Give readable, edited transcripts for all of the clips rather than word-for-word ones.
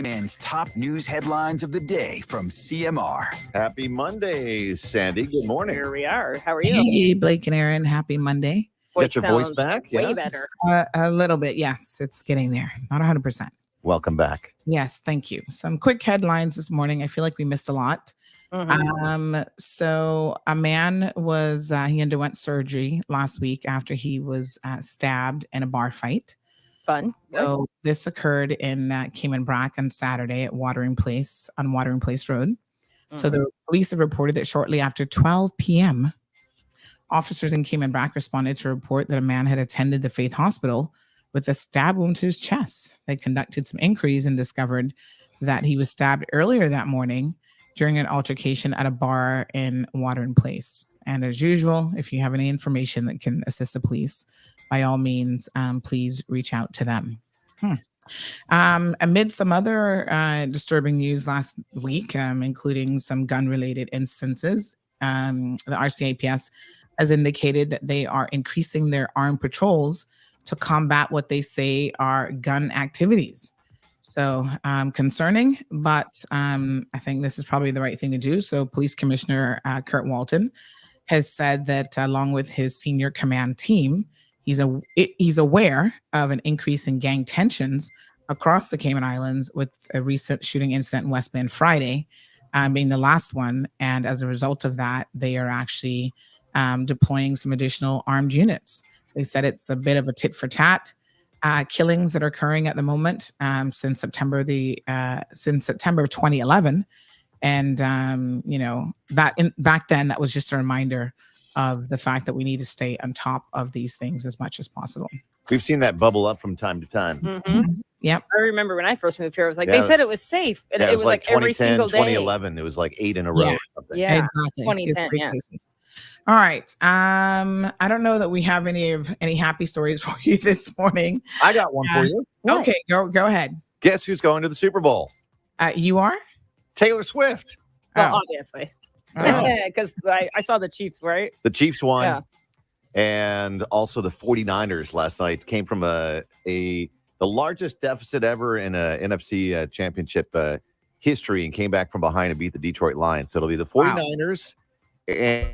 Man's top news headlines of the day from CMR. Happy Monday, Sandy. Good morning. Here we are. How are you? Hey, Blake and Aaron. Happy Monday. Get your voice back? Way Yeah. better. A little bit. Yes, it's getting there. Not 100%. Welcome back. Yes, thank you. Some quick headlines this morning. I feel like we missed a lot. So a man he underwent surgery last week after he was stabbed in a bar fight. Fun. So this occurred in Cayman Brac on Saturday at Watering Place Road. So the police have reported that shortly after 12 p.m., officers in Cayman Brac responded to a report that a man had attended the Faith Hospital with a stab wound to his chest. They conducted some inquiries and discovered that he was stabbed earlier that morning during an altercation at a bar in Watering Place. And as usual, if you have any information that can assist the police, by all means, please reach out to them. Amid some other disturbing news last week, including some gun-related instances, the RCAPS has indicated that they are increasing their armed patrols to combat what they say are gun activities. So concerning, but I think this is probably the right thing to do. So Police Commissioner Kurt Walton has said that along with his senior command team, he's aware of an increase in gang tensions across the Cayman Islands, with a recent shooting incident in West Bend Friday being the last one. And as a result of that, they are actually deploying some additional armed units. They said it's a bit of a tit for tat killings that are occurring at the moment since September of 2011. And back then, that was just a reminder of the fact that we need to stay on top of these things as much as possible. We've seen that bubble up from time to time. Yep. I remember when I first moved here, I was like, they said it was safe. And Yeah, it was like every 2010, single day. 2011. It was like 8 in a row. Yeah. Or something. Yeah. Exactly. 2010, yeah. Crazy. All right. I don't know that we have any happy stories for you this morning. I got one for you. Okay, go ahead. Guess who's going to the Super Bowl? You are? Taylor Swift. Well, Oh. obviously. Oh. Because I saw the Chiefs, right? The Chiefs won. Yeah. And also the 49ers last night came from the largest deficit ever in a NFC championship history, and came back from behind and beat the Detroit Lions. So it'll be the 49ers. And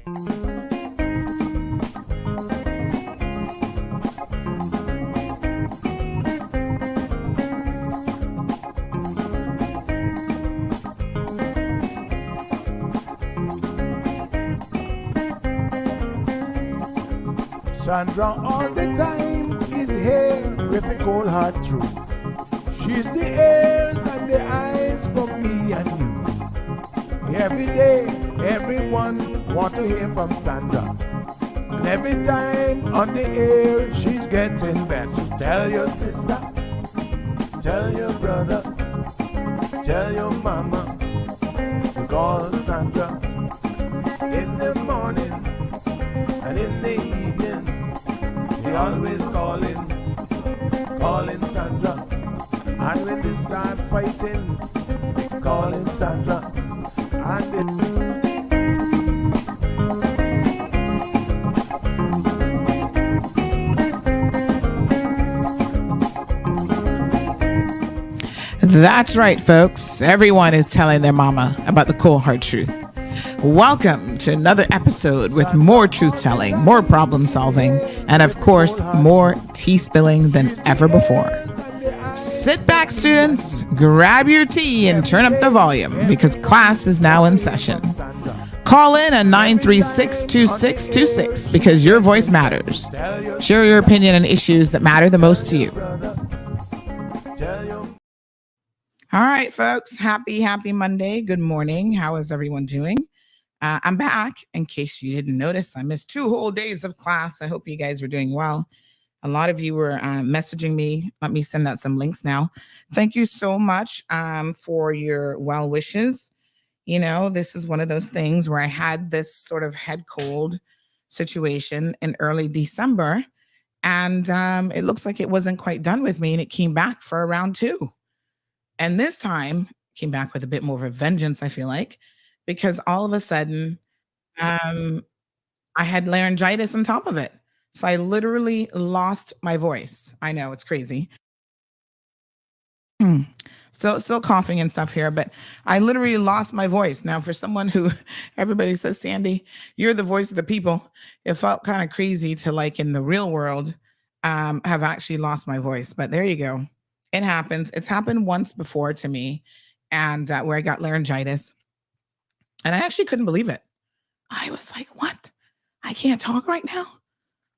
Sandra all the time is here with the cold hard truth. She's the ears and the eyes for me and you. Every day, everyone want to hear from Sandra. And every time on the air, she's getting better. So tell your sister, tell your brother, tell your mama to call Sandra in the morning and in the evening. They always calling Sandra. And when they start fighting, they calling Sandra. That's right, folks. Everyone is telling their mama about the cold hard truth. Welcome to another episode with more truth-telling, more problem-solving, and of course, more tea spilling than ever before. Sit back, students, grab your tea and turn up the volume because class is now in session. Call in at 936-2626 because your voice matters. Share your opinion on issues that matter the most to you. All right, folks. Happy Monday. Good morning. How is everyone doing? I'm back. In case you didn't notice, I missed 2 whole days of class. I hope you guys were doing well. A lot of you were messaging me. Let me send out some links now. Thank you so much for your well wishes. You know, this is one of those things where I had this sort of head cold situation in early December, and it looks like it wasn't quite done with me, and it came back for round 2. And this time came back with a bit more of a vengeance, I feel like, because all of a sudden I had laryngitis on top of it. So I literally lost my voice. I know, it's crazy. Still coughing and stuff here, but I literally lost my voice. Now, for someone who everybody says, Sandy, you're the voice of the people. It felt kind of crazy to, like, in the real world, have actually lost my voice. But there you go. It happens. It's happened once before to me, and where I got laryngitis, and I actually couldn't believe it. I was like, what? I can't talk right now.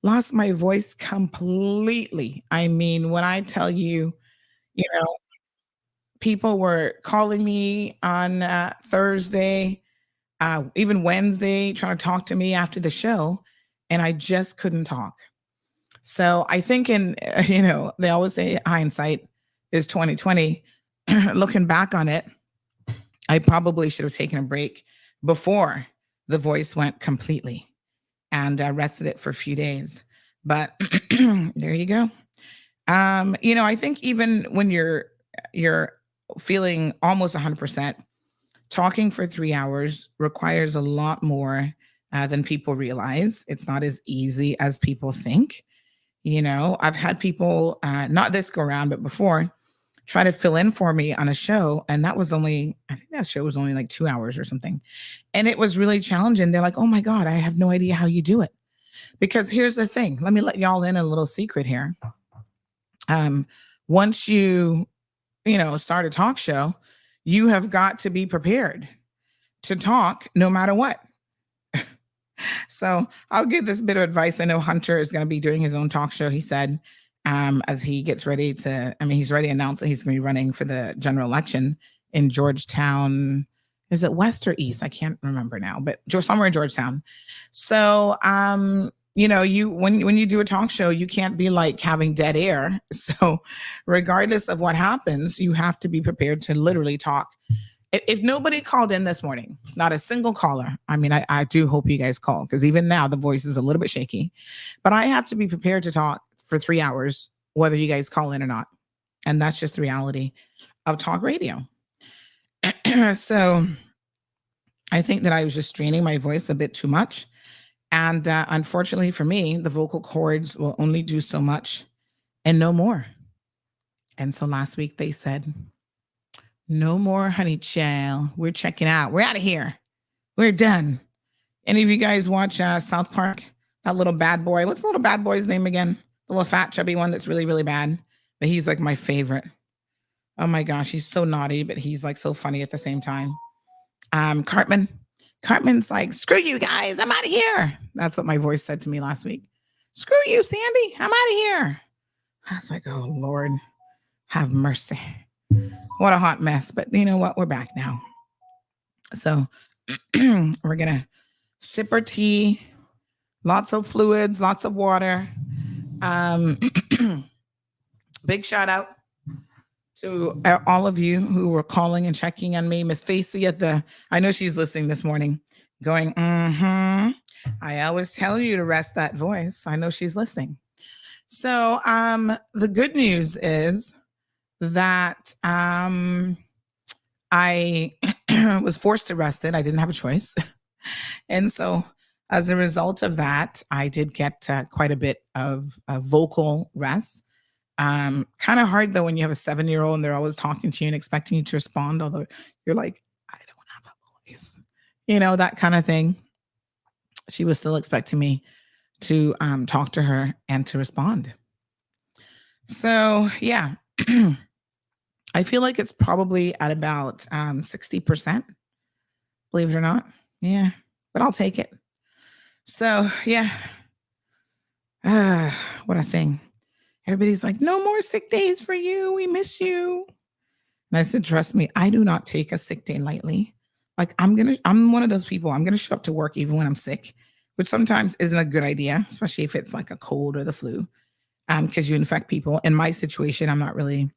Lost my voice completely. I mean, when I tell you, you know, people were calling me on Thursday, even Wednesday, trying to talk to me after the show, and I just couldn't talk. So I think they always say hindsight is 2020. Looking back on it, I probably should have taken a break before the voice went completely and rested it for a few days. But there you go. I think even when you're feeling almost 100%, talking for 3 hours requires a lot more than people realize. It's not as easy as people think. I've had people, not this go around, but before, try to fill in for me on a show. And I think that show was only like 2 hours or something. And it was really challenging. They're like, oh my God, I have no idea how you do it. Because here's the thing. Let me let y'all in a little secret here. Once you start a talk show, you have got to be prepared to talk no matter what. So I'll give this bit of advice. I know Hunter is going to be doing his own talk show. He said, as he gets ready he's already announced that he's going to be running for the general election in Georgetown. Is it West or East? I can't remember now, but somewhere in Georgetown. So, when you do a talk show, you can't be like having dead air. So regardless of what happens, you have to be prepared to literally talk. If nobody called in this morning, not a single caller, I do hope you guys call, because even now the voice is a little bit shaky, but I have to be prepared to talk for 3 hours, whether you guys call in or not. And that's just the reality of talk radio. So I think that I was just straining my voice a bit too much. And unfortunately for me, the vocal cords will only do so much and no more. And so last week they said, no more, honey child. We're checking out. We're out of here. We're done. Any of you guys watch South Park? That little bad boy. What's the little bad boy's name again? The little fat, chubby one that's really, really bad. But he's like my favorite. Oh my gosh, he's so naughty, but he's like so funny at the same time. Cartman. Cartman's like, screw you guys. I'm out of here. That's what my voice said to me last week. Screw you, Sandy. I'm out of here. I was like, oh, Lord, have mercy. What a hot mess. But you know what? We're back now. So we're going to sip our tea, lots of fluids, lots of water. Big shout out to all of you who were calling and checking on me. Miss Facey I know she's listening this morning going, I always tell you to rest that voice. I know she's listening. So the good news is that I was forced to rest it. I didn't have a choice. And so as a result of that, I did get quite a bit of vocal rest. Kind of hard though when you have a 7-year-old and they're always talking to you and expecting you to respond, although you're like, I don't have a voice, that kind of thing. She was still expecting me to talk to her and to respond. So yeah, I feel like it's probably at about 60%, believe it or not. Yeah, but I'll take it. So yeah, what a thing. Everybody's like, no more sick days for you. We miss you. And I said, trust me, I do not take a sick day lightly. Like I'm one of those people. I'm going to show up to work even when I'm sick, which sometimes isn't a good idea, especially if it's like a cold or the flu, because you infect people. In my situation, I'm not really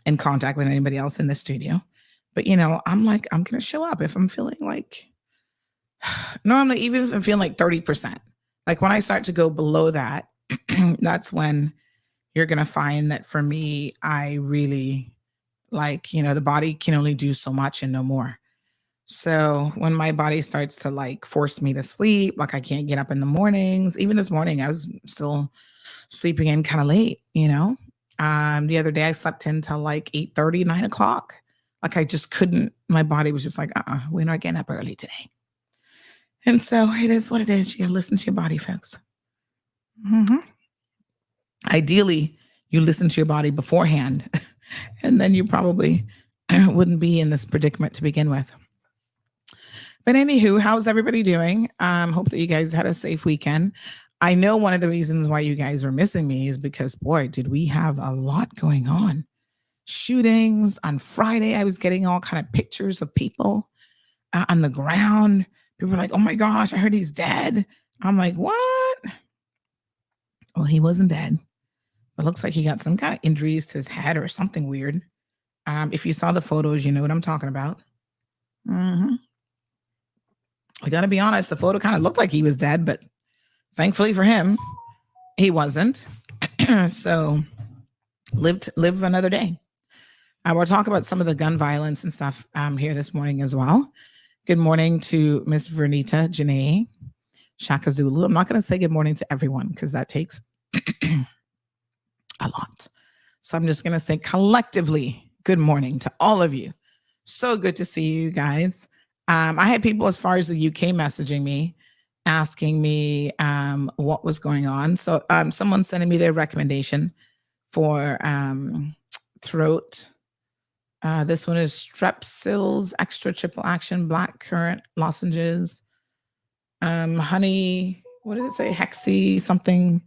in contact with anybody else in the studio. But, I'm like, I'm going to show up if I'm feeling like, normally, even if I'm feeling like 30%. Like when I start to go below that, that's when you're going to find that for me, I really the body can only do so much and no more. So when my body starts to force me to sleep, I can't get up in the mornings. Even this morning, I was still sleeping in kind of late, The other day I slept in till like 8:30, 9 o'clock. Like I just couldn't, my body was just like, we're not getting up early today. And so it is what it is. You gotta listen to your body, folks. Ideally, you listen to your body beforehand, and then you probably wouldn't be in this predicament to begin with. But anywho, how's everybody doing? Hope that you guys had a safe weekend. I know one of the reasons why you guys were missing me is because, boy, did we have a lot going on. Shootings on Friday. I was getting all kind of pictures of people on the ground. People were like, oh my gosh, I heard he's dead. I'm like, what? Well, he wasn't dead. It looks like he got some kind of injuries to his head or something weird. If you saw the photos, you know what I'm talking about. I got to be honest, the photo kind of looked like he was dead, but thankfully for him, he wasn't. So live another day. We'll talk about some of the gun violence and stuff here this morning as well. Good morning to Miss Vernita Janae Shaka Zulu. I'm not going to say good morning to everyone because that takes a lot. So I'm just going to say collectively, good morning to all of you. So good to see you guys. I had people as far as the UK messaging me, asking me what was going on. So someone sending me their recommendation for throat. This one is Strepsils Extra Triple Action Black Currant Lozenges. Honey, what does it say? Hexy something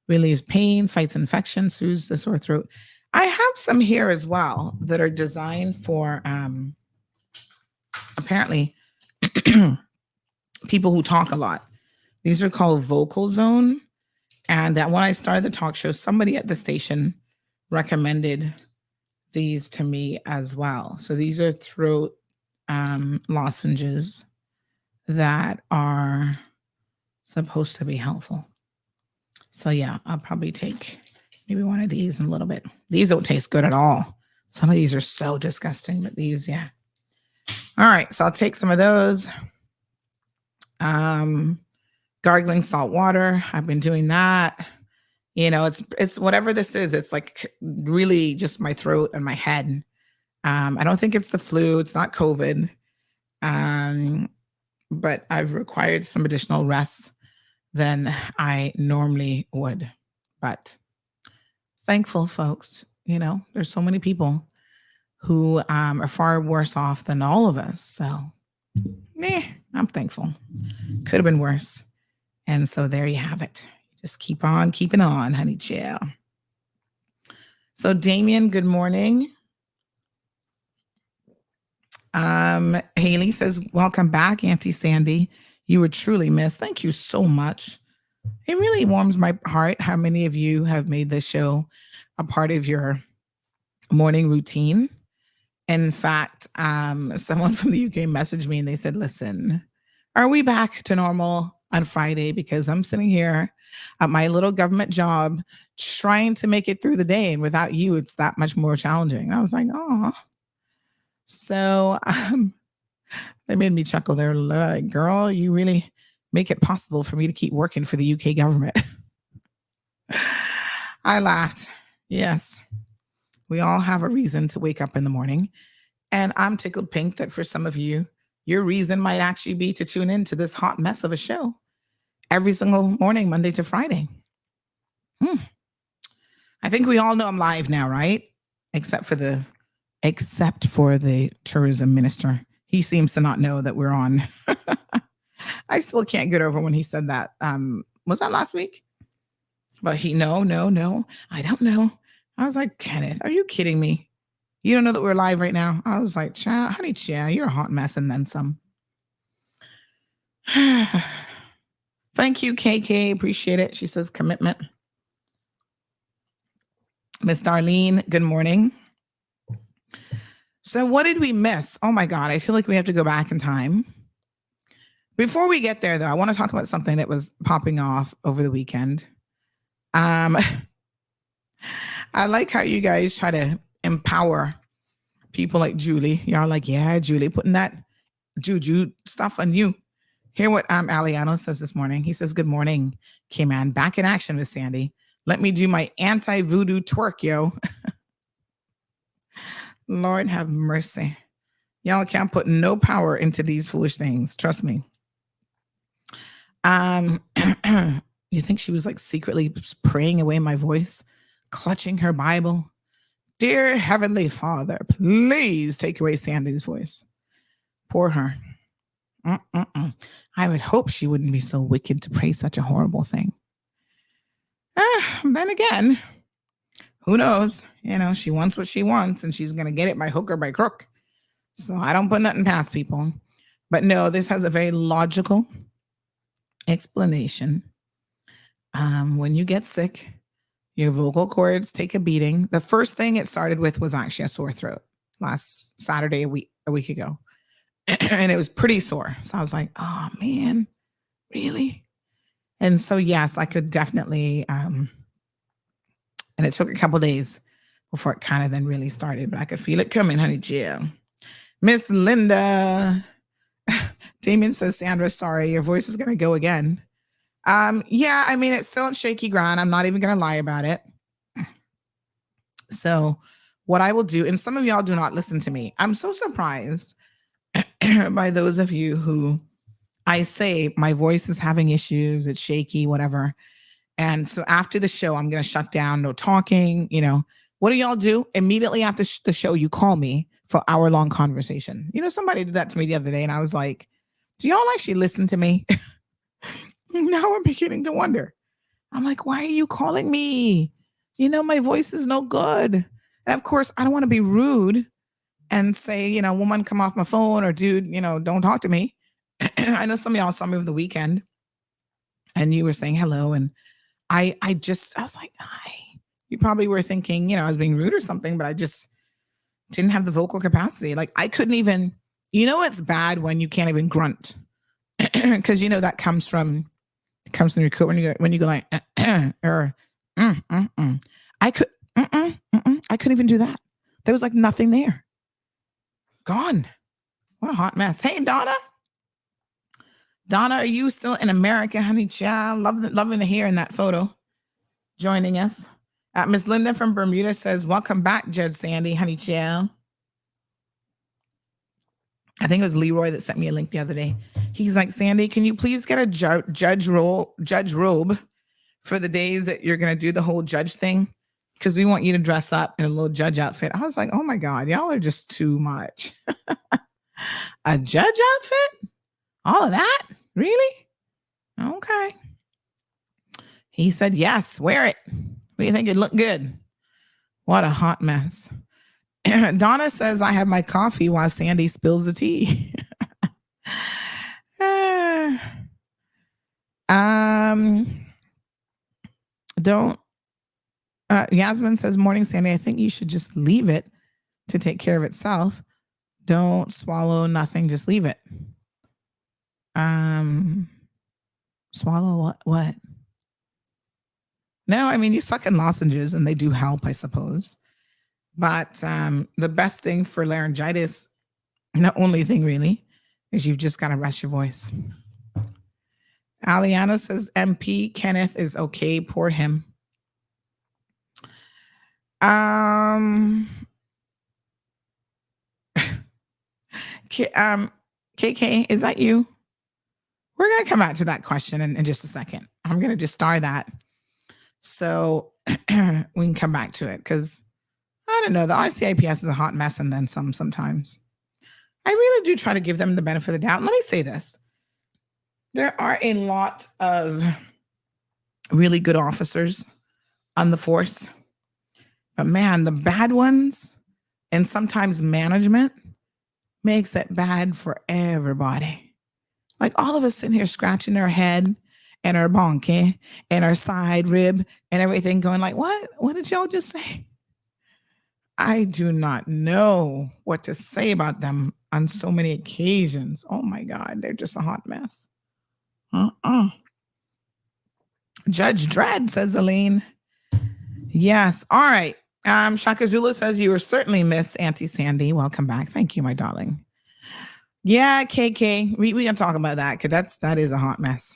relieves pain, fights infection, soothes the sore throat. I have some here as well that are designed for apparently people who talk a lot. These are called Vocal Zone. And that when I started the talk show, somebody at the station recommended these to me as well. So these are throat lozenges that are supposed to be helpful. So yeah, I'll probably take maybe one of these in a little bit. These don't taste good at all. Some of these are so disgusting, but these, yeah. All right, so I'll take some of those. Gargling salt water. I've been doing that. You know, it's whatever this is. It's like really just my throat and my head. I don't think it's the flu. It's not COVID. But I've required some additional rest than I normally would. But thankful, folks. You know, there's so many people who are far worse off than all of us. So, I'm thankful. Could have been worse. And so there you have it. Just keep on keeping on, honey chill. So Damien, good morning. Haley says, welcome back, Auntie Sandy. You were truly missed. Thank you so much. It really warms my heart how many of you have made this show a part of your morning routine. In fact, someone from the UK messaged me and they said, listen, are we back to normal on Friday? Because I'm sitting here at my little government job trying to make it through the day. And without you, it's that much more challenging. And I was like, oh. So they made me chuckle. They're like, girl, you really make it possible for me to keep working for the UK government. I laughed. Yes. We all have a reason to wake up in the morning. And I'm tickled pink that for some of you, your reason might actually be to tune into this hot mess of a show every single morning, Monday to Friday. I think we all know I'm live now, right? Except for the tourism minister. He seems to not know that we're on. I still can't get over when he said that. Was that last week? But no, I don't know. I was like, Kenneth, are you kidding me? You don't know that we're live right now? I was like, honey, you're a hot mess and then some. Thank you, KK. Appreciate it. She says commitment. Miss Darlene, good morning. So what did we miss? Oh my God, I feel like we have to go back in time. Before we get there, though, I want to talk about something that was popping off over the weekend. I like how you guys try to empower people like Julie. Y'all like, yeah, Julie, putting that juju stuff on you. Hear what Aliano says this morning. He says, good morning, K-Man. Back in action with Sandy. Let me do my anti-voodoo twerk, yo. Lord have mercy. Y'all can't put no power into these foolish things. Trust me. You think she was like secretly praying away my voice, clutching her Bible? Dear Heavenly Father, please take away Sandy's voice. Poor her. I would hope she wouldn't be so wicked to pray such a horrible thing. Then again, who knows? You know, she wants what she wants and she's going to get it by hook or by crook. So I don't put nothing past people. But no, this has a very logical explanation. When you get sick, your vocal cords take a beating. The first thing it started with was actually a sore throat last Saturday, a week ago. And it was pretty sore. So I was like, oh man, really? And so, yes, I could definitely, and it took a couple of days before it kind of then really started, but I could feel it coming, honey, Jill. Miss Linda. Damien says, Sandra, sorry, your voice is going to go again. Yeah, I mean, it's still on shaky ground. I'm not even going to lie about it. So what I will do, and some of y'all do not listen to me. I'm so surprised by those of you who I say my voice is having issues, it's shaky, whatever. And so after the show, I'm going to shut down, no talking, you know. What do y'all do? Immediately after the show, you call me for hour-long conversation. You know, somebody did that to me the other day, and I was like, do y'all actually listen to me? Now I'm beginning to wonder. I'm like, why are you calling me? You know, my voice is no good. And of course, I don't want to be rude and say, you know, woman, come off my phone, or dude, you know, don't talk to me. I know some of y'all saw me over the weekend and you were saying hello. And I was like, hi. You probably were thinking, you know, I was being rude or something, but I just didn't have the vocal capacity. Like I couldn't even, you know, it's bad when you can't even grunt. Because, you know, that comes from your coat when you go like, or, I couldn't even do that. There was like nothing there. Gone. What a hot mess. Hey, Donna. Donna, are you still in America, honey child? Loving to hear in that photo. Joining us. Miss Linda from Bermuda says, welcome back, Judge Sandy, honey child. I think it was Leroy that sent me a link the other day. He's like, Sandy, can you please get a judge robe for the days that you're going to do the whole judge thing? Because we want you to dress up in a little judge outfit. I was like, oh my God, y'all are just too much. A judge outfit? All of that? Really? Okay. He said, yes, wear it. We think it'd look good. What a hot mess. Donna says, I have my coffee while Sandy spills the tea. Yasmin says, morning, Sandy. I think you should just leave it to take care of itself. Don't swallow nothing. Just leave it. Swallow what? No, I mean, you suck in lozenges and they do help, I suppose. But the best thing for laryngitis, the only thing really, is you've just got to rest your voice. Aliana says, MP Kenneth is okay. Poor him. KK, is that you? We're going to come back to that question in just a second. I'm going to just star that so we can come back to it, because I don't know. The RCIPS is a hot mess and then some sometimes. I really do try to give them the benefit of the doubt. Let me say this. There are a lot of really good officers on the force. But man, the bad ones and sometimes management makes it bad for everybody. Like all of us sitting here scratching our head and our bonky and our side rib and everything going like, what? What did y'all just say? I do not know what to say about them on so many occasions. Oh my God, they're just a hot mess. Judge Dredd, says Aline. Yes. All right. Shaka Zulu says you were certainly Miss Auntie Sandy. Welcome back. Thank you, my darling. Yeah, KK. We gonna talk about that because that is a hot mess.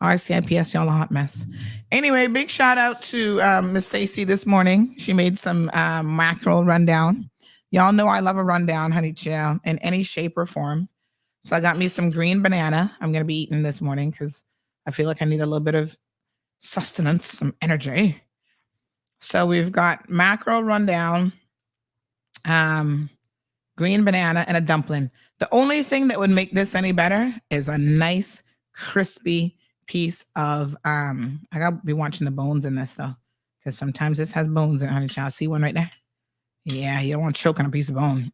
RCIPS, y'all a hot mess. Anyway, big shout out to Miss Stacy this morning. She made some mackerel rundown. Y'all know I love a rundown, honey chill, in any shape or form. So I got me some green banana. I'm going to be eating this morning because I feel like I need a little bit of sustenance, some energy. So we've got mackerel rundown, green banana, and a dumpling. The only thing that would make this any better is a nice, crispy piece of, I gotta be watching the bones in this though, because sometimes this has bones in it, honey child. See one right there? Yeah, you don't want to choke on a piece of bone.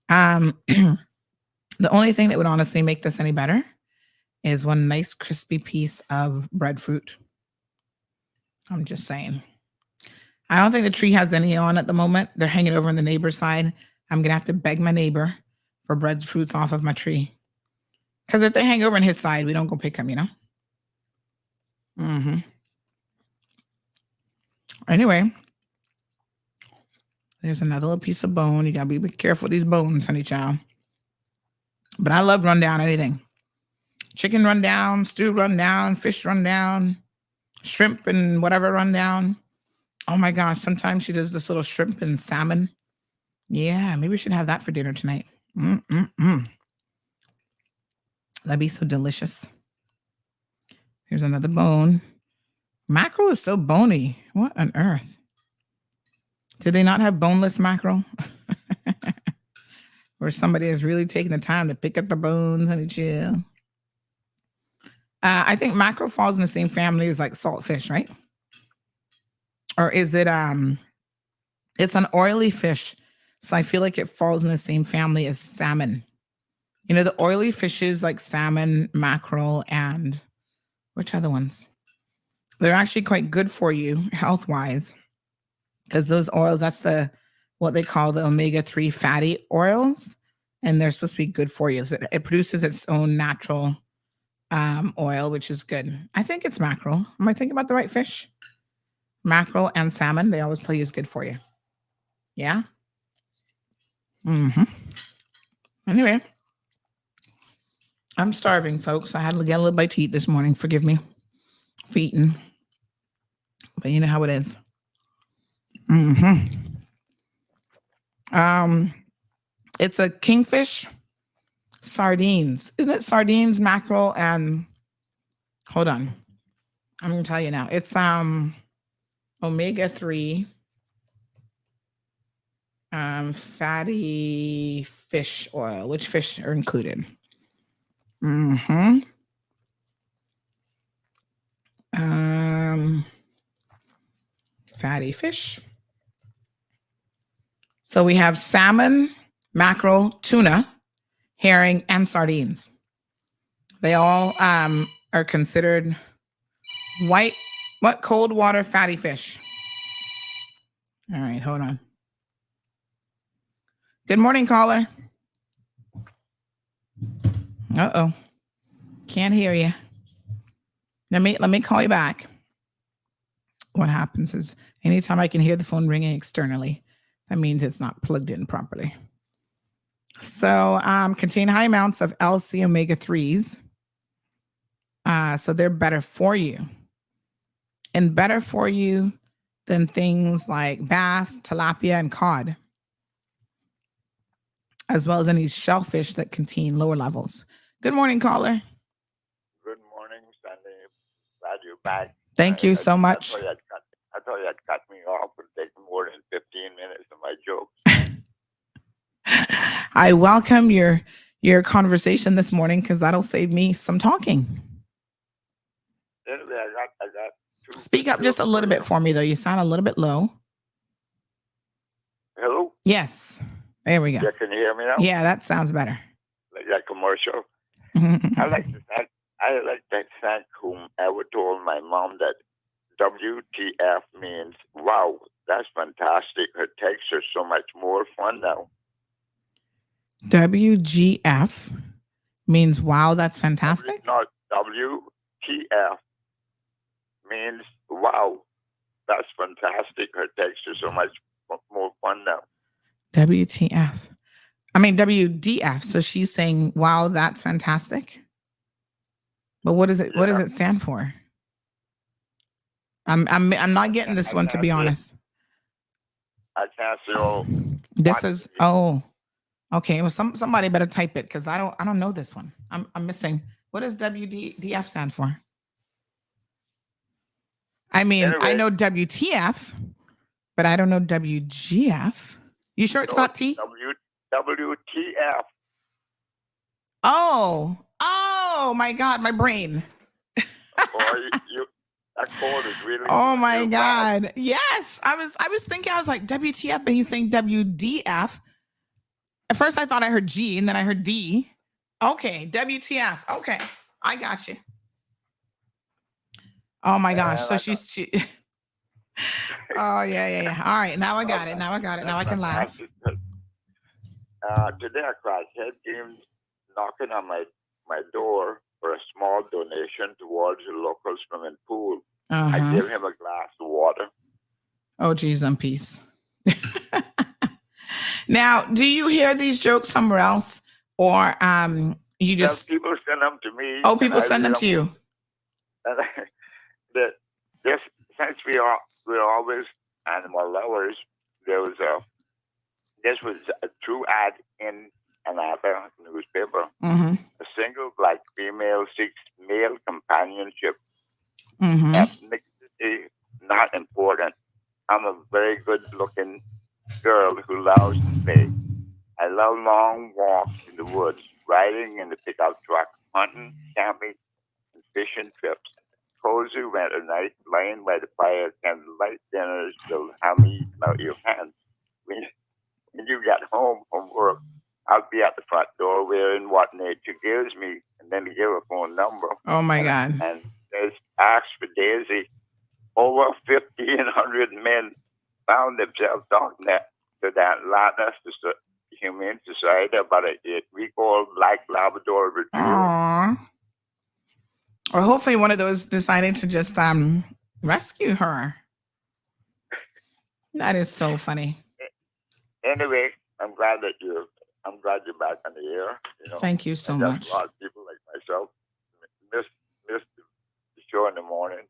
The only thing that would honestly make this any better is one nice crispy piece of breadfruit. I'm just saying. I don't think the tree has any on at the moment. They're hanging over on the neighbor's side. I'm gonna have to beg my neighbor for breadfruits off of my tree. Because if they hang over on his side, we don't go pick them, you know? Anyway, there's another little piece of bone. You gotta be careful with these bones, honey child. But I love rundown anything. Chicken rundown, stew rundown, fish rundown, shrimp and whatever rundown. Oh my gosh, sometimes she does this little shrimp and salmon. Yeah, maybe we should have that for dinner tonight. That'd be so delicious. Here's another bone. Mackerel is so bony. What on earth? Do they not have boneless mackerel? Where somebody has really taken the time to pick up the bones, honey chill. I think mackerel falls in the same family as like saltfish, right? Or is it it's an oily fish, so I feel like it falls in the same family as salmon. You know, the oily fishes like salmon, mackerel, and which other ones? They're actually quite good for you health-wise, because those oils, that's what they call the omega-3 fatty oils, and they're supposed to be good for you. So it produces its own natural oil, which is good. I think it's mackerel. Am I thinking about the right fish? Mackerel and salmon, they always tell you is good for you. Yeah? Anyway, I'm starving, folks. I had to get a little bite to eat this morning. Forgive me for eating. But you know how it is. It's a kingfish sardines. Isn't it sardines, mackerel, and hold on. I'm gonna tell you now. It's omega-3 fatty fish oil. Which fish are included? Fatty fish. So we have salmon, mackerel, tuna, herring, and sardines. They all are considered cold water fatty fish. All right, hold on. Good morning, caller. Uh-oh. Can't hear you. Let me call you back. What happens is anytime I can hear the phone ringing externally, that means it's not plugged in properly. So contain high amounts of LC omega-3s. So they're better for you. And better for you than things like bass, tilapia, and cod, as well as any shellfish that contain lower levels. Good morning, caller. Good morning, Sandy. Glad you're back. Thank you so much. I thought you had cut me off. It would take more than 15 minutes of my jokes. I welcome your conversation this morning because that'll save me some talking. Anyway, I got two. Speak up just a little bit for me, though. You sound a little bit low. Hello? Yes. There we go. Yeah, can you hear me now? Yeah, that sounds better. Like that commercial. I like to thank whomever told my mom that WTF means, wow, that's fantastic. Her texts are so much more fun now. WGF means, wow, that's fantastic? Not WTF means, wow, that's fantastic. Her texts are so much more fun now. WTF. I mean, WDF. So she's saying, wow, that's fantastic. But what is it? What does it stand for? I'm not getting this one, to be honest. I can't say. This is okay. Well, somebody better type it because I don't know this one. I'm missing. What does WDF stand for? I mean, anyway, I know WTF, but I don't know WGF. You sure it's not T? WTF. Oh my God, my brain. That code is really. Oh my God. Bad. Yes. I was thinking, I was like WTF, but he's saying WDF. At first I thought I heard G and then I heard D. Okay. WTF. Okay. I got you. Oh my gosh. So she oh yeah. All right. Now I got it. Now I can laugh. Today a crackhead came knocking on my door for a small donation towards the local swimming pool. I gave him a glass of water. Oh, geez, I'm peace. Now, do you hear these jokes somewhere else, or you just? People send them to me. Oh, people send them to you. Since we're always animal lovers, this was a true ad in another newspaper. A single black female seeks male companionship. Ethnicity not important. I'm a very good-looking girl who loves to play. I love long walks in the woods, riding in the pickup truck, hunting, camping, and fishing trips. Cozy winter night, lying by the fire, candlelight dinners, till hammy out your hands. When you get home from work, I'll be at the front door wearing what nature gives me, and then give a phone number. Oh my God! And there's ask for Daisy. Over 1,500 men found themselves talking to that latest Humane Society about a 8-week-old black Labrador retriever. Aww. Or hopefully one of those decided to just rescue her. That is so funny. Anyway, I'm glad you're back on the air. Thank you so much. A lot of people like myself miss the show in the morning.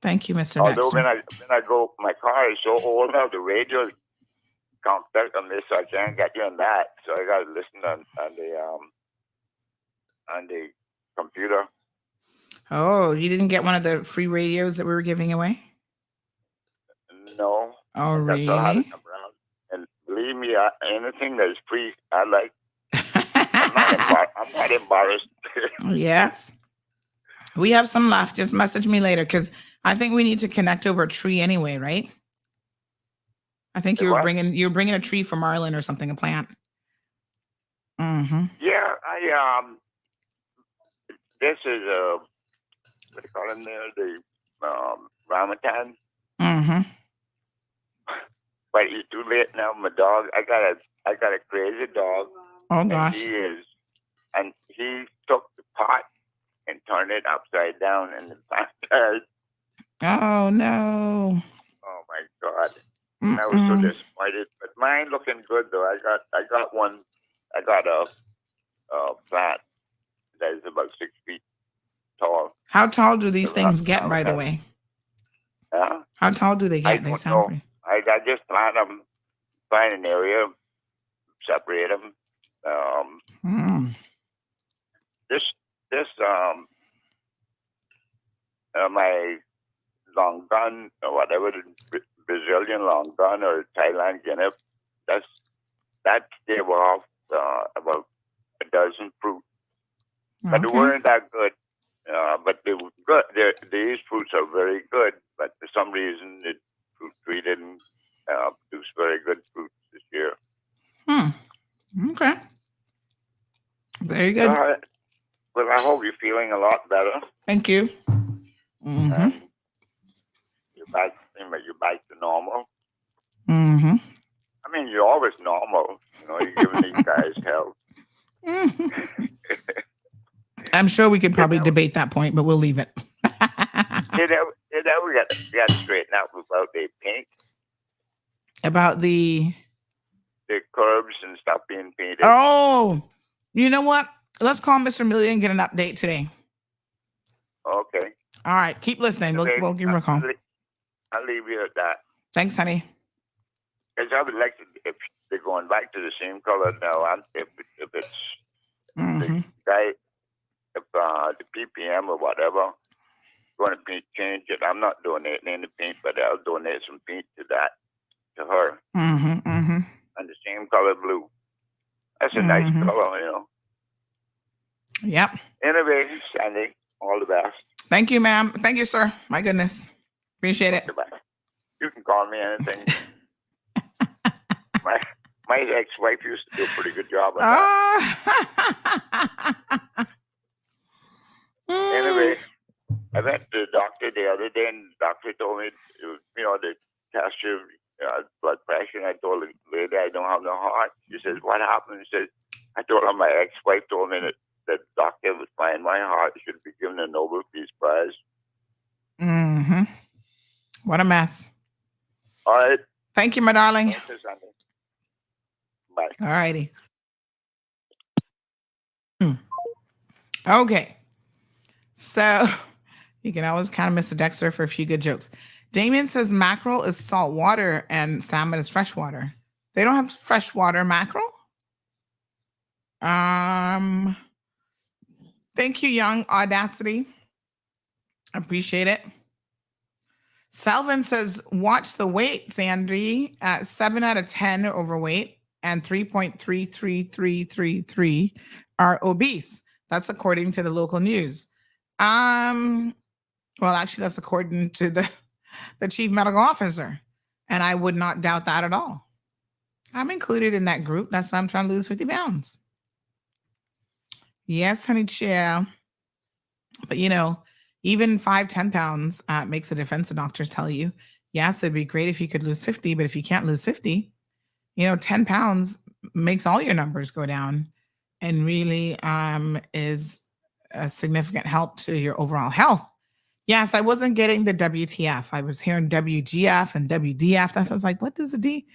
Thank you, Mr. Although Dexter. when I go, my car is so old now, the radio comes back on this, so I can't get you on that. So I got to listen on the computer. Oh, you didn't get one of the free radios that we were giving away? No. Oh, really? And believe me, anything that is free, I like. I'm not embarrassed. Yes. We have some left. Just message me later because I think we need to connect over a tree anyway, right? I think you're bringing a tree from Ireland or something, a plant. Yeah, this is what do you call them there? The Ramadan. But it's too late now. My dog, I got a crazy dog. Oh gosh. And he took the pot and turned it upside down, and the plant died. Oh no. Oh my God. I was so disappointed. But mine looking good though. I got one. I got a plant that is about 6 feet tall. How tall do these things get, by the way? How tall do they get? They sound pretty. I just plant them, find an area, separate them. My long gun or whatever, Brazilian long gun or Thailand guinea, that gave off about a dozen fruit. But they weren't that good. But they were good. These fruits are very good, but for some reason the fruit tree didn't produce very good fruits this year. Okay. Very good. Well, I hope you're feeling a lot better. Thank you. You're back to normal. I mean, you're always normal. You're giving these guys hell. I'm sure we could probably debate that point, but we'll leave it. We got to straighten out about the paint. About the curbs and stuff being painted. Oh, you know what? Let's call Mr. Million and get an update today. Okay. All right. Keep listening. We'll give her a call. I'll leave you at that. Thanks, honey. Because I would like to, if they're going back to the same color now, if it's the guy, if the PPM or whatever, going to paint, change it. I'm not donating any paint, but I'll donate some paint to her. And the same color blue. That's a nice color, you know. Yep. Anyway, Sandy, all the best. Thank you, ma'am. Thank you, sir. My goodness. Appreciate it. Goodbye. You can call me anything. my ex-wife used to do a pretty good job on that. Anyway, I went to the doctor the other day, and the doctor told me, to test your blood pressure. And I told the lady I don't have no heart. She says, "What happened?" She says, "I told her my ex-wife told me that the doctor would find my heart. Should be given a Nobel Peace Prize." What a mess. All right. Thank you, my darling. Bye. All righty. Okay. So you can always count on Mr. Dexter for a few good jokes. Damien says mackerel is salt water and salmon is fresh water. They don't have freshwater mackerel? Thank you, Young Audacity. Appreciate it. Salvin says, watch the weight, Sandy. 7 out of 10 are overweight and 3.33333 are obese. That's according to the local news. Well, actually, that's according to the chief medical officer. And I would not doubt that at all. I'm included in that group. That's why I'm trying to lose 50 pounds. Yes, honey, chill. But, even 5-10 pounds makes a difference. The doctors tell you, yes, it'd be great if you could lose 50, but if you can't lose 50, 10 pounds makes all your numbers go down and really is a significant help to your overall health. Yes, I wasn't getting the WTF. I was hearing WGF and WDF. That's I was like, what does the D?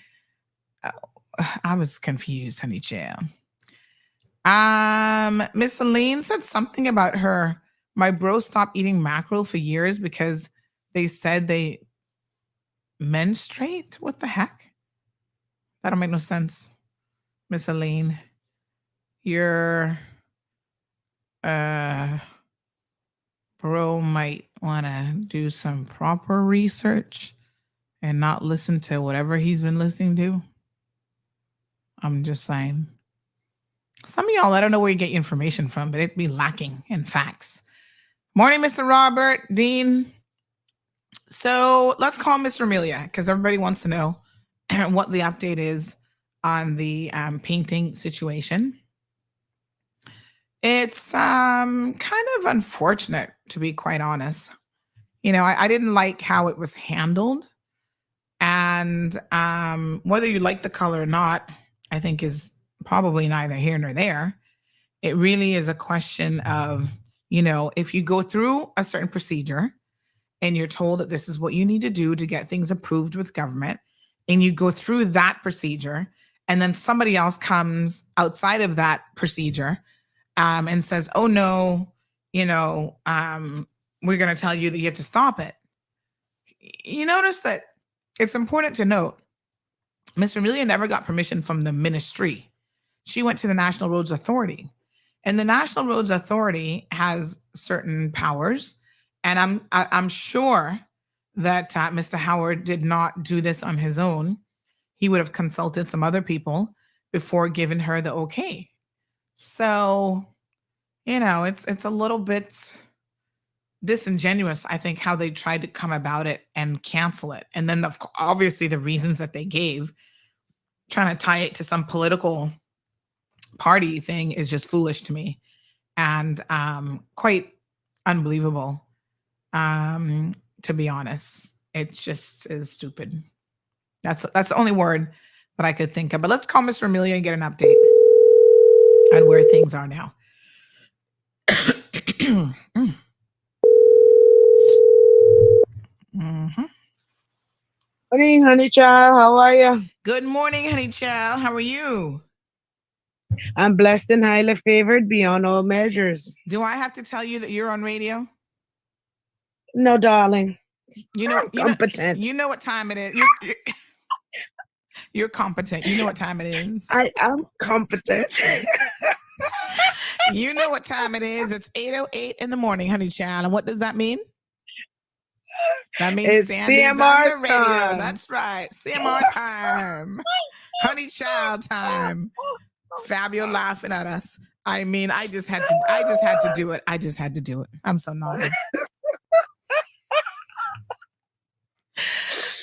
I was confused, honey chill. Miss Celine said something about my bro stopped eating mackerel for years because they said they menstruate. What the heck? That don't make no sense. Miss Elaine, your bro might want to do some proper research and not listen to whatever he's been listening to. I'm just saying. Some of y'all, I don't know where you get your information from, but it'd be lacking in facts. Morning, Mr. Robert, Dean. So let's call Mr. Amelia because everybody wants to know what the update is on the painting situation. It's kind of unfortunate, to be quite honest. I didn't like how it was handled. And whether you like the color or not, I think is probably neither here nor there. It really is a question of, if you go through a certain procedure and you're told that this is what you need to do to get things approved with government, and you go through that procedure, and then somebody else comes outside of that procedure and says, oh, no, we're going to tell you that you have to stop it. You notice that it's important to note, Ms. Amelia never got permission from the ministry. She went to the National Roads Authority. And the National Roads Authority has certain powers. And I'm sure that Mr. Howard did not do this on his own. He would have consulted some other people before giving her the okay. So, it's a little bit disingenuous, I think, how they tried to come about it and cancel it. And then obviously the reasons that they gave, trying to tie it to some political party thing is just foolish to me and quite unbelievable. To be honest, it just is stupid. That's the only word that I could think of. But let's call Mr. Amelia and get an update on where things are now. Morning, honey child. How are you? Good morning, honey child. How are you? I'm blessed and highly favored beyond all measures. Do I have to tell you that you're on radio? No, darling. You know, Competent. you know what time it is. You're competent. You know what time it is. I am competent. You know what time it is. It's 8:08 in the morning, honey child. And what does that mean? That means It's Sandy's on CMR's the radio. time. That's right. CMR time. Honey child time. Fabio laughing at us. I mean, I just had to do it. I just had to do it. I'm so naughty.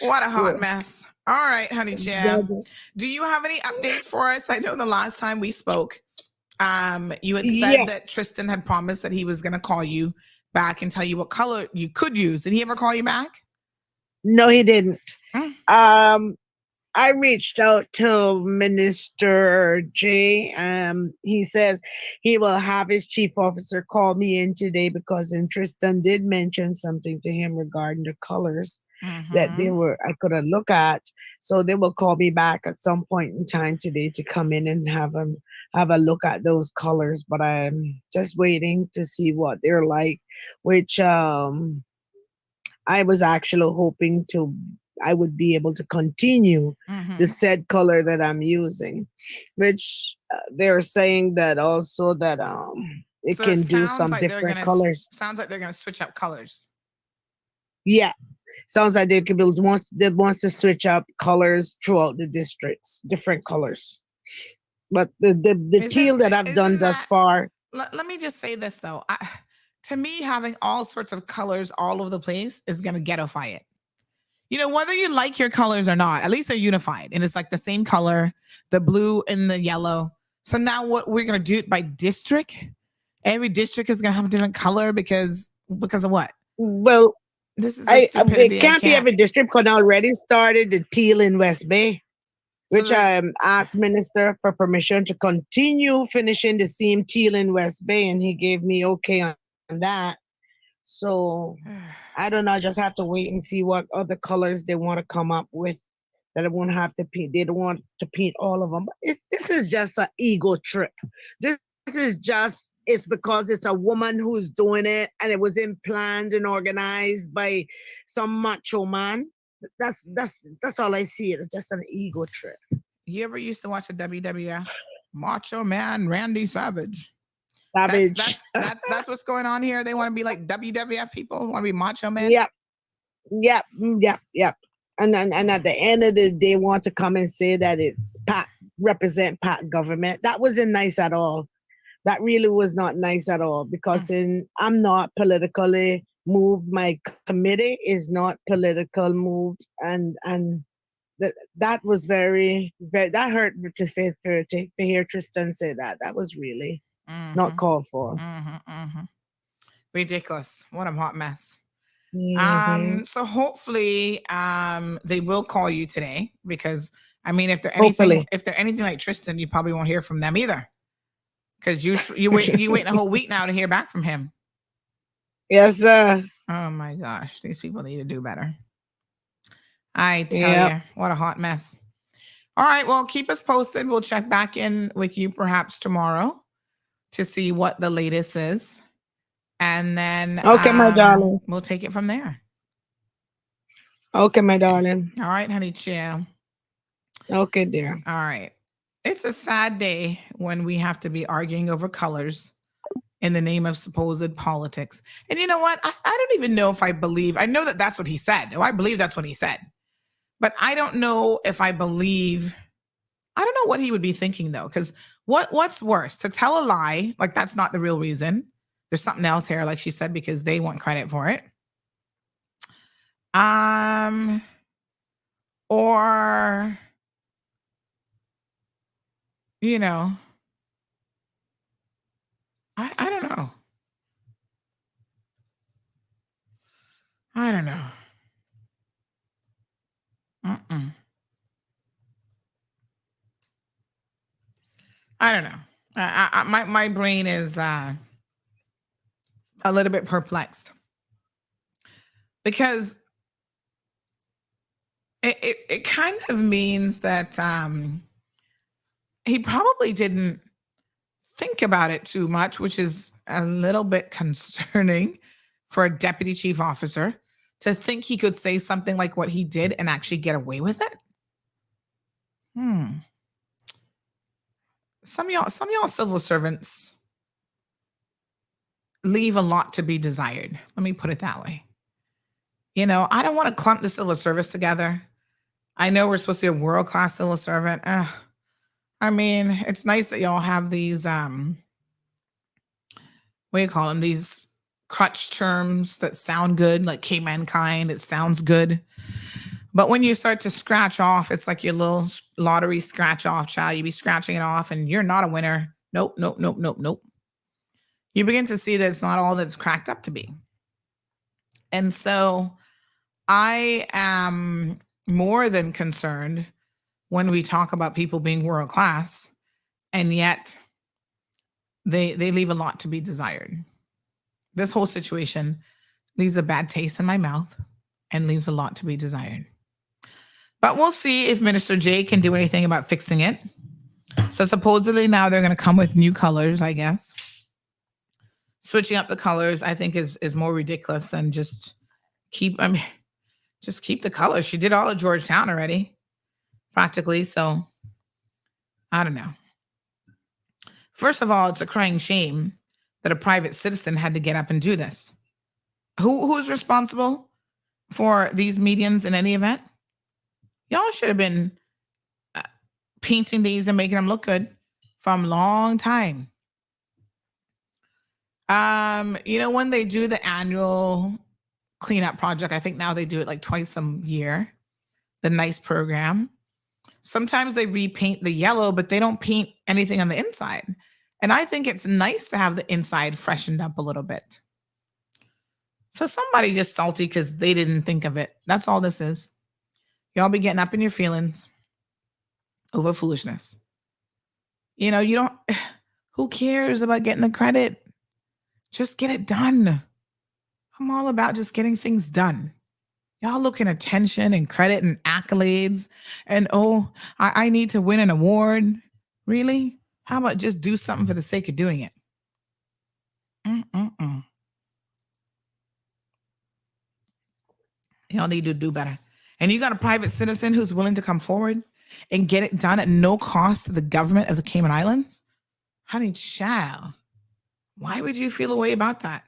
What a hot mess. All right, honey child. Do you have any updates for us? I know the last time we spoke, you had said that Tristan had promised that he was going to call you back and tell you what color you could use. Did he ever call you back? No, he didn't. I reached out to Minister J. He says he will have his chief officer call me in today because Tristan did mention something to him regarding the colors that I could look at. So they will call me back at some point in time today to come in and have a look at those colors. But I'm just waiting to see what they're like, which I was actually hoping I would be able to continue the said color that I'm using, which they're saying that also that it so can do some like different colors. Sounds like they're going to switch up colors. Yeah. Sounds like they wants to switch up colors throughout the districts, different colors. But the teal that I've done thus far. Let me just say this though. To me, having all sorts of colors all over the place is going to ghettoify it. You know, whether you like your colors or not, at least they're unified. And it's like the same color, the blue and the yellow. So now what we're going to do it by district? Every district is going to have a different color because of what? Well, this is it can't be every district because I already started the teal in West Bay, which I asked Minister for permission to continue finishing the same teal in West Bay. And he gave me okay on that. So I don't know. I just have to wait and see what other colors they want to come up with that I won't have to paint. They don't want to paint all of them. But this is just an ego trip. This is just, it's because it's a woman who's doing it and it was planned and organized by some macho man. That's all I see. It's just an ego trip. You ever used to watch the WWF? Macho Man Randy Savage. That's what's going on here. They want to be like WWF people, want to be Macho Man. Yep. And at the end of the day, want to come and say that it's represent PAC government. That wasn't nice at all. That really was not nice at all because I'm not politically moved. My committee is not political moved, and that was very, very, that hurt to hear Tristan say that. That was really not called for. Ridiculous. What a hot mess. So hopefully they will call you today because I mean if they're anything like Tristan, you probably won't hear from them either. Because you waiting a whole week now to hear back from him. Yes, sir. Oh my gosh, these people need to do better. I tell you, what a hot mess. All right, well, keep us posted. We'll check back in with you perhaps tomorrow to see what the latest is. And then okay, my darling. We'll take it from there. Okay, my darling. All right, honey, chill. Okay, dear. All right. It's a sad day when we have to be arguing over colors in the name of supposed politics. And you know what? I don't even know if I believe. I know that that's what he said. I believe that's what he said. But I don't know if I believe. I don't know what he would be thinking, though, because what's worse? To tell a lie, like that's not the real reason. There's something else here, like she said, because they want credit for it. Or, you know, I don't know. I don't know. I don't know. My brain is a little bit perplexed because it kind of means that he probably didn't think about it too much, which is a little bit concerning for a deputy chief officer to think he could say something like what he did and actually get away with it? Some of y'all civil servants leave a lot to be desired. Let me put it that way. You know, I don't want to clump the civil service together. I know we're supposed to be a world-class civil servant. I mean, it's nice that y'all have these, what do you call them? These crutch terms that sound good, like K-Mankind. It sounds good. But when you start to scratch off, it's like your little lottery scratch off child. You be scratching it off and you're not a winner. Nope, nope, nope, nope, nope. You begin to see that it's not all that it's cracked up to be. And so I am more than concerned when we talk about people being world class, and yet they leave a lot to be desired. This whole situation leaves a bad taste in my mouth and leaves a lot to be desired. But we'll see if Minister J can do anything about fixing it. So supposedly now they're going to come with new colors, I guess. Switching up the colors, I think, is more ridiculous than just keep the colors. She did all of Georgetown already, practically. So I don't know. First of all, it's a crying shame that a private citizen had to get up and do this. Who's responsible for these medians in any event? Y'all should have been painting these and making them look good from a long time. You know, when they do the annual cleanup project, I think now they do it like twice a year, the NICE program. Sometimes they repaint the yellow, but they don't paint anything on the inside. And I think it's nice to have the inside freshened up a little bit. So somebody just salty because they didn't think of it. That's all this is. Y'all be getting up in your feelings over foolishness. You know, who cares about getting the credit? Just get it done. I'm all about just getting things done. Y'all looking attention and credit and accolades and, I need to win an award. Really? How about just do something for the sake of doing it? Y'all need to do better. And you got a private citizen who's willing to come forward and get it done at no cost to the government of the Cayman Islands? Honey child, why would you feel a way about that?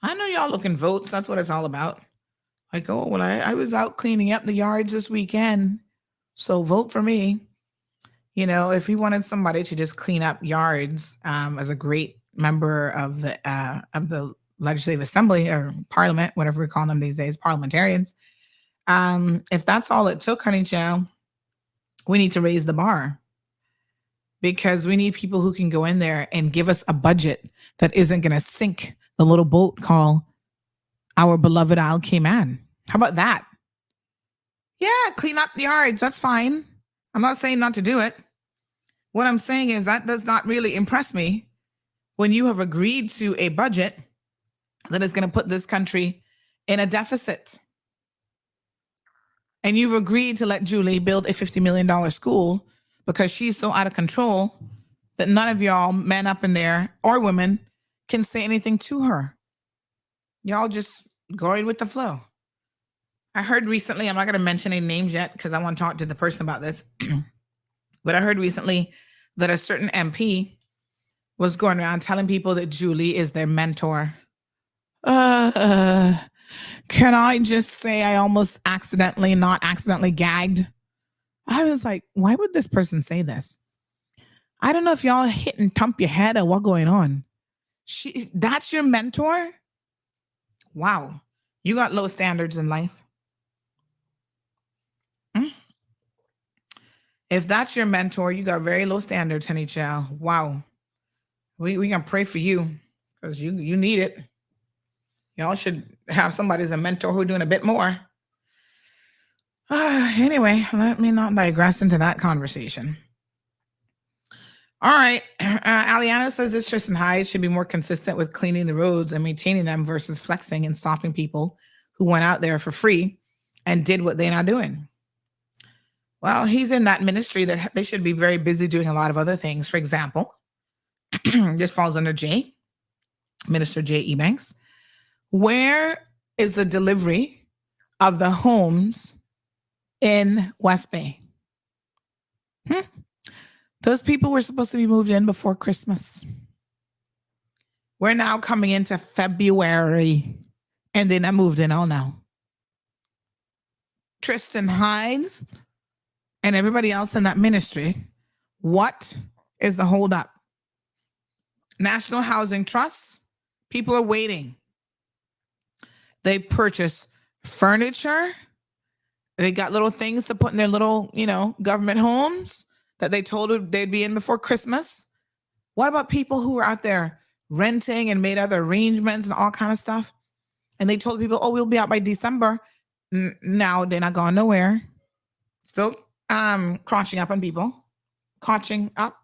I know y'all looking votes. That's what it's all about. Like, I was out cleaning up the yards this weekend, so vote for me. You know, if you wanted somebody to just clean up yards as a great member of the Legislative Assembly or Parliament, whatever we call them these days, parliamentarians, if that's all it took, honey child, we need to raise the bar. Because we need people who can go in there and give us a budget that isn't going to sink the little boat called our beloved Isle Cayman. How about that? Yeah, clean up the yards. That's fine. I'm not saying not to do it. What I'm saying is that does not really impress me when you have agreed to a budget that is going to put this country in a deficit. And you've agreed to let Julie build a $50 million school because she's so out of control that none of y'all men up in there or women can say anything to her. Y'all just going with the flow. I heard recently, I'm not going to mention any names yet because I want to talk to the person about this, but I heard recently that a certain MP was going around telling people that Julie is their mentor. Can I just say I almost not accidentally gagged? I was like, why would this person say this? I don't know if y'all hit and thump your head or what's going on. That's your mentor? Wow. You got low standards in life. If that's your mentor, you got very low standards, honey child. Wow. We gonna pray for you because you need it. Y'all should have somebody as a mentor who's doing a bit more. Anyway, let me not digress into that conversation. All right. Aliano says this Tristan Hyde should be more consistent with cleaning the roads and maintaining them versus flexing and stopping people who went out there for free and did what they're not doing. Well, he's in that ministry that they should be very busy doing a lot of other things. For example, this falls under Jay. Minister J.E. Banks, where is the delivery of the homes in West Bay? Those people were supposed to be moved in before Christmas. We're now coming into February, and they're not moved in all now. Tristan Hines and everybody else in that ministry, what is the holdup? National Housing Trust, people are waiting. They purchase furniture. They got little things to put in their little, government homes that they told them they'd be in before Christmas. What about people who were out there renting and made other arrangements and all kind of stuff? And they told people, we'll be out by December. Now they're not going nowhere. Still crotching up on people. Crotching up.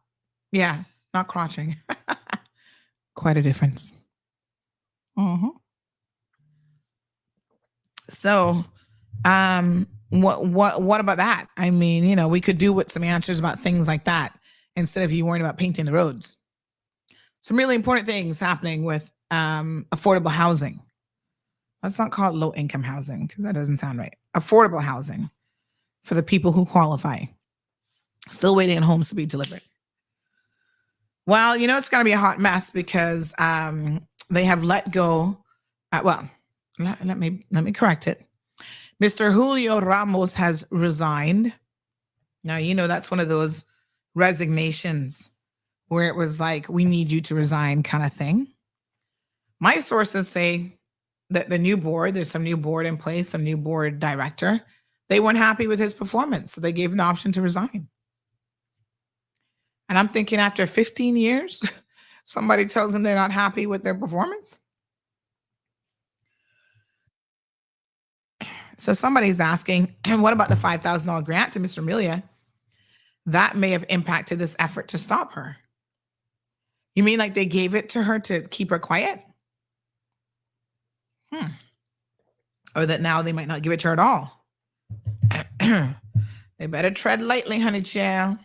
Yeah, not crotching. Quite a difference. So, what about that? I mean, we could do with some answers about things like that instead of you worrying about painting the roads. Some really important things happening with affordable housing. Let's not call it low-income housing because that doesn't sound right. Affordable housing for the people who qualify. Still waiting on homes to be delivered. Well, it's going to be a hot mess because they have let go. Let me correct it. Mr. Julio Ramos has resigned. Now, that's one of those resignations where it was like, we need you to resign kind of thing. My sources say that the new board, there's some new board in place, some new board director, they weren't happy with his performance. So they gave him the option to resign. And I'm thinking after 15 years, somebody tells them they're not happy with their performance. So somebody's asking, and what about the $5,000 grant to Mr. Amelia? That may have impacted this effort to stop her. You mean like they gave it to her to keep her quiet? Or that now they might not give it to her at all? They better tread lightly, honey child.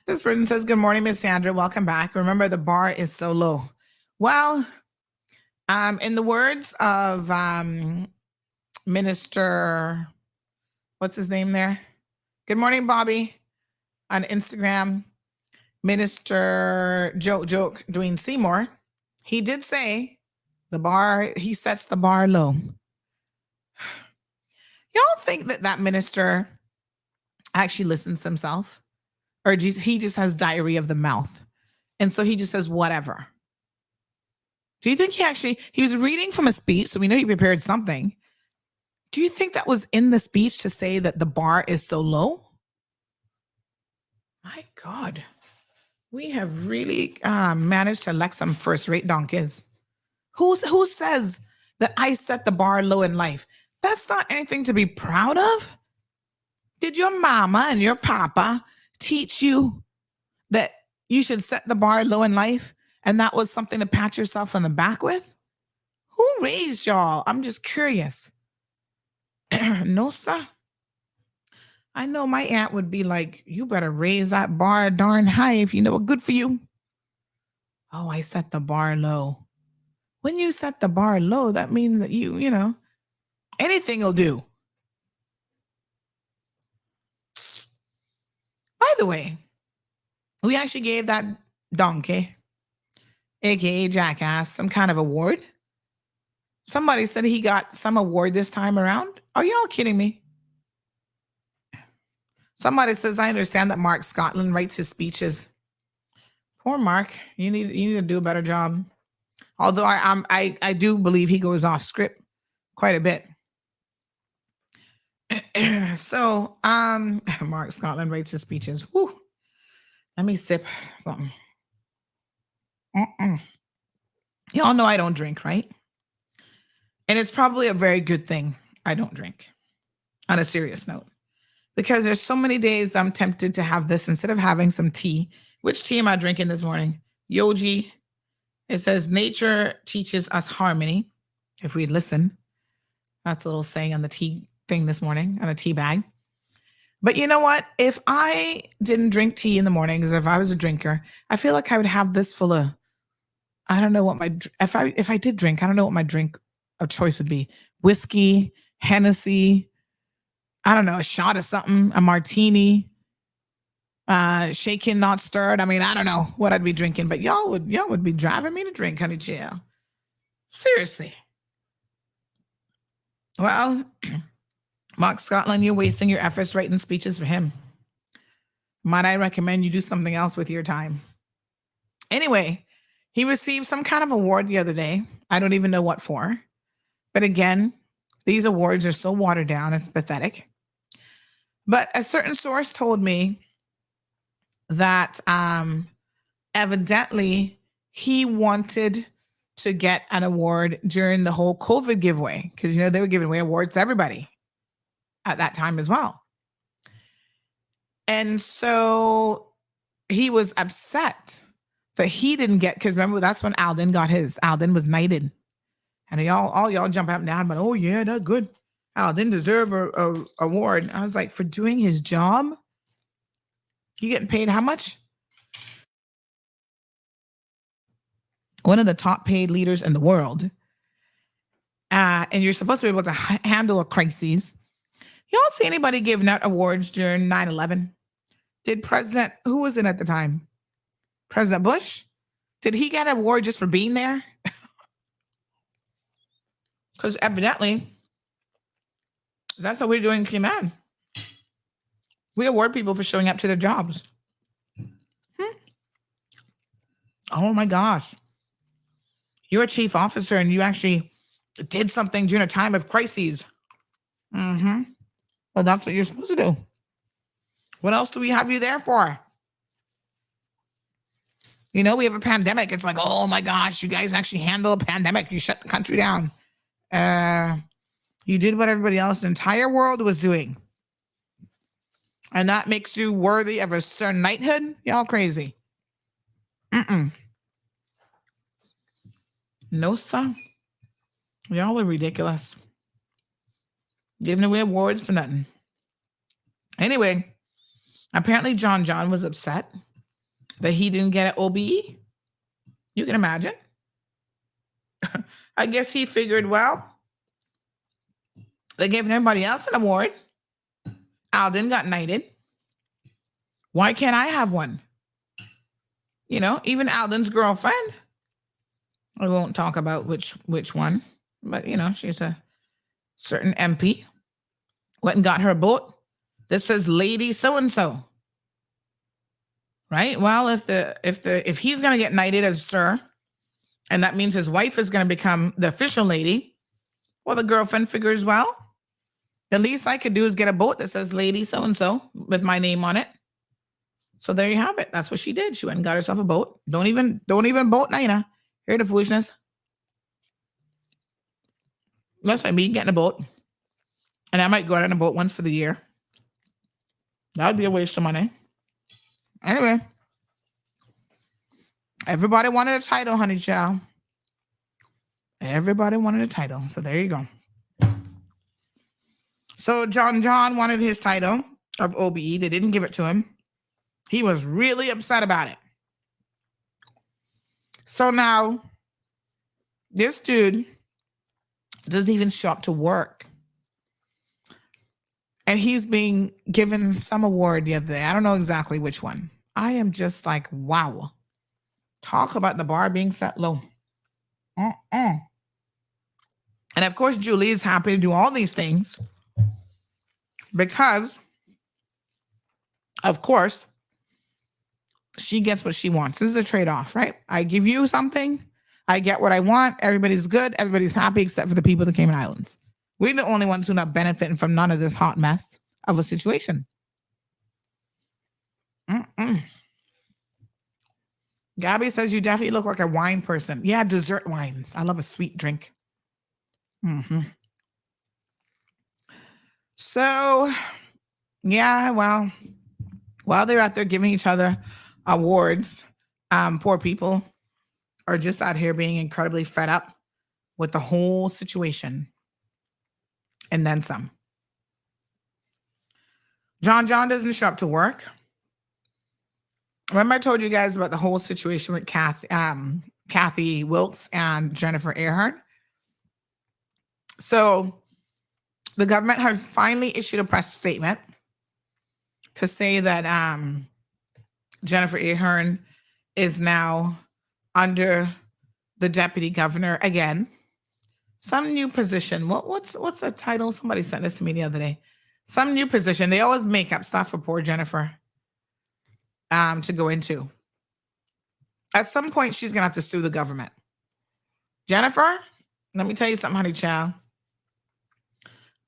This person says, good morning, Miss Sandra. Welcome back. Remember, the bar is so low. Well, in the words of Minister, what's his name there? Good morning, Bobby. On Instagram, Minister Joke Dwayne Seymour, he did say he sets the bar low. Y'all think that minister actually listens to himself? Or he just has diarrhea of the mouth? And so he just says whatever. Do you think he was reading from a speech, so we know he prepared something. Do you think that was in the speech to say that the bar is so low? My God, we have really managed to elect some first-rate donkeys. Who says that I set the bar low in life? That's not anything to be proud of. Did your mama and your papa teach you that you should set the bar low in life? And that was something to pat yourself on the back with? Who raised y'all? I'm just curious. No, sir. I know my aunt would be like, you better raise that bar darn high if you know what's good for you. Oh, I set the bar low. When you set the bar low, that means that you anything will do. By the way, we actually gave that donkey, aka Jackass, some kind of award. Somebody said he got some award this time around. Are y'all kidding me? Somebody says, I understand that Mark Scotland writes his speeches. Poor Mark. You need to do a better job. Although I do believe he goes off script quite a bit. So Mark Scotland writes his speeches. Whew. Let me sip something. Y'all know I don't drink, right? And it's probably a very good thing I don't drink, on a serious note. Because there's so many days I'm tempted to have this instead of having some tea. Which tea am I drinking this morning? Yogi. It says, nature teaches us harmony. If we listen. That's a little saying on the tea thing this morning, on a tea bag. But you know what? If I didn't drink tea in the mornings, if I was a drinker, I feel like I would have this full of, I don't know what my, if I did drink, I don't know what my drink of choice would be. Whiskey, Hennessy, I don't know, a shot of something, a martini, shaken, not stirred. I mean, I don't know what I'd be drinking, but y'all would be driving me to drink, honey chill. Seriously. Well, Mark Scotland, you're wasting your efforts writing speeches for him. Might I recommend you do something else with your time? Anyway, he received some kind of award the other day. I don't even know what for. But again, these awards are so watered down, it's pathetic. But a certain source told me that evidently he wanted to get an award during the whole COVID giveaway, because they were giving away awards to everybody at that time as well. And so he was upset that he didn't get, because remember, that's when Alden got his. Alden was knighted. And all y'all jump up and down, but oh yeah, that's good. Alden deserve a award. I was like, for doing his job? You getting paid how much? One of the top paid leaders in the world. And you're supposed to be able to handle a crisis. Y'all see anybody giving out awards during 9/11? Did who was it at the time? President Bush? Did he get an award just for being there? Because evidently, that's what we're doing in CMR. We award people for showing up to their jobs. Oh my gosh. You're a chief officer and you actually did something during a time of crises. Well, that's what you're supposed to do. What else do we have you there for? We have a pandemic. It's like, oh my gosh, you guys actually handle a pandemic. You shut the country down. You did what everybody else in the entire world was doing. And that makes you worthy of a certain knighthood? Y'all crazy. No, sir. Y'all are ridiculous. Giving away awards for nothing. Anyway, apparently John was upset that he didn't get an OBE. You can imagine. I guess he figured, well, they gave everybody else an award. Alden got knighted. Why can't I have one? Even Alden's girlfriend. I won't talk about which one, but she's a certain MP. Went and got her a boat that says Lady So-and-so. Right? Well, if he's gonna get knighted as Sir, and that means his wife is gonna become the official lady, well, the girlfriend figures, well, the least I could do is get a boat that says Lady So-and-so with my name on it. So there you have it. That's what she did. She went and got herself a boat. Don't even boat Nina. Hear the foolishness. That's like me getting a boat. And I might go out on a boat once for the year. That would be a waste of money. Anyway. Everybody wanted a title, honey child. Everybody wanted a title. So there you go. So John wanted his title of OBE. They didn't give it to him. He was really upset about it. So now, this dude doesn't even show up to work. And he's being given some award the other day. I don't know exactly which one. I am just like, wow. Talk about the bar being set low. And of course, Julie is happy to do all these things because, of course, she gets what she wants. This is a trade-off, right? I give you something, I get what I want. Everybody's good. Everybody's happy except for the people of the Cayman Islands. We're the only ones who are not benefiting from none of this hot mess of a situation. Gabby says you definitely look like a wine person. Yeah, dessert wines. I love a sweet drink. So, yeah, well, while they're out there giving each other awards, poor people are just out here being incredibly fed up with the whole situation. And then some. John doesn't show up to work. Remember I told you guys about the whole situation with Kathy Wilkes and Jennifer Earhart? So the government has finally issued a press statement to say that Jennifer Ahern is now under the deputy governor again. Some new position. What's the title? Somebody sent this to me the other day. Some new position. They always make up stuff for poor Jennifer to go into. At some point, she's gonna have to sue the government. Jennifer, let me tell you something, honey child.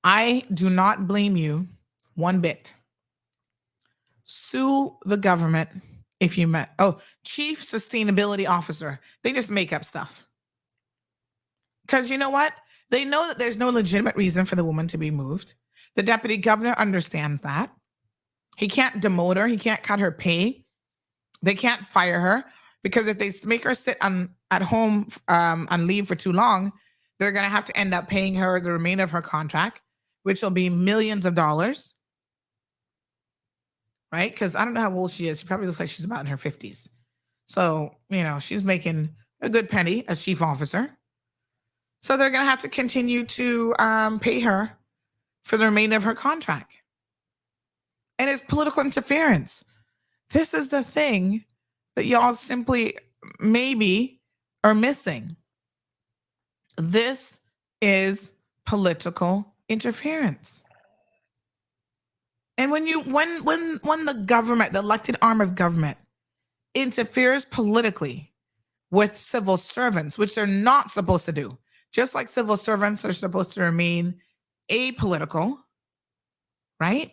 I do not blame you one bit. Sue the government if you met. Oh, chief sustainability officer. They just make up stuff. Because you know what? They know that there's no legitimate reason for the woman to be moved. The deputy governor understands that. He can't demote her. He can't cut her pay. They can't fire her because if they make her sit at home on leave for too long, they're going to have to end up paying her the remainder of her contract, which will be millions of dollars. Right? Because I don't know how old she is. She probably looks like she's about in her 50s. So, she's making a good penny as chief officer. So they're going to have to continue to pay her for the remainder of her contract. And it's political interference. This is the thing that y'all simply maybe are missing. This is political interference. And when the government, the elected arm of government, interferes politically with civil servants, which they're not supposed to do, just like civil servants are supposed to remain apolitical, right?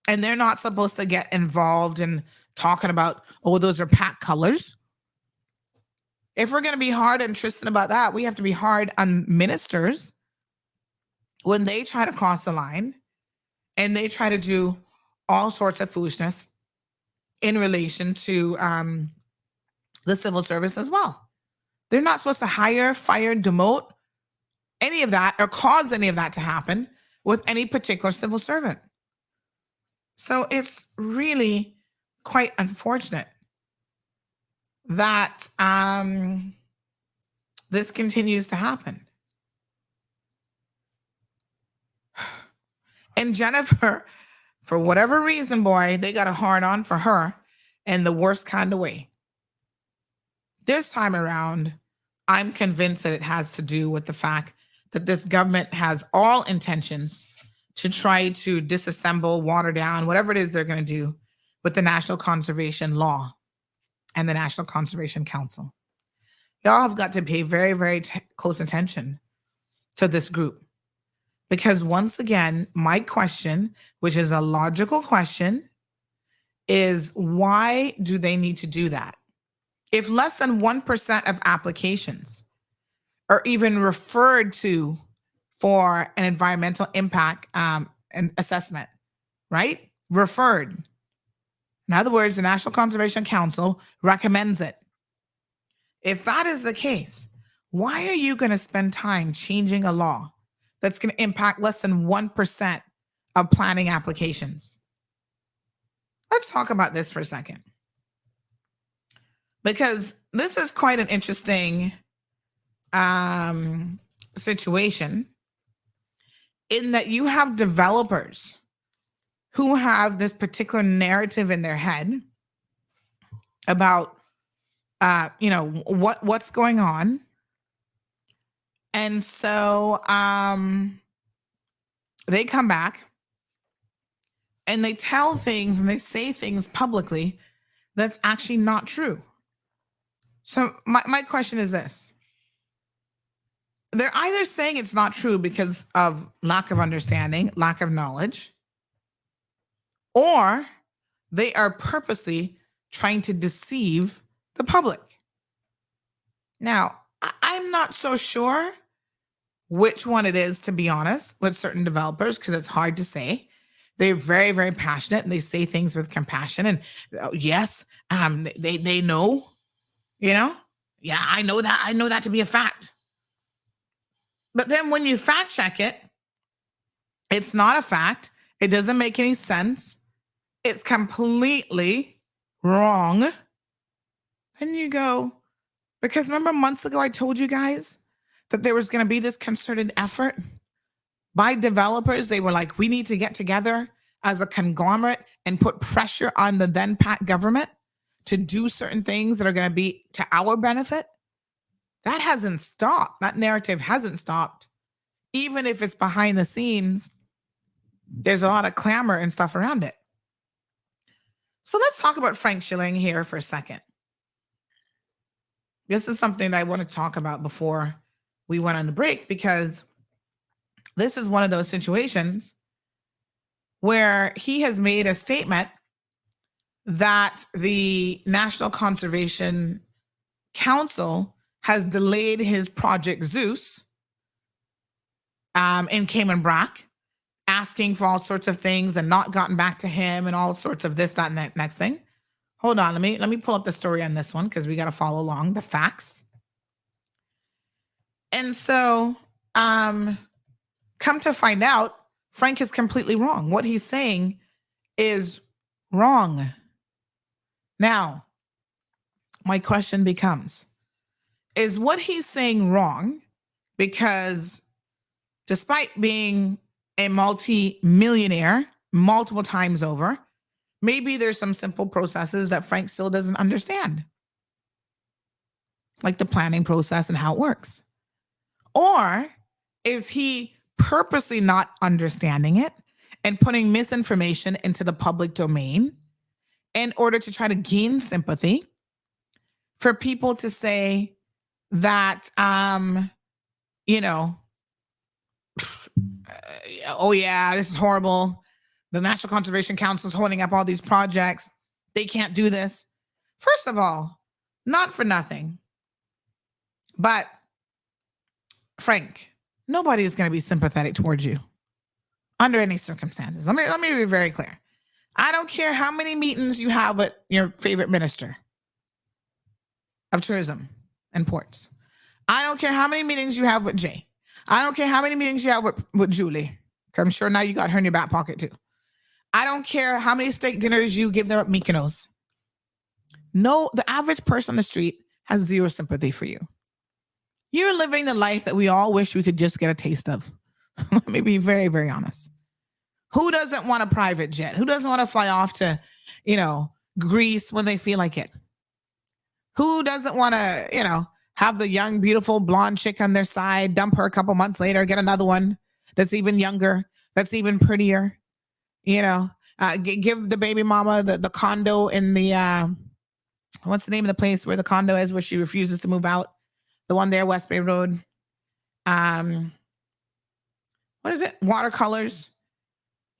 And they're not supposed to get involved in talking about, oh, those are pack colors. If we're going to be hard on Tristan about that, we have to be hard on ministers when they try to cross the line and they try to do all sorts of foolishness in relation to the civil service as well. They're not supposed to hire, fire, demote, any of that, or cause any of that to happen with any particular civil servant. So it's really quite unfortunate that this continues to happen. And Jennifer, for whatever reason, boy, they got a hard on for her in the worst kind of way. This time around, I'm convinced that it has to do with the fact that this government has all intentions to try to disassemble, water down, whatever it is they're going to do with the National Conservation Law and the National Conservation Council. Y'all have got to pay very, very close attention to this group. Because once again, my question, which is a logical question, is why do they need to do that? If less than 1% of applications are even referred to for an environmental impact and assessment, right? Referred. In other words, the National Conservation Council recommends it. If that is the case, why are you going to spend time changing a law that's going to impact less than 1% of planning applications? Let's talk about this for a second. Because this is quite an interesting situation in that you have developers who have this particular narrative in their head about, what's going on. And so they come back and they tell things and they say things publicly that's actually not true. So my question is this. They're either saying it's not true because of lack of understanding, lack of knowledge, or they are purposely trying to deceive the public. Now, I'm not so sure which one it is, to be honest, with certain developers, because it's hard to say. They're very, very passionate and they say things with compassion. And yes, they know, yeah, I know that. I know that to be a fact. But then when you fact check it, it's not a fact. It doesn't make any sense. it's completely wrong. And you go, because remember months ago I told you guys that there was going to be this concerted effort by developers. They were like, we need to get together as a conglomerate and put pressure on the then PAC government to do certain things that are going to be to our benefit. That hasn't stopped. That narrative hasn't stopped. Even if it's behind the scenes, there's a lot of clamor and stuff around it. So let's talk about Frank Schilling here for a second. This is something that I want to talk about before we went on the break, because this is one of those situations where he has made a statement that the National Conservation Council has delayed his Project Zeus in Cayman Brac, asking for all sorts of things and not gotten back to him and all sorts of this, that, and that next thing. Hold on, let me pull up the story on this one because we got to follow along the facts. And so, come to find out, Frank is completely wrong. What he's saying is wrong. Now, my question becomes, is what he's saying wrong because despite being a multi-millionaire multiple times over, maybe there's some simple processes that Frank still doesn't understand, like the planning process and how it works? Or is he purposely not understanding it and putting misinformation into the public domain in order to try to gain sympathy for people to say that, oh yeah, this is horrible. The National Conservation Council is holding up all these projects. They can't do this. First of all, not for nothing, but Frank, nobody is going to be sympathetic towards you under any circumstances. Let me be very clear. I don't care how many meetings you have with your favorite minister of tourism and ports. I don't care how many meetings you have with Jay. I don't care how many meetings you have with Julie. I'm sure now you got her in your back pocket too. I don't care how many steak dinners you give them at Mykonos. No, the average person on the street has zero sympathy for you. You're living the life that we all wish we could just get a taste of. Let me be very, very honest. Who doesn't want a private jet? Who doesn't want to fly off to, Greece when they feel like it? Who doesn't want to, have the young, beautiful blonde chick on their side, dump her a couple months later, get another one that's even younger, that's even prettier, give the baby mama the condo in the, what's the name of the place where the condo is, where she refuses to move out? The one there, West Bay Road. What is it? Watercolors.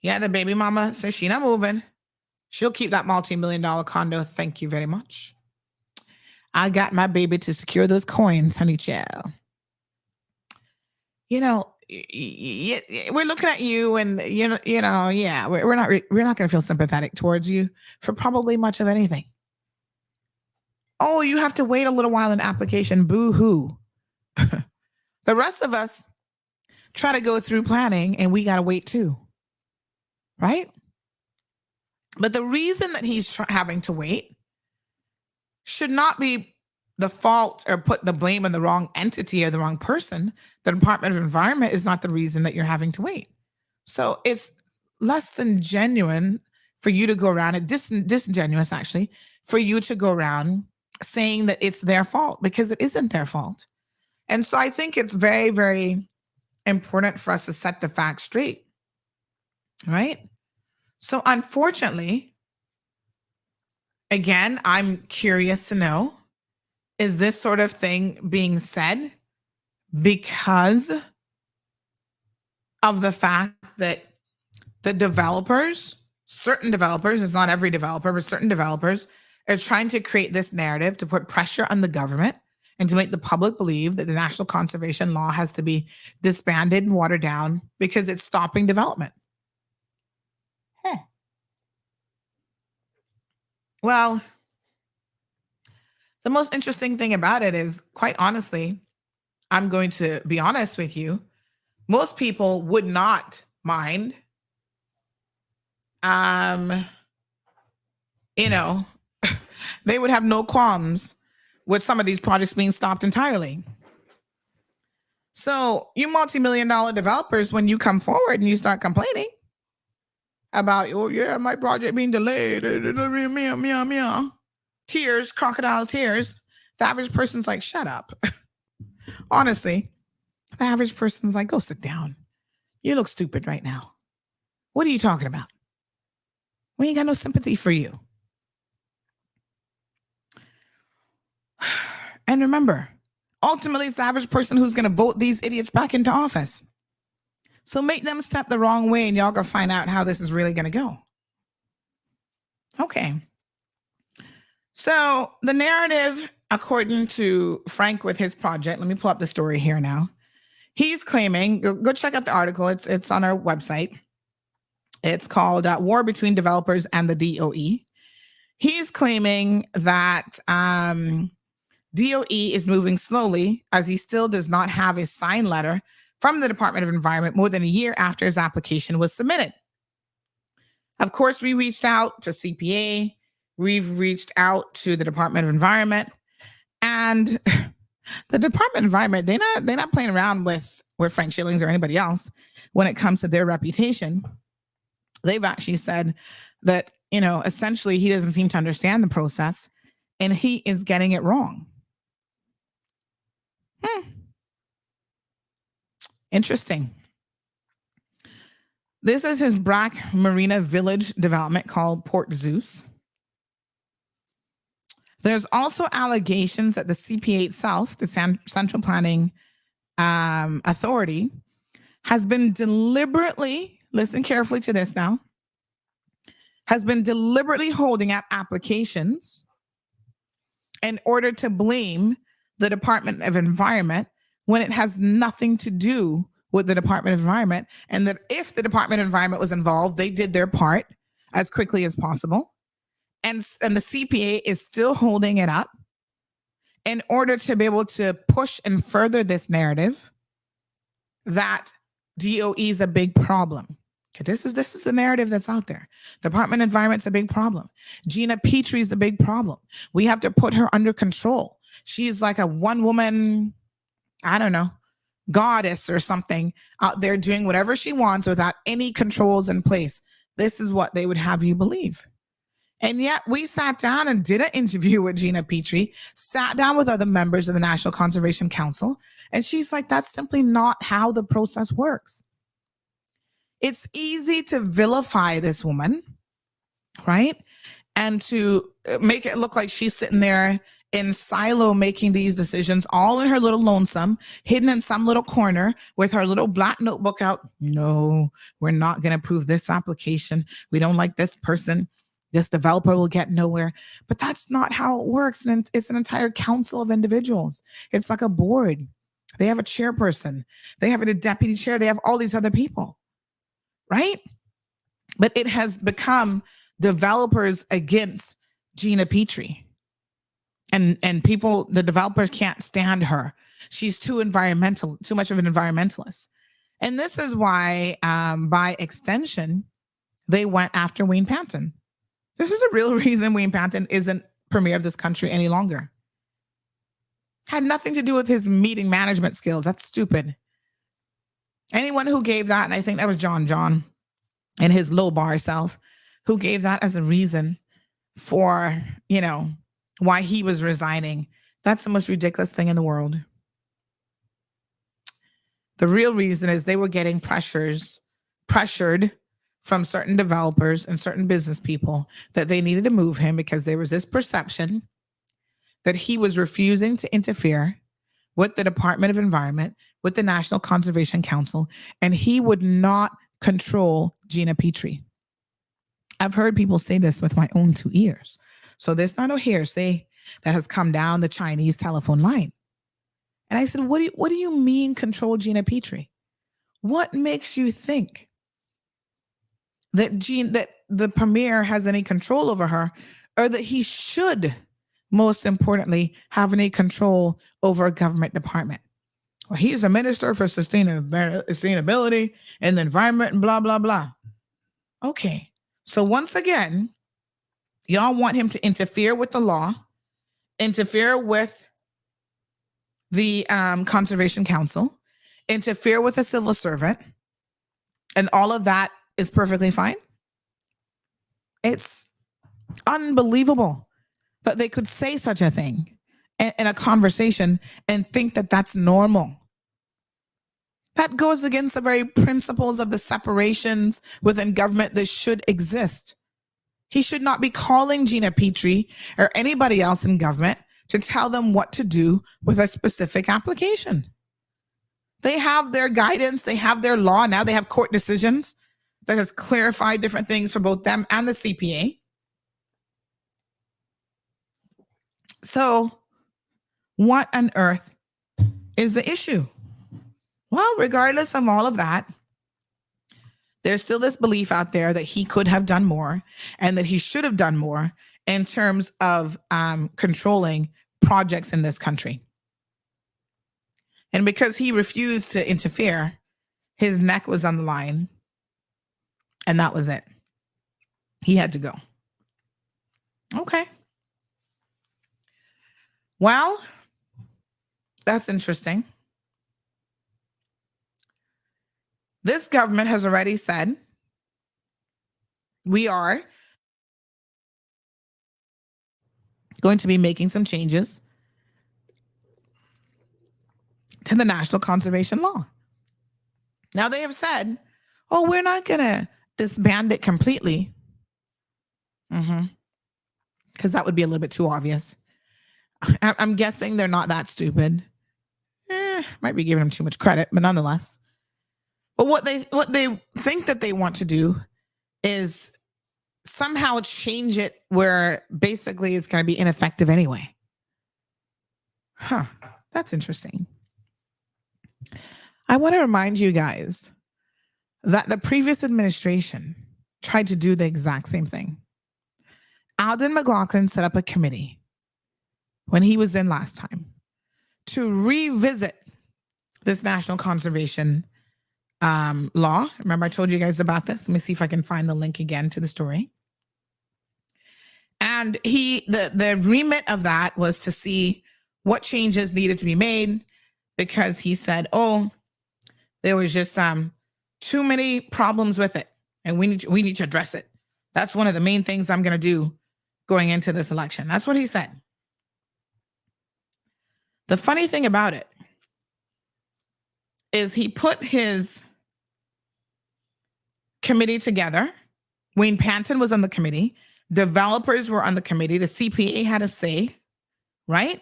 Yeah, the baby mama says she's not moving. She'll keep that multi-million-dollar condo. Thank you very much. I got my baby to secure those coins, honey child. We're looking at you, and we're not going to feel sympathetic towards you for probably much of anything. Oh, you have to wait a little while in application. Boo-hoo. The rest of us try to go through planning, and we got to wait too. Right? But the reason that he's having to wait should not be the fault or put the blame on the wrong entity or the wrong person. The Department of Environment is not the reason that you're having to wait. So it's less than genuine for you to go around, and disingenuous actually, for you to go around saying that it's their fault, because it isn't their fault. And so I think it's very, very important for us to set the facts straight, right? So unfortunately, again, I'm curious to know, is this sort of thing being said because of the fact that the developers, certain developers, it's not every developer, but certain developers are trying to create this narrative to put pressure on the government and to make the public believe that the National Conservation Law has to be disbanded and watered down because it's stopping development? Well, the most interesting thing about it is, quite honestly, I'm going to be honest with you, most people would not mind you know, they would have no qualms with some of these projects being stopped entirely. So you multi-million-dollar developers, when you come forward and you start complaining about, oh yeah, my project being delayed, meow, meow, meow, tears, crocodile tears, the average person's like, shut up. Honestly, the average person's like, go sit down. You look stupid right now. What are you talking about? We ain't got no sympathy for you. And remember, ultimately, it's the average person who's going to vote these idiots back into office. So make them step the wrong way and y'all gonna find out how this is really going to go. Okay. So the narrative, according to Frank with his project, let me pull up the story here now. He's claiming, go check out the article. It's on our website. It's called War Between Developers and the DOE. He's claiming that DOE is moving slowly as he still does not have a signed letter from the Department of Environment more than a year after his application was submitted. Of course, we reached out to CPA. We've reached out to the Department of Environment, and the Department of Environment, they're not playing around with Frank Schillings or anybody else when it comes to their reputation. They've actually said that, essentially he doesn't seem to understand the process and he is getting it wrong. Interesting. This is his Black Marina Village development called Port Zeus. There's also allegations that the CPA itself, the Central Planning Authority, has been deliberately, listen carefully to this now, has been deliberately holding up applications in order to blame the Department of Environment when it has nothing to do with the Department of Environment, and that if the Department of Environment was involved, they did their part as quickly as possible. And the CPA is still holding it up in order to be able to push and further this narrative that DOE is a big problem. Okay, this is the narrative that's out there. Department of Environment's a big problem. Gina Petrie is a big problem. We have to put her under control. She's like a one-woman, I don't know, goddess or something out there doing whatever she wants without any controls in place. This is what they would have you believe. And yet we sat down and did an interview with Gina Petrie, sat down with other members of the National Conservation Council, and she's like, that's simply not how the process works. It's easy to vilify this woman, right? And to make it look like she's sitting there in silo making these decisions all in her little lonesome, hidden in some little corner with her little black notebook out. No, we're not going to approve this application. We don't like this person. This developer will get nowhere. But that's not how it works. And it's an entire council of individuals. It's like a board. They have a chairperson. They have a deputy chair. They have all these other people, right? But it has become developers against Gina Petrie. And people, the developers can't stand her. She's too much of an environmentalist. And this is why, by extension, they went after Wayne Panton. This is the real reason Wayne Panton isn't premier of this country any longer. Had nothing to do with his meeting management skills. That's stupid. Anyone who gave that, and I think that was John and his low bar self, who gave that as a reason for, why he was resigning. That's the most ridiculous thing in the world. The real reason is they were getting pressured from certain developers and certain business people that they needed to move him because there was this perception that he was refusing to interfere with the Department of Environment, with the National Conservation Council, and he would not control Gina Petrie. I've heard people say this with my own 2 ears. So there's not a hearsay that has come down the Chinese telephone line. And I said, what do you mean control Gina Petrie? What makes you think that the premier has any control over her, or that he should, most importantly, have any control over a government department? Well, he's a minister for sustainability and the environment and blah, blah, blah. Okay. So once again, Y'all want him to interfere with the law, interfere with the Conservation Council, interfere with a civil servant, and all of that is perfectly fine. It's unbelievable that they could say such a thing in a conversation and think that that's normal. That goes against the very principles of the separations within government that should exist. He should not be calling Gina Petrie or anybody else in government to tell them what to do with a specific application. They have their guidance, they have their law, now they have court decisions that has clarified different things for both them and the CPA. So what on earth is the issue? Well, regardless of all of that, there's still this belief out there that he could have done more and that he should have done more in terms of controlling projects in this country. And because he refused to interfere, his neck was on the line, and that was it. He had to go. Okay. Well, that's interesting. This government has already said we are going to be making some changes to the National Conservation Law. Now they have said, oh, we're not going to disband it completely. Because that would be a little bit too obvious. I'm guessing they're not that stupid. Might be giving them too much credit, but nonetheless. But what they think that they want to do is somehow change it where basically it's going to be ineffective anyway. That's interesting. I want to remind you guys that the previous administration tried to do the exact same thing. Alden McLaughlin set up a committee when he was in last time to revisit this National Conservation law. Remember, I told you guys about this. Let me see if I can find the link again to the story. And the remit of that was to see what changes needed to be made, because he said, oh, there was just too many problems with it, and we need to address it. That's one of the main things I'm going to do going into this election. That's what he said. The funny thing about it is he put his committee together. Wayne Panton was on the committee. Developers were on the committee. The CPA had a say, right?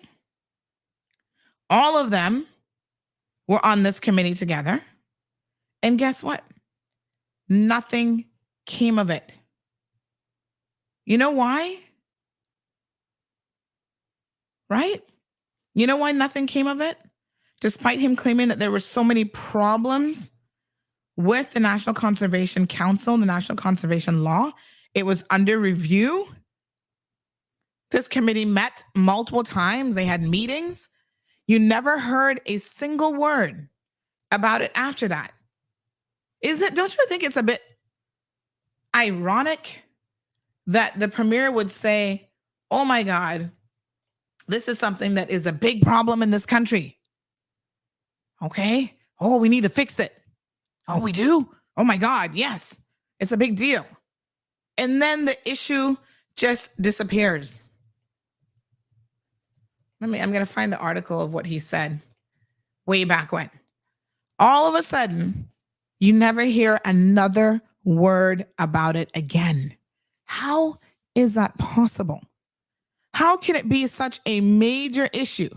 All of them were on this committee together. And guess what? Nothing came of it. You know why? Right? You know why nothing came of it? Despite him claiming that there were so many problems with the National Conservation Council, the National Conservation Law, it was under review. This committee met multiple times. They had meetings. You never heard a single word about it after that. Don't you think it's a bit ironic that the premier would say, oh my God, this is something that is a big problem in this country. Okay. Oh, we need to fix it. Oh, we do? Oh my God, yes. It's a big deal. And then the issue just disappears. I'm going to find the article of what he said way back when. All of a sudden, you never hear another word about it again. How is that possible? How can it be such a major issue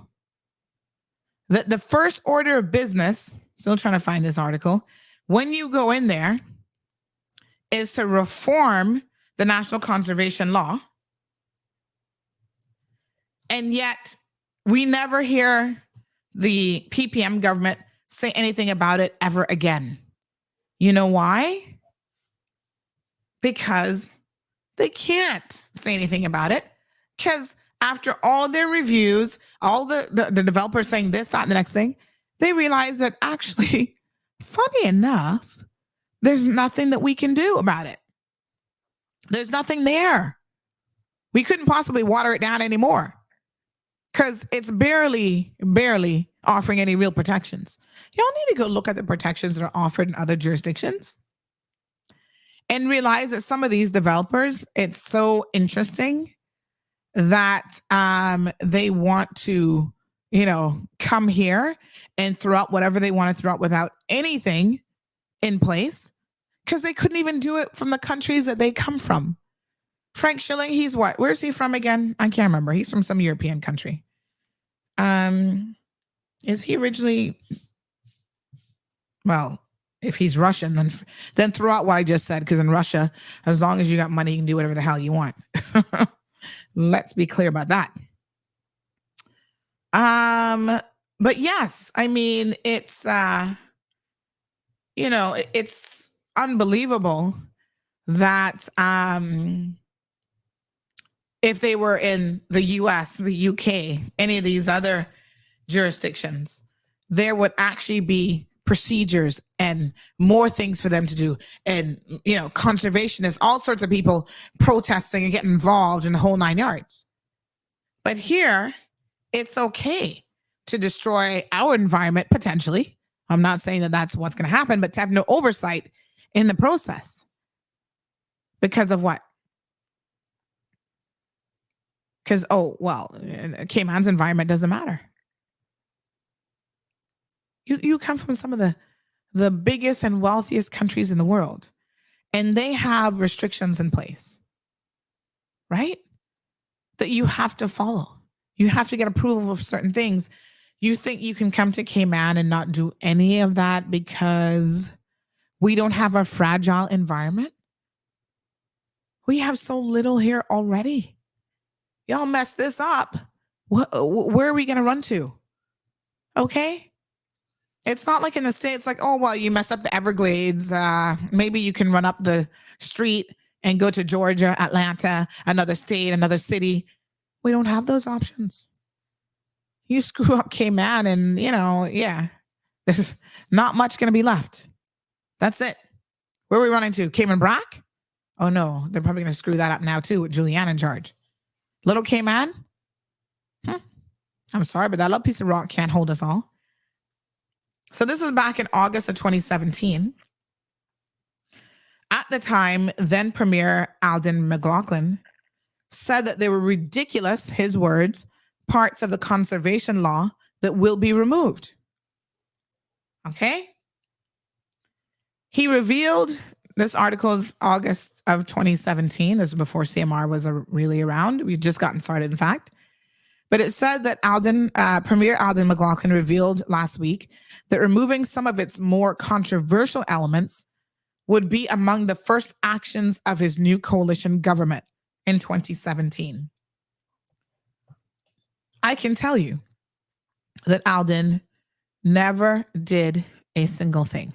that the first order of business, still trying to find this article, when you go in there, is to reform the National Conservation Law, and yet we never hear the PPM government say anything about it ever again? You know why? Because they can't say anything about it. Because after all their reviews, all the developers saying this, that, and the next thing, they realize that actually, funny enough, there's nothing that we can do about it. There's nothing there. We couldn't possibly water it down anymore because it's barely offering any real protections. Y'all need to go look at the protections that are offered in other jurisdictions and realize that some of these developers, it's so interesting that they want to, come here and throw out whatever they want to throw out without anything in place because they couldn't even do it from the countries that they come from. Frank Schilling, he's what? Where's he from again? I can't remember. He's from some European country. Is he originally? Well, if he's Russian, then throw out what I just said, because in Russia, as long as you got money, you can do whatever the hell you want. Let's be clear about that. But yes, I mean, it's it's unbelievable that if they were in the US, the UK, any of these other jurisdictions, there would actually be procedures and more things for them to do. And, conservationists, all sorts of people protesting and getting involved in the whole 9 yards. But here, it's okay to destroy our environment, potentially. I'm not saying that that's what's going to happen, but to have no oversight in the process. Because of what? Because, Cayman's environment doesn't matter. You come from some of the biggest and wealthiest countries in the world, and they have restrictions in place, right? That you have to follow. You have to get approval of certain things. You think you can come to Cayman and not do any of that because we don't have a fragile environment? We have so little here already. Y'all mess this up. Where are we going to run to? Okay? It's not like in the States, like, you mess up the Everglades. Maybe you can run up the street and go to Georgia, Atlanta, another state, another city. We don't have those options. You screw up Cayman and, there's not much going to be left. That's it. Where are we running to? Cayman Brac? Oh, no. They're probably going to screw that up now, too, with Julianne in charge. Little Cayman? I'm sorry, but that little piece of rock can't hold us all. So this is back in August of 2017. At the time, then Premier Alden McLaughlin said that they were ridiculous, his words, parts of the conservation law that will be removed. Okay? He revealed, this article is August of 2017. This is before CMR was really around. We'd just gotten started, in fact. But it said that Premier Alden McLaughlin revealed last week that removing some of its more controversial elements would be among the first actions of his new coalition government in 2017. I can tell you that Alden never did a single thing.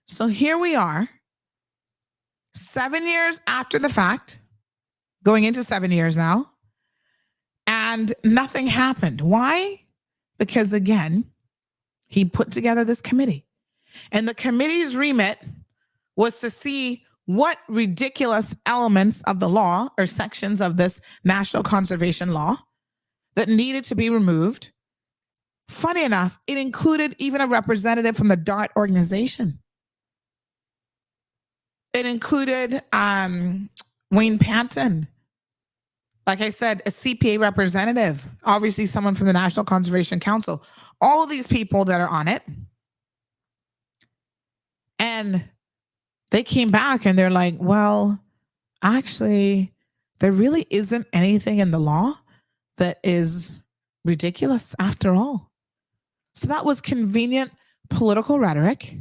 So here we are, 7 years after the fact, going into 7 years now, and nothing happened. Why? Because, again, he put together this committee. And the committee's remit was to see what ridiculous elements of the law or sections of this national conservation law that needed to be removed. Funny enough, it included even a representative from the DART organization. It included Wayne Panton. Like I said, a CPA representative, obviously someone from the National Conservation Council, all of these people that are on it. And they came back and they're like, well, actually, there really isn't anything in the law that is ridiculous after all. So that was convenient political rhetoric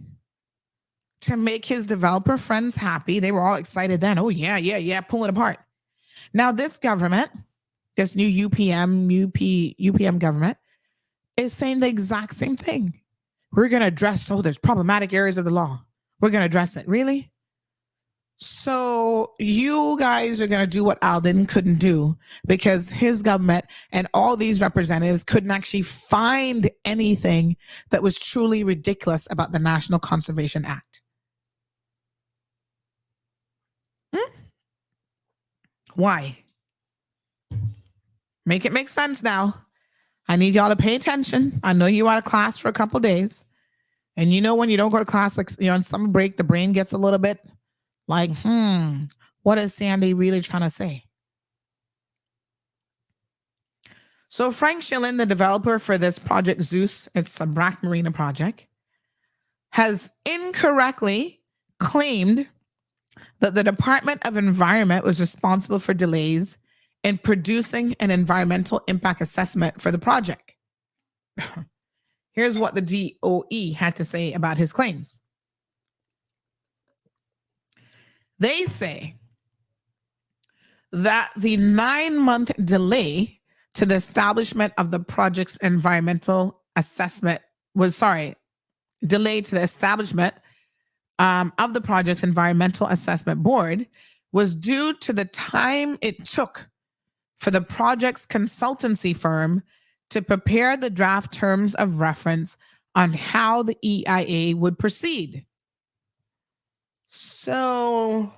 to make his developer friends happy. They were all excited then. Oh, yeah, pull it apart. Now, this government, this new UPM government, is saying the exact same thing. We're going to address, there's problematic areas of the law. We're going to address it. Really? So you guys are going to do what Alden couldn't do because his government and all these representatives couldn't actually find anything that was truly ridiculous about the National Conservation Act. Why? Make it make sense now. I need y'all to pay attention. I know you out of class for a couple days. And you know when you don't go to class, like on summer break, the brain gets a little bit like, what is Sandy really trying to say? So Frank Schillen, the developer for this project Zeus, it's a Brack Marina project, has incorrectly claimed that the Department of Environment was responsible for delays in producing an environmental impact assessment for the project. Here's what the DOE had to say about his claims. They say that the 9-month delay to the establishment of the project's environmental assessment delay to the establishment of the project's environmental assessment board was due to the time it took for the project's consultancy firm to prepare the draft terms of reference on how the EIA would proceed. So,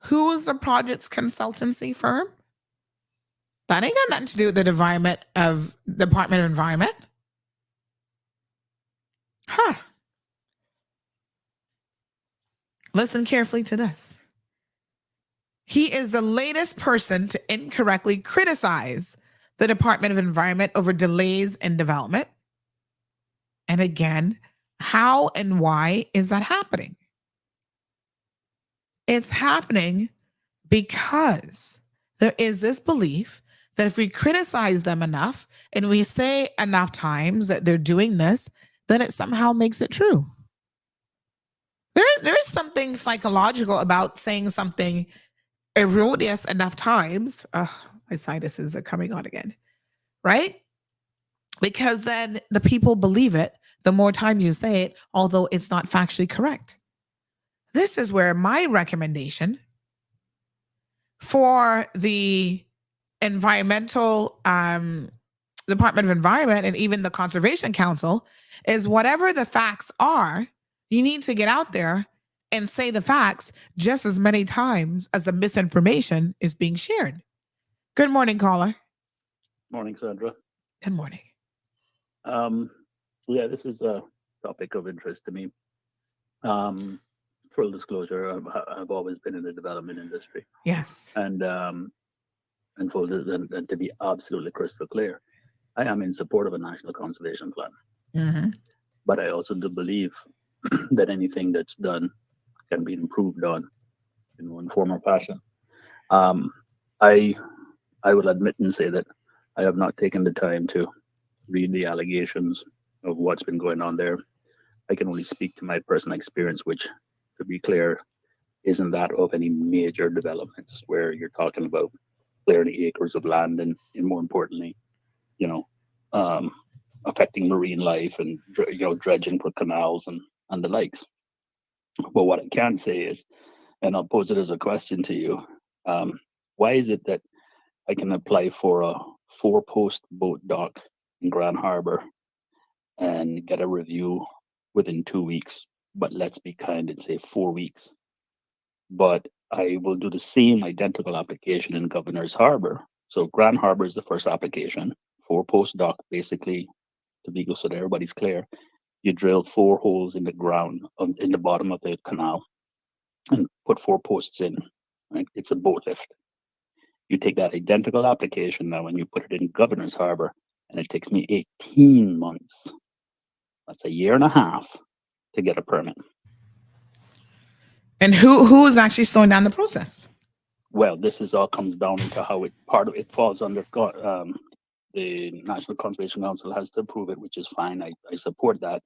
who is the project's consultancy firm? That ain't got nothing to do with the Department of Environment. Huh. Listen carefully to this. He is the latest person to incorrectly criticize the Department of Environment over delays in development. And again, how and why is that happening? It's happening because there is this belief that if we criticize them enough and we say enough times that they're doing this, then it somehow makes it true. There is something psychological about saying something erroneous enough times. My sinuses are coming on again, right? Because then the people believe it the more times you say it, although it's not factually correct. This is where my recommendation for the environmental Department of Environment and even the Conservation Council is whatever the facts are, you need to get out there and say the facts just as many times as the misinformation is being shared. Good morning, caller. Morning, Sandra. Good morning. Yeah, this is a topic of interest to me. Full disclosure, I've always been in the development industry. Yes. And to be absolutely crystal clear, I am in support of a national conservation plan. Mm-hmm. But I also do believe that anything that's done can be improved on in one form or fashion. I will admit and say that I have not taken the time to read the allegations of what's been going on there. I can only speak to my personal experience, which, to be clear, isn't that of any major developments where you're talking about clearing acres of land and more importantly, affecting marine life and dredging for canals and the likes. But what I can say is, and I'll pose it as a question to you, why is it that I can apply for a 4-post boat dock in Grand Harbor and get a review within 2 weeks, but let's be kind and say 4 weeks, but I will do the same identical application in Governor's Harbor? So Grand Harbor is the first application, 4-post dock, basically, to be so that everybody's clear. You drill 4 holes in the ground, in the bottom of the canal, and put 4 posts in. Right? It's a boat lift. You take that identical application now and you put it in Governor's Harbor, and it takes me 18 months. That's a year and a half to get a permit. And who is actually slowing down the process? Well, this is all comes down to how part of it falls under the National Conservation Council has to approve it, which is fine. I support that.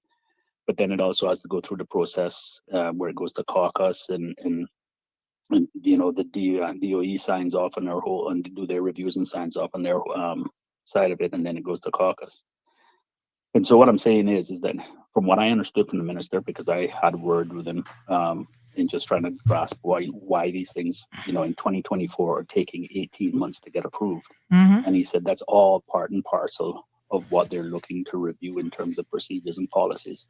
But then it also has to go through the process where it goes to caucus and the DOE signs off on their whole and do their reviews and signs off on their side of it, and then it goes to caucus. And so what I'm saying is that from what I understood from the minister, because I had a word with him in just trying to grasp why these things, in 2024 are taking 18 months to get approved. Mm-hmm. And he said that's all part and parcel of what they're looking to review in terms of procedures and policies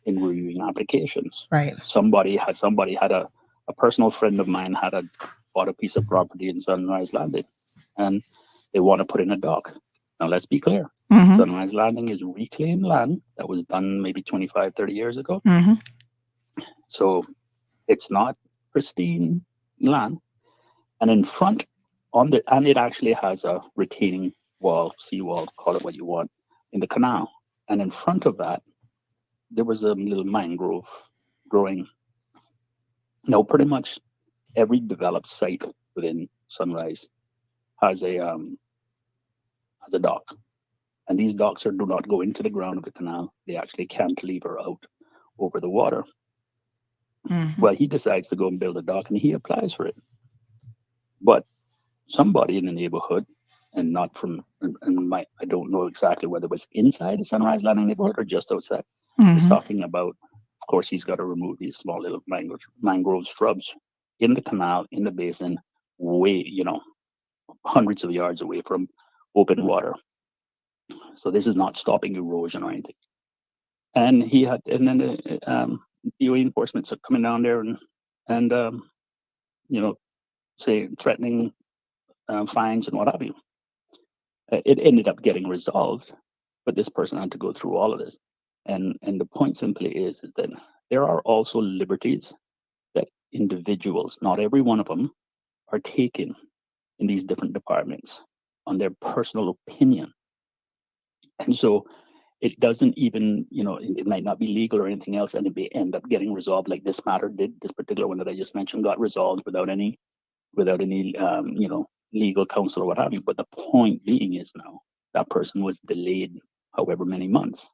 in reviewing applications. Right. Somebody had a personal friend of mine bought a piece of property in Sunrise Landing, and they want to put in a dock. Now, let's be clear. Sunrise Landing is reclaimed land that was done maybe 25, 30 years ago. So it's not pristine land. And in front, and it actually has a retaining wall, seawall, call it what you want, in the canal. And in front of that, there was a little mangrove growing. Now, pretty much every developed site within Sunrise has a dock. And these docks do not go into the ground of the canal. They actually cantilever out over the water. Well, he decides to go and build a dock, and he applies for it. But somebody in the neighborhood, and not from, I don't know exactly whether it was inside the Sunrise Landing neighborhood or just outside, is talking about, of course, he's got to remove these small little mangrove shrubs in the canal, in the basin, way, hundreds of yards away from open water. So this is not stopping erosion or anything. And then the DOE enforcement are coming down there and say threatening fines and what have you. It ended up getting resolved, but this person had to go through all of this. And the point simply is that there are also liberties that individuals, not every one of them, are taking in these different departments on their personal opinion. And so it doesn't even, it might not be legal or anything else, and it may end up getting resolved like this matter did. This particular one that I just mentioned got resolved without any legal counsel or what have you. But the point being is now that person was delayed however many months.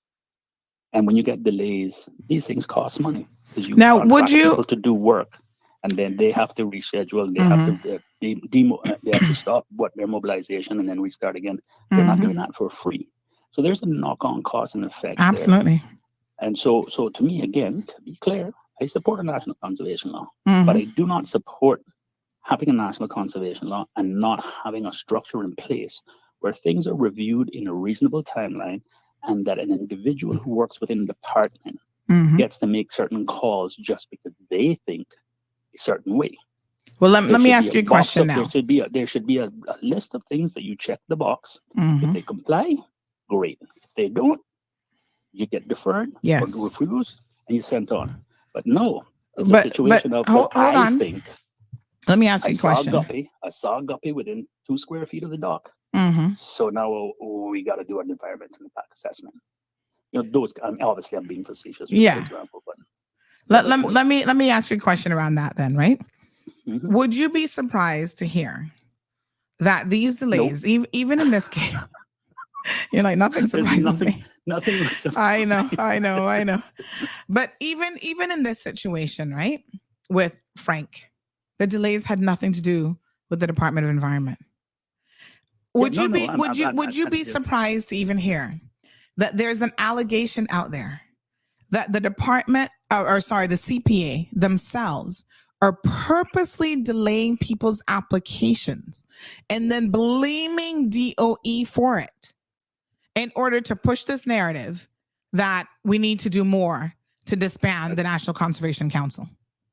And when you get delays, these things cost money because you contract people to do work, and then they have to reschedule. They have to they have to stop their mobilization and then restart again. They're not doing that for free. So there's a knock-on cause and effect. Absolutely. There. And so to me, again, to be clear, I support a national conservation law, but I do not support having a national conservation law and not having a structure in place where things are reviewed in a reasonable timeline, and that an individual who works within the department gets to make certain calls just because they think a certain way. Well, let me ask you a question now. There should be a list of things that you check the box. If they comply, great. If they don't, you get deferred or refused and you sent on. But no, it's a situation of hold on. Think. Let me ask you a question. I saw a guppy within 2 square feet of the dock. So now we got to do an environmental impact assessment. Those. Obviously, I'm being facetious. For example, but let me ask you a question around that then, right? Would you be surprised to hear that these delays, even in this case, you're like, nothing surprises me. Nothing. I know. But even in this situation, right, with Frank, the delays had nothing to do with the Department of Environment. Would you be surprised to even hear that there's an allegation out there that the department, the CPA themselves are purposely delaying people's applications and then blaming DOE for it in order to push this narrative that we need to do more to disband the National Conservation Council?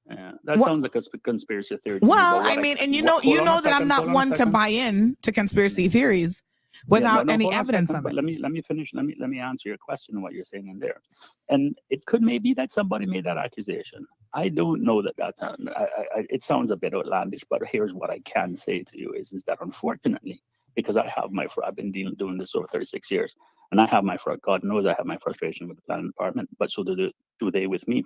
Yeah, that sounds like a conspiracy theory. Well, I mean, and you know that I'm not one to buy in to conspiracy theories without any evidence of it. But let me finish. Let me answer your question and what you're saying in there. And it could maybe that somebody made that accusation. I don't know that. It sounds a bit outlandish, but here's what I can say to you is that unfortunately, because I've been doing this over 36 years, and God knows I have my frustration with the planning department, but so do they with me.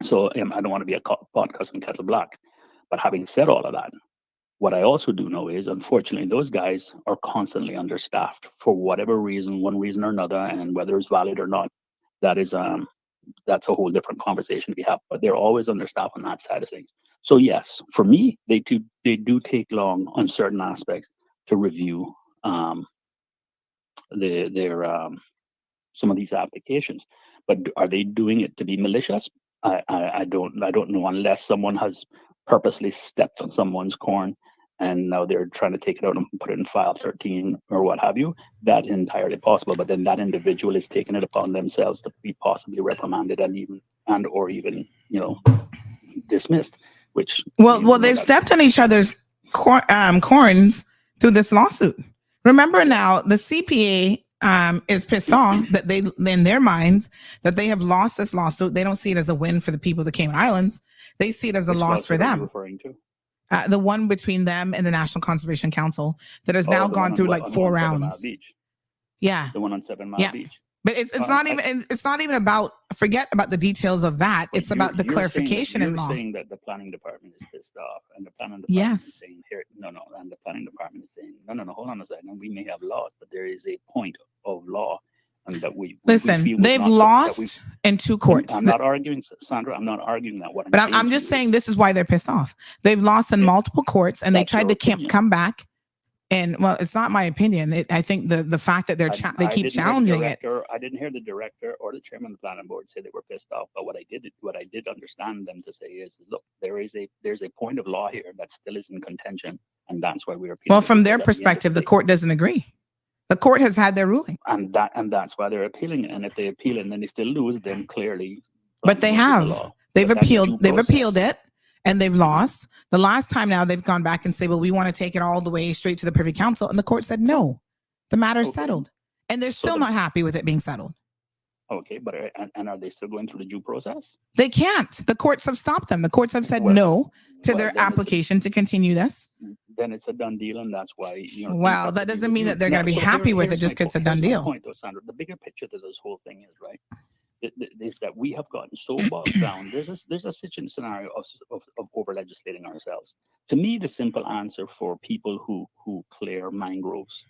So I don't want to be a pot cussing kettle black. But having said all of that, what I also do know is, unfortunately, those guys are constantly understaffed for whatever reason, one reason or another, and whether it's valid or not, that's a whole different conversation to be had. But they're always understaffed on that side of things. So yes, for me, they do take long on certain aspects to review their some of these applications. But are they doing it to be malicious? I don't know, unless someone has purposely stepped on someone's corn and now they're trying to take it out and put it in file 13 or what have you. That's entirely possible. But then that individual is taking it upon themselves to be possibly reprimanded and even dismissed. Which they've stepped on each other's corns through this lawsuit, Remember now, the CPA is pissed off that they, in their minds, that they have lost this lawsuit. They don't see it as a win for the people of the Cayman Islands. They see it as a loss for them. Referring to? The one between them and the National Conservation Council that has now gone through like 4 rounds. Yeah, the one on 7 Mile Beach. But it's not even about, forget about the details of that. It's about the clarification in law. You're saying that the planning department is pissed off, and the planning department is saying here, and the planning department is saying no, hold on a second. We may have lost, but there is a point of law, and that we they've lost in 2 courts. I'm not arguing, Sandra. I'm not arguing that. I'm just saying this is why they're pissed off. They've lost in multiple courts, and they tried to come back. And well, it's not my opinion. I think the fact that they keep challenging it. I didn't hear the director or the chairman of the planning board say they were pissed off. But what I did understand them to say is look, there's a point of law here that still is in contention, and that's why we're appealing. Well, from their perspective, the court doesn't agree. The court has had their ruling, and that's why they're appealing it. And if they appeal and then they still lose, then clearly. But they have. They've appealed. They've appealed it. And they've lost. The last time now they've gone back and say, well, we want to take it all the way straight to the Privy Council. And the court said, no, the matter's settled. And they're still not happy with it being settled. Okay, but and are they still going through the due process? They can't. The courts have stopped them. The courts have said no to their application to continue this. Then it's a done deal, and that's why Well, that doesn't mean that they're going to be happy with it just because it's a done deal. Point, though, Sandra, the bigger picture to this whole thing is right. Is that we have gotten so bogged down. There's a scenario of over legislating ourselves. To me, the simple answer for people who clear mangroves,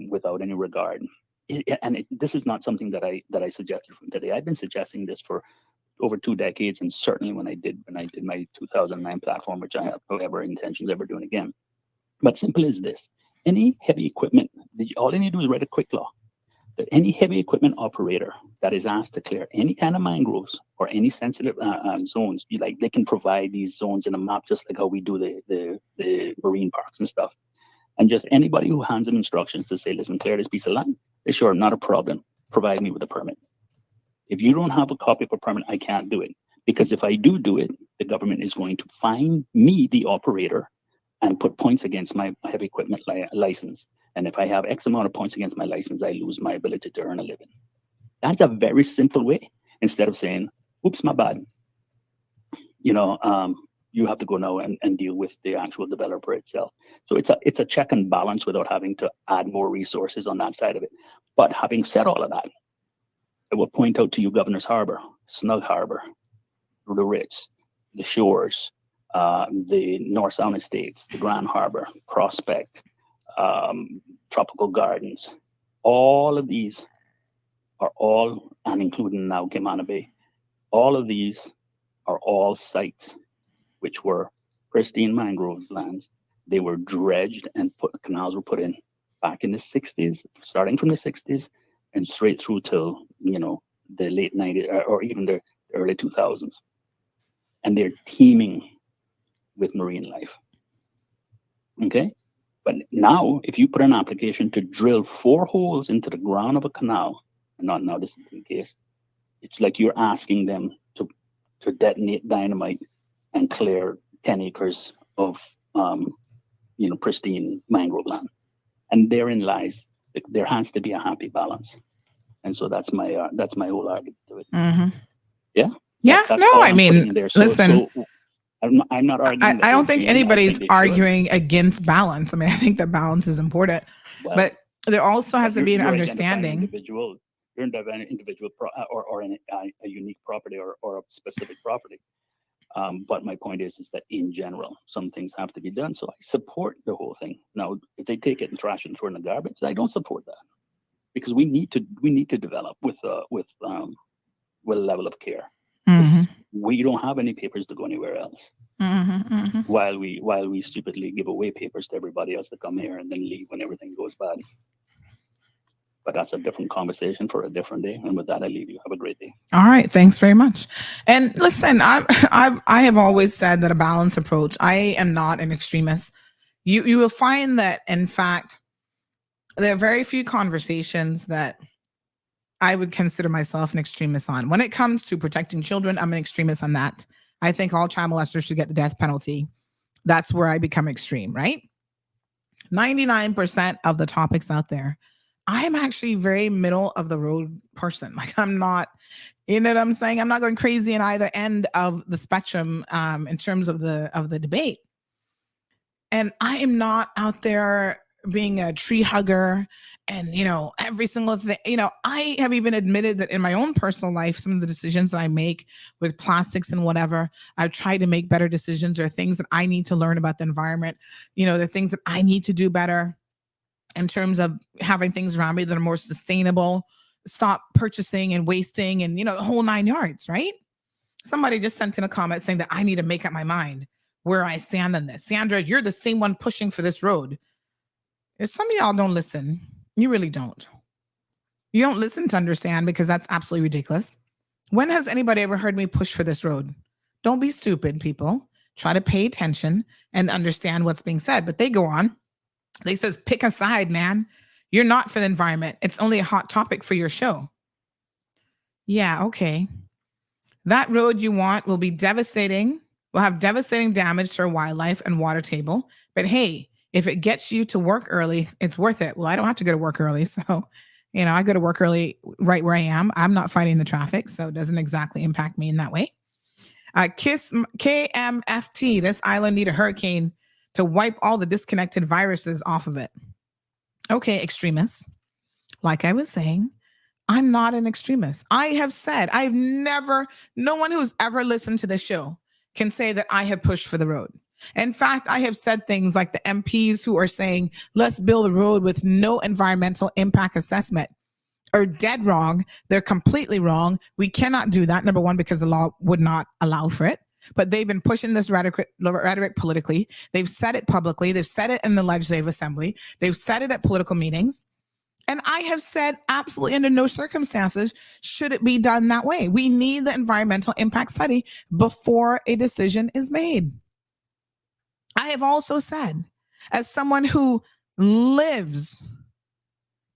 without any regard, this is not something that I suggested from today. I've been suggesting this for over 2 decades, and certainly when I did my 2009 platform, which I have no ever intentions of ever doing again. But simple as this: any heavy equipment, all they need to do is write a quick law. That any heavy equipment operator that is asked to clear any kind of mangroves or any sensitive zones, they can provide these zones in a map, just like how we do the marine parks and stuff. And just anybody who hands them instructions to say, listen, clear this piece of land, they sure, not a problem, provide me with a permit. If you don't have a copy of a permit, I can't do it. Because if I do it, the government is going to fine me, the operator, and put points against my heavy equipment license. And if I have X amount of points against my license, I lose my ability to earn a living. That's a very simple way. Instead of saying, oops, my bad. You have to go now and deal with the actual developer itself. So it's a check and balance without having to add more resources on that side of it. But having said all of that, I will point out to you Governor's Harbor, Snug Harbor, the Ritz, the Shores, the North Sound Estates, the Grand Harbor, Prospect, Tropical Gardens. All of these are and including now Cayman Bay, all of these are all sites which were pristine mangrove lands. They were dredged and canals were put in back in the 60s, starting from the 60s and straight through till, the late 90s or even the early 2000s. And they're teeming with marine life. Okay? But now, if you put an application to drill 4 holes into the ground of a canal, and not now this is the case, it's like you're asking them to detonate dynamite and clear 10 acres of pristine mangrove land. And therein lies, there has to be a happy balance. And so that's my whole argument to it. Mm-hmm. Yeah? Yeah, listen. I'm not arguing. I don't think anybody's arguing against balance. I mean, I think that balance is important, but there also has to be an understanding. You're an individual or a unique property or a specific property. But my point is that in general, some things have to be done. So I support the whole thing. Now, if they take it and trash it and throw it in the garbage, I don't support that, because we need to develop with a level of care. Mm-hmm. We don't have any papers to go anywhere else. Mm-hmm, mm-hmm. While we stupidly give away papers to everybody else to come here and then leave when everything goes bad. But that's a different conversation for a different day. And with that, I leave you. Have a great day. All right. Thanks very much. And listen, I have always said that a balanced approach. I am not an extremist. You will find that, in fact, there are very few conversations that I would consider myself an extremist on. When it comes to protecting children, I'm an extremist on that. I think all child molesters should get the death penalty. That's where I become extreme, right? 99% of the topics out there, I'm actually very middle of the road person. Like I'm not, you know what I'm saying? I'm not going crazy in either end of the spectrum in terms of the debate. And I am not out there being a tree hugger and, every single thing. I have even admitted that in my own personal life, some of the decisions that I make with plastics and whatever, I've tried to make better decisions or things that I need to learn about the environment, the things that I need to do better in terms of having things around me that are more sustainable, stop purchasing and wasting and, the whole 9 yards, right? Somebody just sent in a comment saying that I need to make up my mind where I stand on this. Sandra, you're the same one pushing for this road. If some of y'all don't listen, you really don't. You don't listen to understand because that's absolutely ridiculous. When has anybody ever heard me push for this road? Don't be stupid, people. Try to pay attention and understand what's being said. But they go on. They says, pick a side, man. You're not for the environment. It's only a hot topic for your show. Yeah, okay. That road you want will be devastating, will have devastating damage to our wildlife and water table. But hey, if it gets you to work early, it's worth it. Well, I don't have to go to work early. So, I go to work early right where I am. I'm not fighting the traffic, so it doesn't exactly impact me in that way. KISS KMFT, this island need a hurricane to wipe all the disconnected viruses off of it. Okay, extremists. Like I was saying, I'm not an extremist. I have said, no one who's ever listened to this show can say that I have pushed for the road. In fact, I have said things like the MPs who are saying, let's build a road with no environmental impact assessment are dead wrong. They're completely wrong. We cannot do that. Number one, because the law would not allow for it. But they've been pushing this rhetoric politically. They've said it publicly. They've said it in the Legislative Assembly. They've said it at political meetings. And I have said absolutely under no circumstances should it be done that way. We need the environmental impact study before a decision is made. I have also said, as someone who lives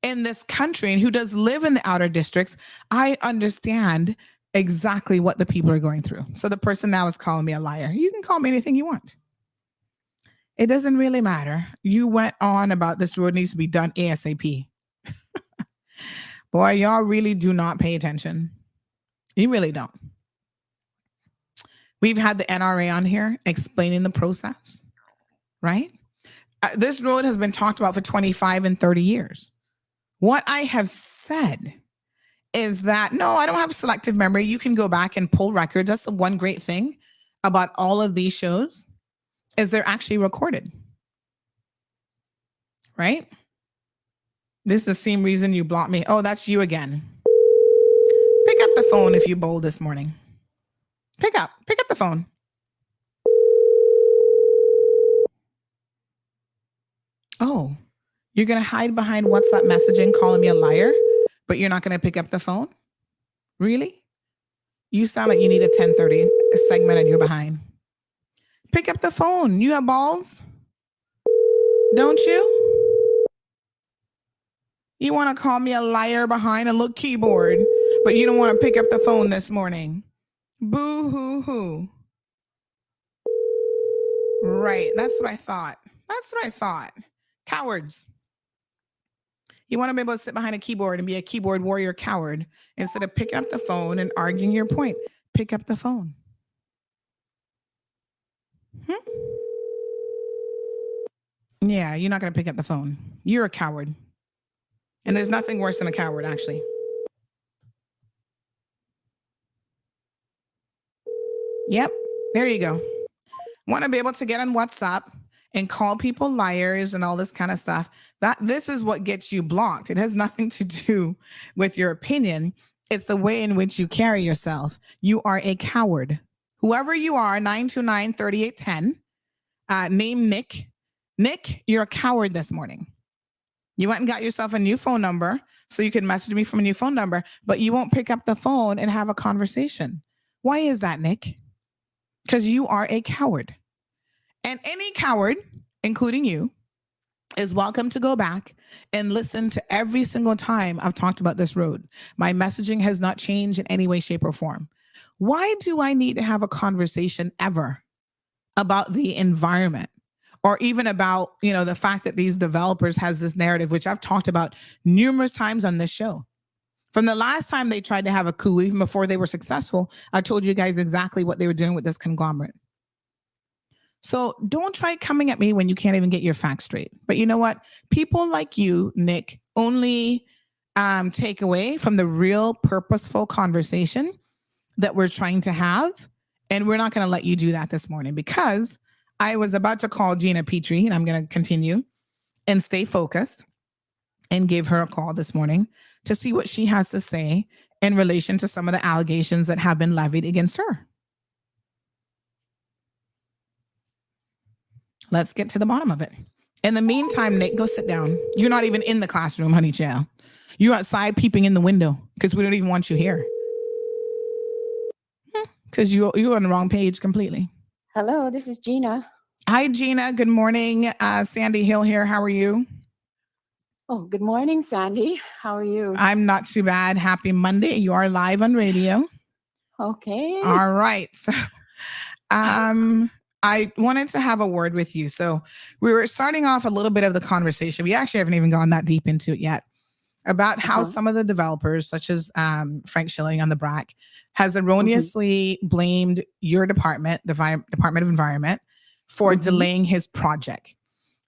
in this country and who does live in the outer districts, I understand exactly what the people are going through. So the person now is calling me a liar. You can call me anything you want. It doesn't really matter. You went on about this road needs to be done ASAP. Boy, y'all really do not pay attention. You really don't. We've had the NRA on here explaining the process, right? This road has been talked about for 25 and 30 years. What I have said is that, no, I don't have selective memory. You can go back and pull records. That's the one great thing about all of these shows is they're actually recorded, right? This is the same reason you blocked me. Oh, that's you again. Pick up the phone if you bold this morning. Pick up the phone. Oh, you're going to hide behind WhatsApp messaging calling me a liar, but you're not going to pick up the phone? Really? You sound like you need a 10:30 segment and you're behind. Pick up the phone. You have balls? Don't you? You want to call me a liar behind a little keyboard, but you don't want to pick up the phone this morning. Boo hoo hoo. Right. That's what I thought. Cowards. You want to be able to sit behind a keyboard and be a keyboard warrior coward instead of picking up the phone and arguing your point. Pick up the phone. Yeah, you're not going to pick up the phone. You're a coward. And there's nothing worse than a coward, actually. Yep, there you go. Want to be able to get on WhatsApp and call people liars and all this kind of stuff. This is what gets you blocked. It has nothing to do with your opinion. It's the way in which you carry yourself. You are a coward. Whoever you are, 929-3810, name Nick. Nick, you're a coward this morning. You went and got yourself a new phone number so you can message me from a new phone number, but you won't pick up the phone and have a conversation. Why is that, Nick? Because you are a coward. And any coward, including you, is welcome to go back and listen to every single time I've talked about this road. My messaging has not changed in any way, shape, or form. Why do I need to have a conversation ever about the environment or even about, the fact that these developers has this narrative, which I've talked about numerous times on this show. From the last time they tried to have a coup, even before they were successful, I told you guys exactly what they were doing with this conglomerate. So don't try coming at me when you can't even get your facts straight. But you know what? People like you, Nick, only take away from the real purposeful conversation that we're trying to have. And we're not going to let you do that this morning, because I was about to call Gina Petrie, and I'm going to continue and stay focused and give her a call this morning to see what she has to say in relation to some of the allegations that have been levied against her. Let's get to the bottom of it. In the meantime, Nick, go sit down. You're not even in the classroom, honey child. You're outside peeping in the window because we don't even want you here. Because you're on the wrong page completely. Hello, this is Gina. Hi, Gina. Good morning. Sandy Hill here. How are you? Oh, good morning, Sandy. How are you? I'm not too bad. Happy Monday. You are live on radio. Okay. All right. So, I wanted to have a word with you. So we were starting off a little bit of the conversation. We actually haven't even gone that deep into it yet, about how some of the developers, such as Frank Schilling on the BRAC, has erroneously blamed your department, the Department of Environment, for delaying his project.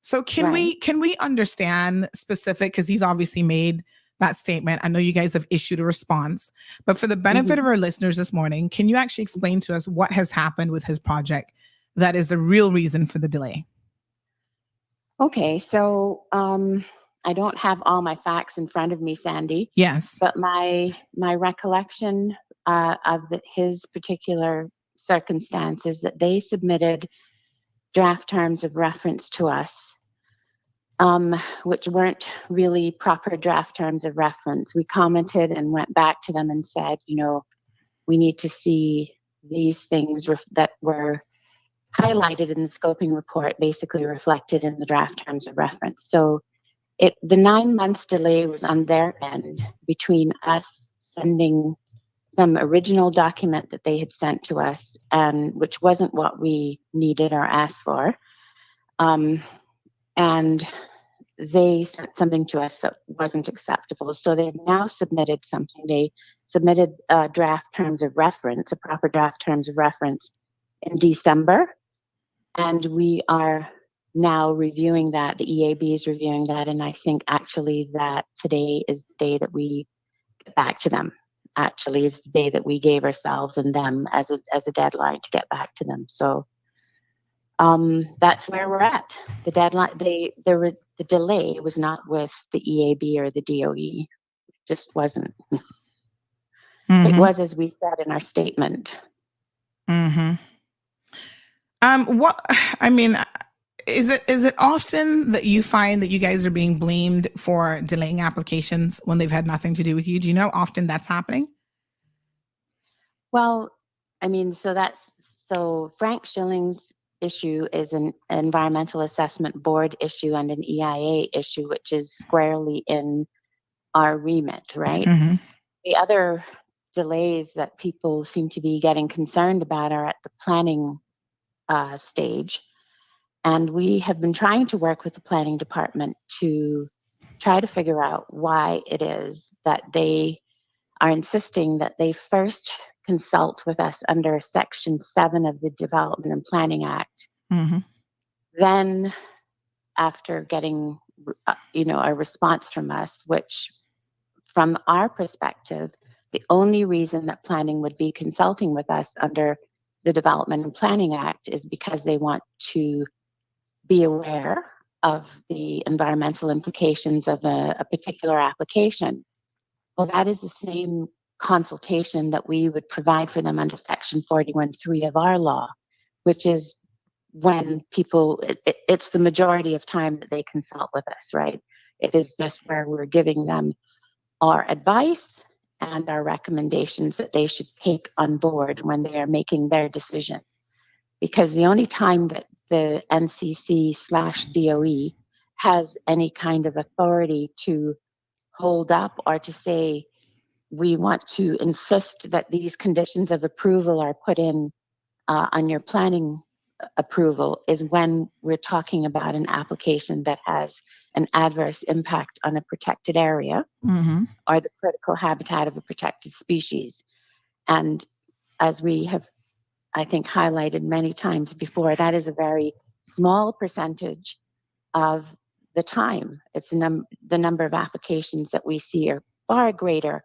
So can we understand specific, because he's obviously made that statement. I know you guys have issued a response, but for the benefit of our listeners this morning, can you actually explain to us what has happened with his project that is the real reason for the delay? Okay, so I don't have all my facts in front of me, Sandy. Yes. But my recollection of his particular circumstances, that they submitted draft terms of reference to us, which weren't really proper draft terms of reference. We commented and went back to them and said, we need to see these things that were highlighted in the scoping report, basically reflected in the draft terms of reference. So the 9 months delay was on their end between us sending some original document that they had sent to us, and which wasn't what we needed or asked for. And they sent something to us that wasn't acceptable. So they've now submitted something. They submitted draft terms of reference, a proper draft terms of reference, in December. And we are now reviewing that. The EAB is reviewing that. And I think actually that today is the day that we get back to them. Actually, is the day that we gave ourselves and them as a deadline to get back to them. So that's where we're at. The deadline, the delay was not with the EAB or the DOE. It just wasn't. It was, as we said in our statement. Is it often that you find that you guys are being blamed for delaying applications when they've had nothing to do with you? Do you know how often that's happening? Well, so Frank Schilling's issue is an environmental assessment board issue and an EIA issue, which is squarely in our remit, right? The other delays that people seem to be getting concerned about are at the planning stage. And we have been trying to work with the planning department to try to figure out why it is that they are insisting that they first consult with us under Section 7 of the Development and Planning Act. Then, after getting a response from us, which from our perspective, the only reason that planning would be consulting with us under the Development and Planning Act is because they want to be aware of the environmental implications of a particular application. Well, that is the same consultation that we would provide for them under Section 41(3) of our law, which is when people, it's the majority of time that they consult with us, right? It is just where we're giving them our advice and our recommendations that they should take on board when they are making their decision. Because the only time that the NCC/DOE has any kind of authority to hold up or to say, we want to insist that these conditions of approval are put in on your planning approval is when we're talking about an application that has an adverse impact on a protected area or the critical habitat of a protected species. And as we have, I think, highlighted many times before, that is a very small percentage of the time. It's the number of applications that we see are far greater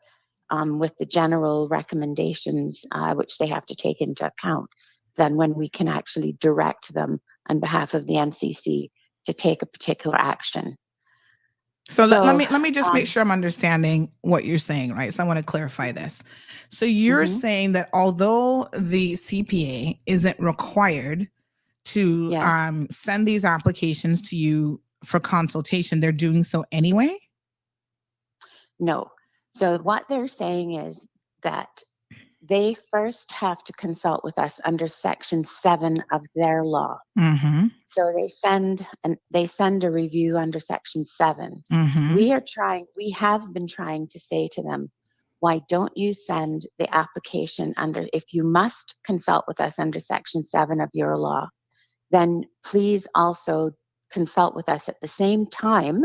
with the general recommendations, which they have to take into account, than when we can actually direct them on behalf of the NCC to take a particular action. So let me just make sure I'm understanding what you're saying, right? So I want to clarify this. So you're saying that although the CPA isn't required to send these applications to you for consultation, they're doing so anyway? No. So what they're saying is that they first have to consult with us under Section 7 of their law. So they send a review under Section 7. We have been trying to say to them, why don't you send the application under, if you must consult with us under Section 7 of your law, then please also consult with us at the same time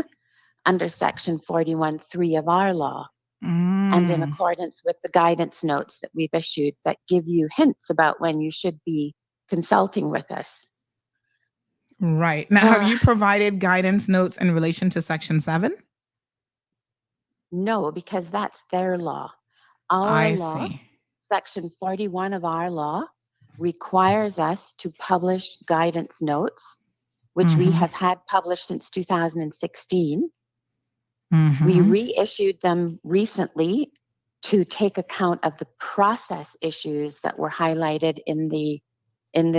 under Section 41(3) of our law. And in accordance with the guidance notes that we've issued that give you hints about when you should be consulting with us. Right. Now, have you provided guidance notes in relation to Section 7? No, because that's their law. Our law, Section 41 of our law, requires us to publish guidance notes, which we have had published since 2016. We reissued them recently to take account of the process issues that were highlighted in the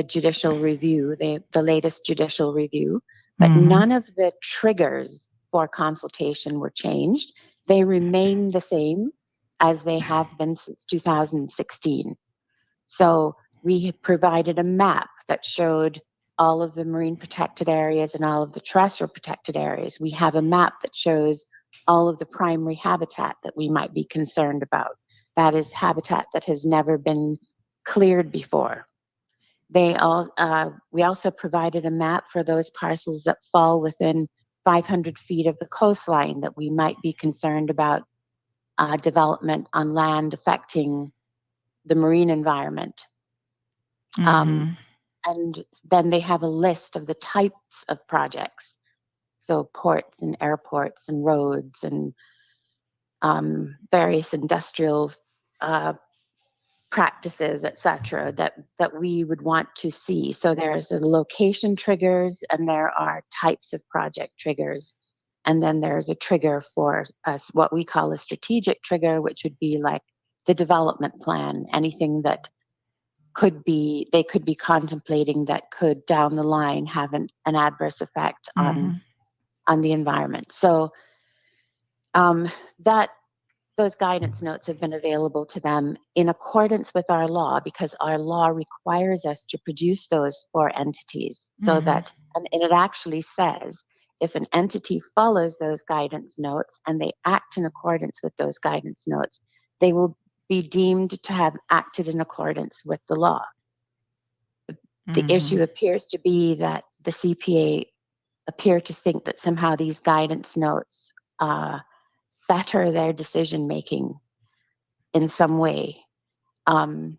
judicial review, the latest judicial review, but none of the triggers for consultation were changed. They remain the same as they have been since 2016. So we have provided a map that showed all of the marine protected areas and all of the terrestrial protected areas. We have a map that shows all of the primary habitat that we might be concerned about. That is habitat that has never been cleared before. We also provided a map for those parcels that fall within 500 feet of the coastline that we might be concerned about development on land affecting the marine environment. And then they have a list of the types of projects. So ports and airports and roads and various industrial practices, et cetera, that we would want to see. So there's a location triggers and there are types of project triggers. And then there's a trigger for us, what we call a strategic trigger, which would be like the development plan, anything that they could be contemplating that could down the line have an adverse effect on the environment. So those guidance notes have been available to them in accordance with our law, because our law requires us to produce those for entities so that, and it actually says, if an entity follows those guidance notes and they act in accordance with those guidance notes, they will be deemed to have acted in accordance with the law. The issue appears to be that the CPA appear to think that somehow these guidance notes fetter their decision making in some way. And,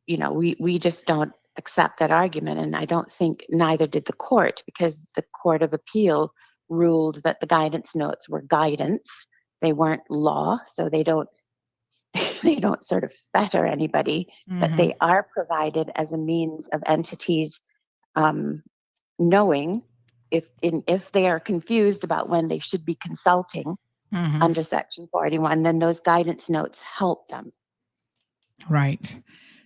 you know, we just don't accept that argument. And I don't think neither did the court, because the Court of Appeal ruled that the guidance notes were guidance. They weren't law, so they don't sort of fetter anybody, but they are provided as a means of entities knowing if they are confused about when they should be consulting under Section 41, then those guidance notes help them. Right.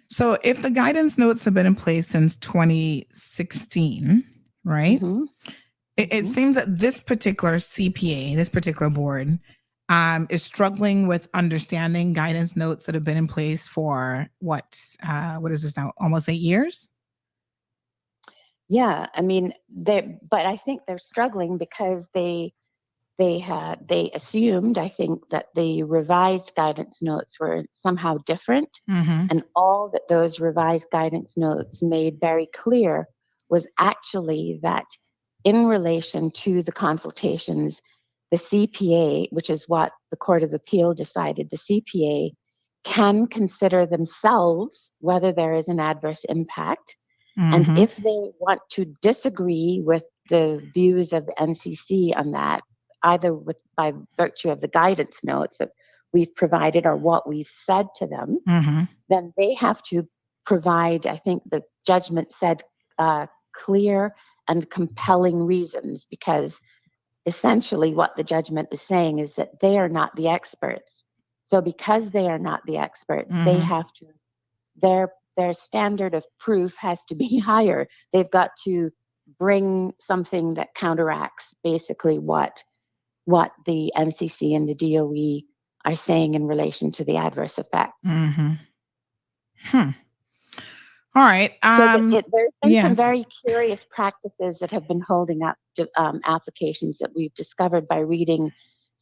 So if the guidance notes have been in place since 2016, right? It seems that this particular CPA, this particular board, is struggling with understanding guidance notes that have been in place for what is this now? Almost 8 years? Yeah, I mean, but I think they're struggling because they they assumed, I think, that the revised guidance notes were somehow different. And all that those revised guidance notes made very clear was actually that in relation to the consultations, the CPA, which is what the Court of Appeal decided, the CPA can consider themselves whether there is an adverse impact. And if they want to disagree with the views of the NCC on that, either by virtue of the guidance notes that we've provided or what we've said to them, then they have to provide, I think the judgment said, clear and compelling reasons, because essentially what the judgment is saying is that they are not the experts. So because they are not the experts, they have to, their standard of proof has to be higher. They've got to bring something that counteracts basically what the NCC and the DOE are saying in relation to the adverse effects. All right. So there's been some very curious practices that have been holding up applications that we've discovered by reading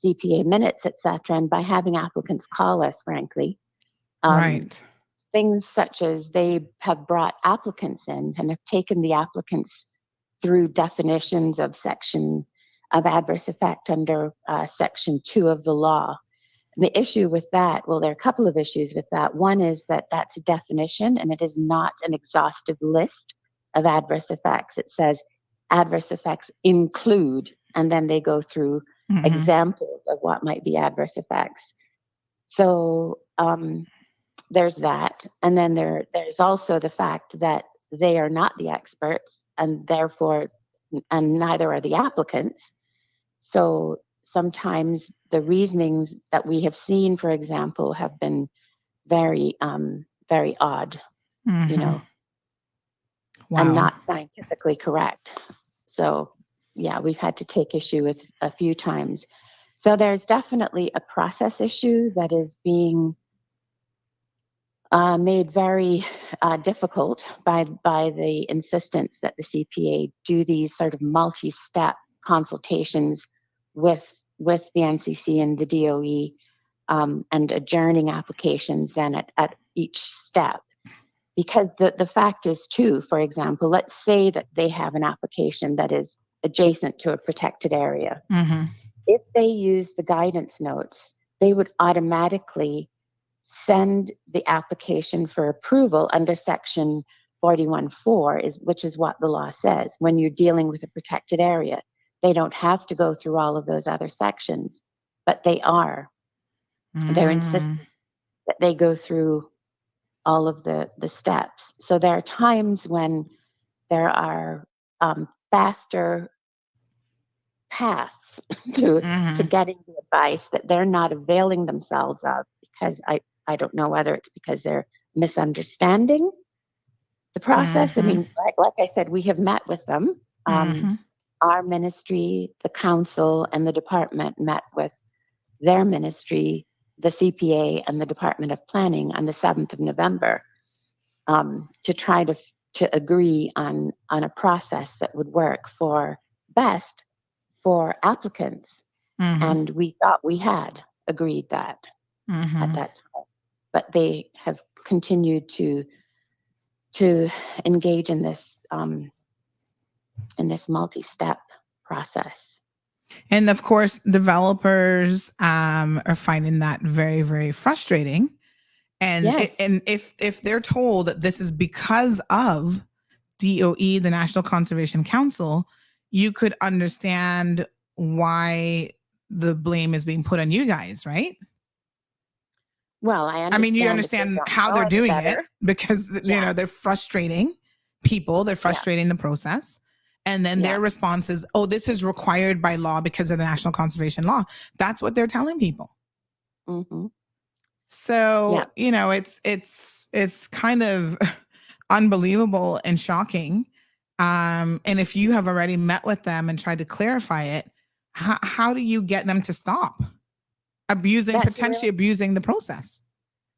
CPA minutes, etc., and by having applicants call us, frankly. Right. Things such as they have brought applicants in and have taken the applicants through definitions of adverse effect under Section 2 of the law. And the issue with that, well, there are a couple of issues with that. One is that that's a definition and it is not an exhaustive list of adverse effects. It says adverse effects include, and then they go through examples of what might be adverse effects. So there's that. And then there's also the fact that they are not the experts and therefore, and neither are the applicants. So sometimes the reasonings that we have seen, for example, have been very, very odd, you know, and not scientifically correct. So yeah, we've had to take issue with a few times. So there's definitely a process issue that is being made very difficult by the insistence that the CPA do these sort of multi-step consultations with the NCC and the DOE and adjourning applications then at each step. Because the fact is too, for example, let's say that they have an application that is adjacent to a protected area. If they use the guidance notes, they would automatically send the application for approval under Section 41.4, which is what the law says. When you're dealing with a protected area, they don't have to go through all of those other sections, but they are. They're insisting that they go through all of the steps. So there are times when there are faster paths to getting the advice that they're not availing themselves of, because I don't know whether it's because they're misunderstanding the process. I mean, like I said, we have met with them. Our ministry, the council, and the department met with their ministry, the CPA, and the Department of Planning on the 7th of November to try to agree on a process that would work best for applicants. And we thought we had agreed that at that time. But they have continued to engage in this multi-step process. And of course, developers are finding that very, very frustrating. And and if they're told that this is because of DOE, the National Conservation Council, you could understand why the blame is being put on you guys, right? Well, I mean, you understand how they're doing it because you know they're frustrating people, they're frustrating the process. And then their response is, oh, this is required by law because of the National Conservation Law. That's what they're telling people. So, you know, it's kind of unbelievable and shocking. And if you have already met with them and tried to clarify it, how do you get them to stop potentially abusing the process?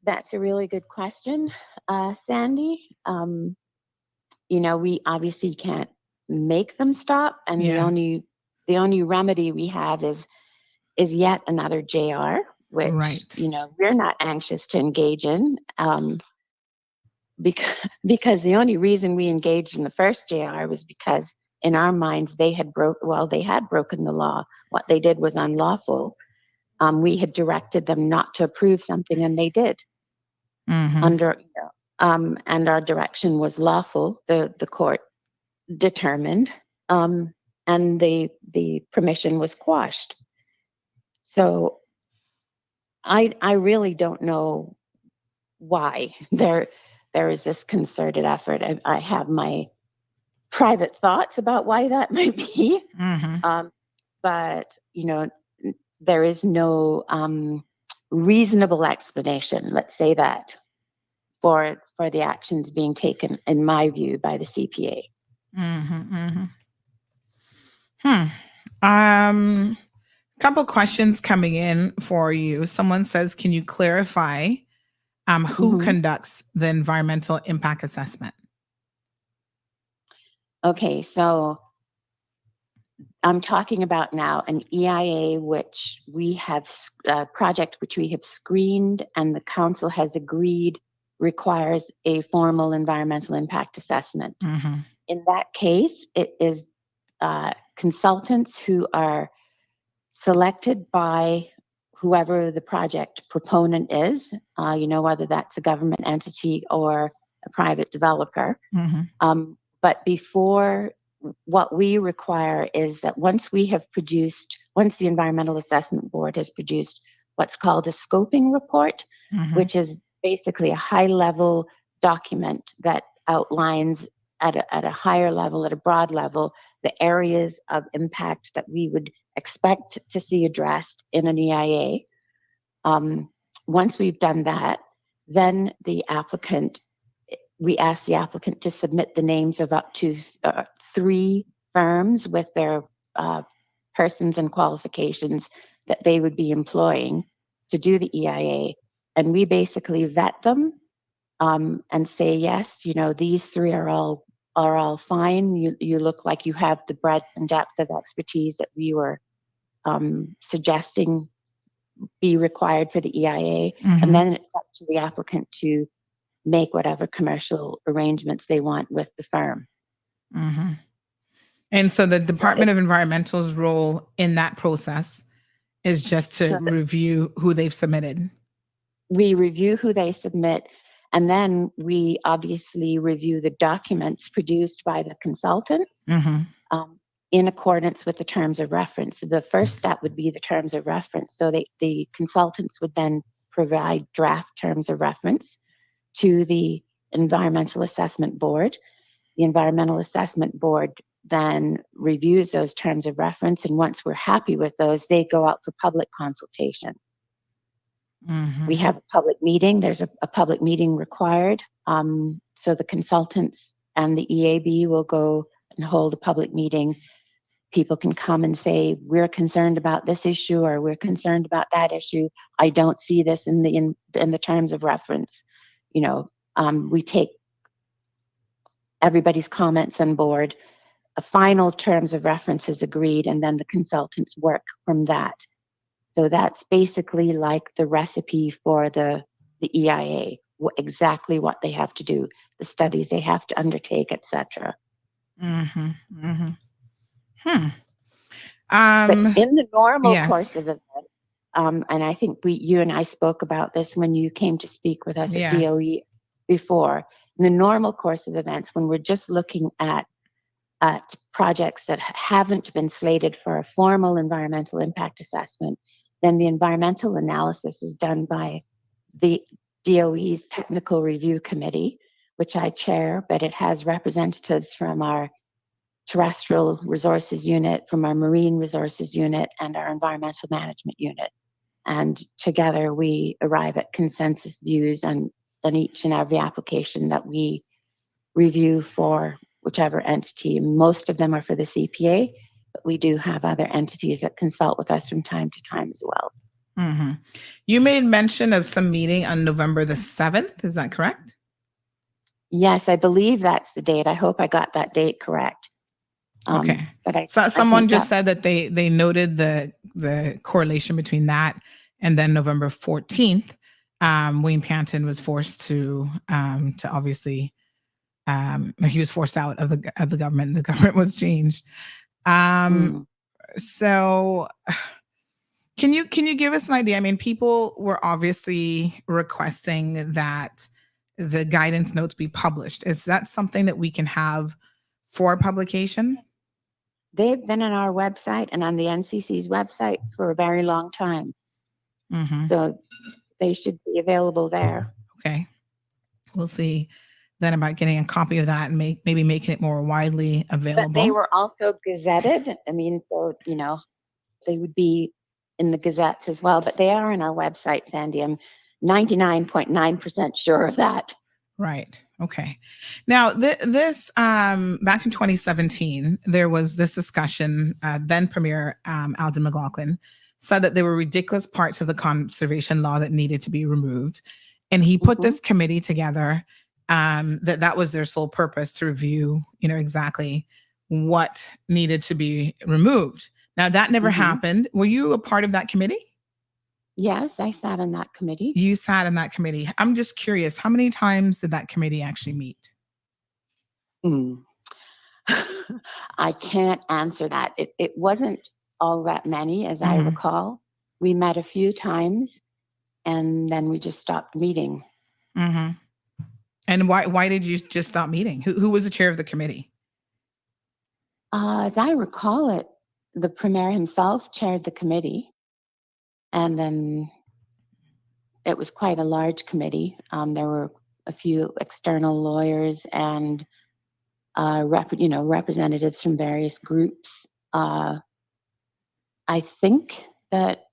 That's a really good question, Sandy. You know, we obviously can't make them stop, and the only remedy we have is is yet another JR, which, Right. we're not anxious to engage in. Because the only reason we engaged in the first JR was because in our minds they had broken the law. What they did was unlawful. We had directed them not to approve something, and they did. And our direction was lawful. The court determined, and the permission was quashed. So I really don't know why there is this concerted effort. I have my private thoughts about why that might be, but there is no reasonable explanation, let's say that, for the actions being taken, in my view, by the CPA. Couple questions coming in for you. Someone says, can you clarify who conducts the environmental impact assessment? Okay, so I'm talking about now an EIA, which we have a project which we have screened and the council has agreed requires a formal environmental impact assessment. In that case, it is consultants who are selected by whoever the project proponent is, whether that's a government entity or a private developer. But before, what we require is that once the Environmental Assessment Board has produced what's called a scoping report, which is basically a high-level document that outlines at a higher level, at a broad level, the areas of impact that we would expect to see addressed in an EIA. Once we've done that, then we ask the applicant to submit the names of up to 3 firms with their persons and qualifications that they would be employing to do the EIA. And we basically vet them and say, yes, these 3 are all fine. You look like you have the breadth and depth of expertise that we were suggesting be required for the EIA. And then it's up to the applicant to make whatever commercial arrangements they want with the firm. And so the Department of Environmental's role in that process is just to review who they've submitted. We review who they submit, and then we obviously review the documents produced by the consultants in accordance with the terms of reference. So the first step would be the terms of reference. So the consultants would then provide draft terms of reference to the Environmental Assessment Board. The Environmental Assessment Board then reviews those terms of reference, and once we're happy with those, they go out for public consultation. We have a public meeting. There's a public meeting required. So the consultants and the EAB will go and hold a public meeting. People can come and say, we're concerned about this issue, or we're concerned about that issue. I don't see this in the terms of reference. We take everybody's comments on board. A final terms of reference is agreed, and then the consultants work from that. So that's basically like the recipe for the EIA, exactly what they have to do, the studies they have to undertake, etc. But in the normal course of events, and I think you and I spoke about this when you came to speak with us at DOE before. In the normal course of events, when we're just looking at projects that haven't been slated for a formal environmental impact assessment, then the environmental analysis is done by the DOE's Technical Review Committee, which I chair, but it has representatives from our Terrestrial Resources Unit, from our Marine Resources Unit, and our Environmental Management Unit. And together we arrive at consensus views on each and every application that we review for whichever entity. Most of them are for the CPA, but we do have other entities that consult with us from time to time as well. You made mention of some meeting on November the 7th. Is that correct? Yes, I believe that's the date. I hope I got that date correct. Okay. But someone just said that they noted the the correlation between that and then November 14th, Wayne Panton was forced to obviously, he was forced out of the government. The government was changed. So can you give us an idea? I mean, people were obviously requesting that the guidance notes be published. Is that something that we can have for publication? They've been on our website and on the NCC's website for a very long time. So they should be available there. Okay. We'll see then about getting a copy of that and maybe making it more widely available. But they were also gazetted. I mean, so, they would be in the gazettes as well, but they are on our website, Sandy. I'm 99.9% sure of that. Right. Okay. Now, this back in 2017, there was this discussion. Then Premier Alden McLaughlin said that there were ridiculous parts of the conservation law that needed to be removed, and he put this committee together. That was their sole purpose, to review, exactly what needed to be removed. Now, that never happened. Were you a part of that committee? Yes, I sat on that committee. You sat in that committee. I'm just curious, how many times did that committee actually meet? I can't answer that. It wasn't all that many, as I recall. We met a few times, and then we just stopped meeting. And why did you just stop meeting? Who was the chair of the committee? As I recall it, the Premier himself chaired the committee. And then it was quite a large committee. There were a few external lawyers and representatives from various groups. I think that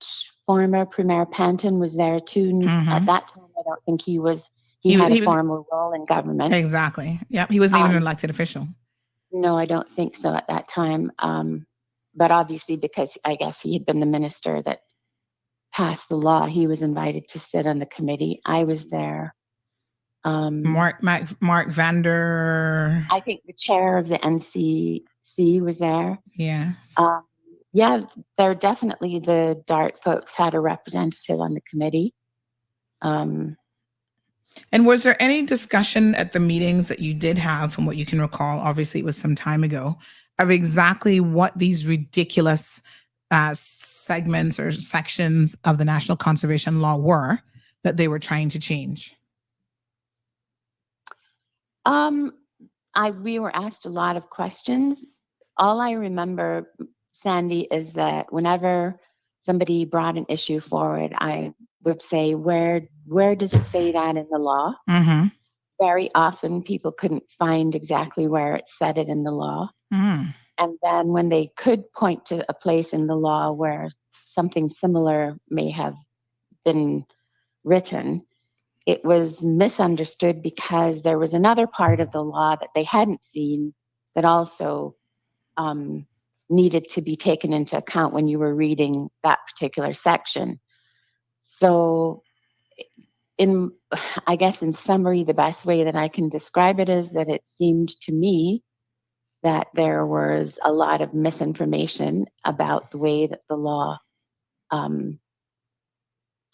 former Premier Panton was there too. At that time, I don't think he was. He had a formal role in government. Exactly. Yeah, he wasn't even an elected official. No, I don't think so at that time. But obviously, because I guess he had been the minister that passed the law, he was invited to sit on the committee. I was there. Mark Vander. I think the chair of the NCC was there. Yes. Yeah, there definitely, the DART folks had a representative on the committee. And was there any discussion at the meetings that you did have, from what you can recall, obviously it was some time ago, of exactly what these ridiculous segments or sections of the National Conservation Law were that they were trying to change? We were asked a lot of questions. All I remember, Sandy, is that whenever somebody brought an issue forward, I would say, where does it say that in the law? Very often people couldn't find exactly where it said it in the law. And then when they could point to a place in the law where something similar may have been written, it was misunderstood because there was another part of the law that they hadn't seen that also needed to be taken into account when you were reading that particular section. So I guess in summary, the best way that I can describe it is that it seemed to me that there was a lot of misinformation about the way that the law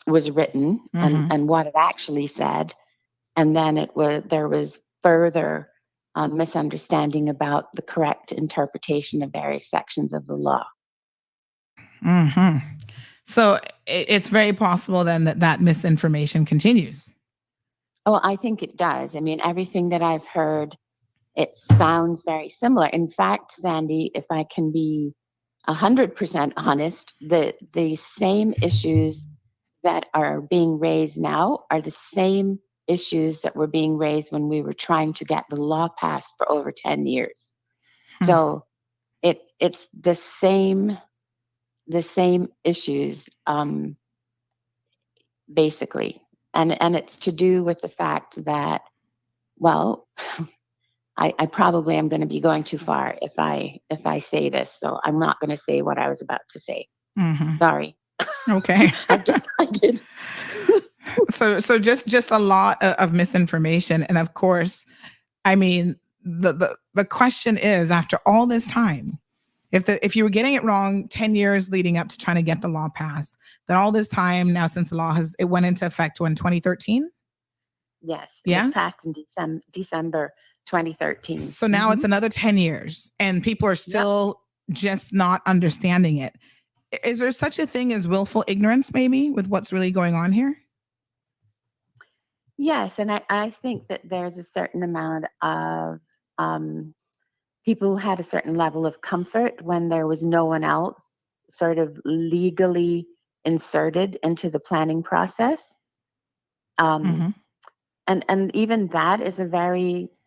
was written and what it actually said. And then there was further misunderstanding about the correct interpretation of various sections of the law. So it's very possible then that misinformation continues. Oh, I think it does. I mean, everything that I've heard, it sounds very similar. In fact, Sandy, if I can be 100% honest, the same issues that are being raised now are the same issues that were being raised when we were trying to get the law passed for over 10 years. So it's the same issues, basically. And it's to do with the fact that, well, I probably am going to be going too far if I say this, so I'm not going to say what I was about to say. Sorry. Okay. I did. So just a lot of misinformation, and of course, I mean the question is, after all this time, If you were getting it wrong 10 years leading up to trying to get the law passed, then all this time now since the law it went into effect when 2013? Yes. Yes. It was passed in December 2013. So now it's another 10 years and people are still just not understanding it. Is there such a thing as willful ignorance maybe with what's really going on here? Yes. And I think that there's a certain amount of people who had a certain level of comfort when there was no one else sort of legally inserted into the planning process. And even that is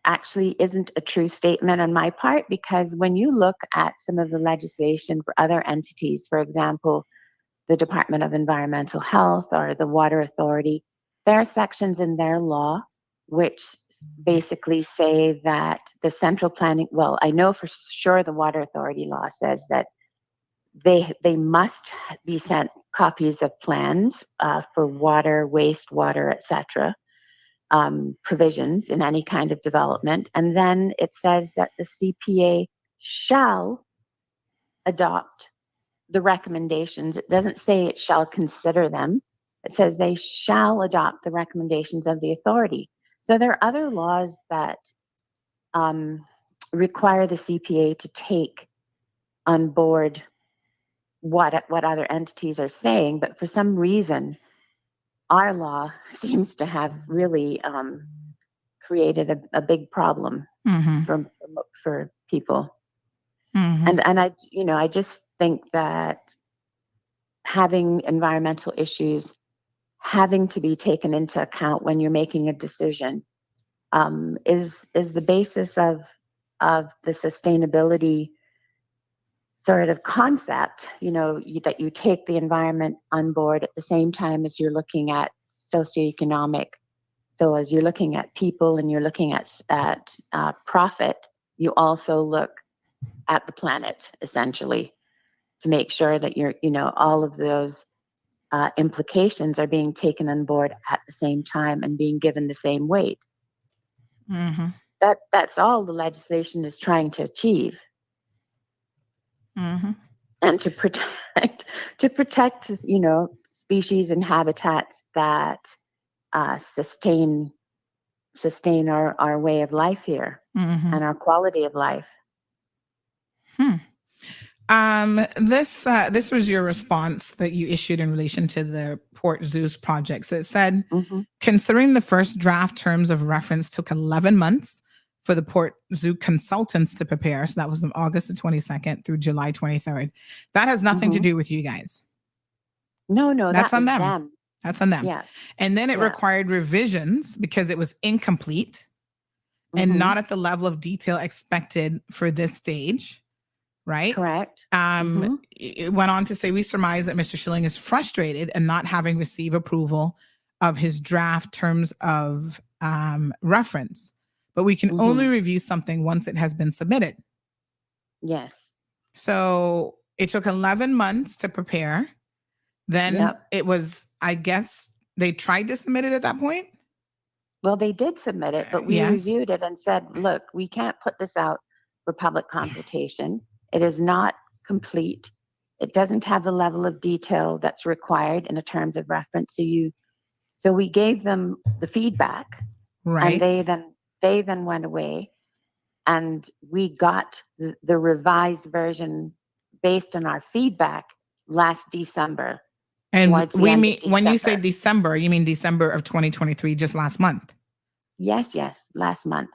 actually isn't a true statement on my part, because when you look at some of the legislation for other entities, for example, the Department of Environmental Health or the Water Authority, there are sections in their law which basically say that the central planning, well, I know for sure the Water Authority law says that they must be sent copies of plans for water, wastewater, etc. Provisions in any kind of development. And then it says that the CPA shall adopt the recommendations. It doesn't say it shall consider them. It says they shall adopt the recommendations of the authority. So there are other laws that require the CPA to take on board what other entities are saying, but for some reason, our law seems to have really created a big problem for people. And I just think that having environmental issues having to be taken into account when you're making a decision is the basis of the sustainability sort of concept, that you take the environment on board at the same time as you're looking at socioeconomic. So as you're looking at people and you're looking at profit, you also look at the planet essentially to make sure that all of those implications are being taken on board at the same time and being given the same weight. That's all the legislation is trying to achieve. And to protect species and habitats that sustain our way of life here and our quality of life. This was your response that you issued in relation to the Port Zeus project. So it said, considering the first draft terms of reference took 11 months for the Port Zeus consultants to prepare. So that was from August the 22nd through July 23rd. That has nothing to do with you guys. No, that's on them. That's on them. Yeah. And then it required revisions because it was incomplete and not at the level of detail expected for this stage. Right? Correct. It went on to say, we surmise that Mr. Schilling is frustrated and not having received approval of his draft terms of reference, but we can only review something once it has been submitted. Yes. So it took 11 months to prepare. Then it was, I guess, they tried to submit it at that point? Well, they did submit it, but we reviewed it and said, look, we can't put this out for public consultation. It is not complete. It doesn't have the level of detail that's required in the terms of reference. So we gave them the feedback, right? And they then went away, and we got the revised version based on our feedback last December. And we mean when you say December, you mean December of 2023, just last month? Yes, last month.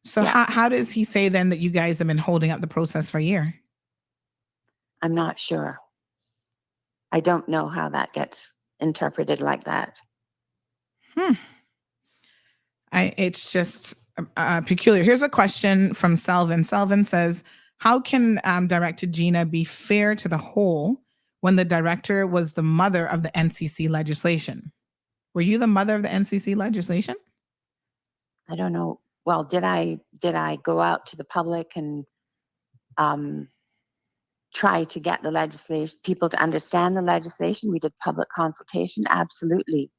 So how does he say then that you guys have been holding up the process for a year? I'm not sure. I don't know how that gets interpreted like that. It's just peculiar. Here's a question from Selvin. Selvin says, how can Director Gina be fair to the whole when the director was the mother of the NCC legislation? Were you the mother of the NCC legislation? I don't know. Well, did I go out to the public and try to get the people to understand the legislation? We did public consultation. Absolutely.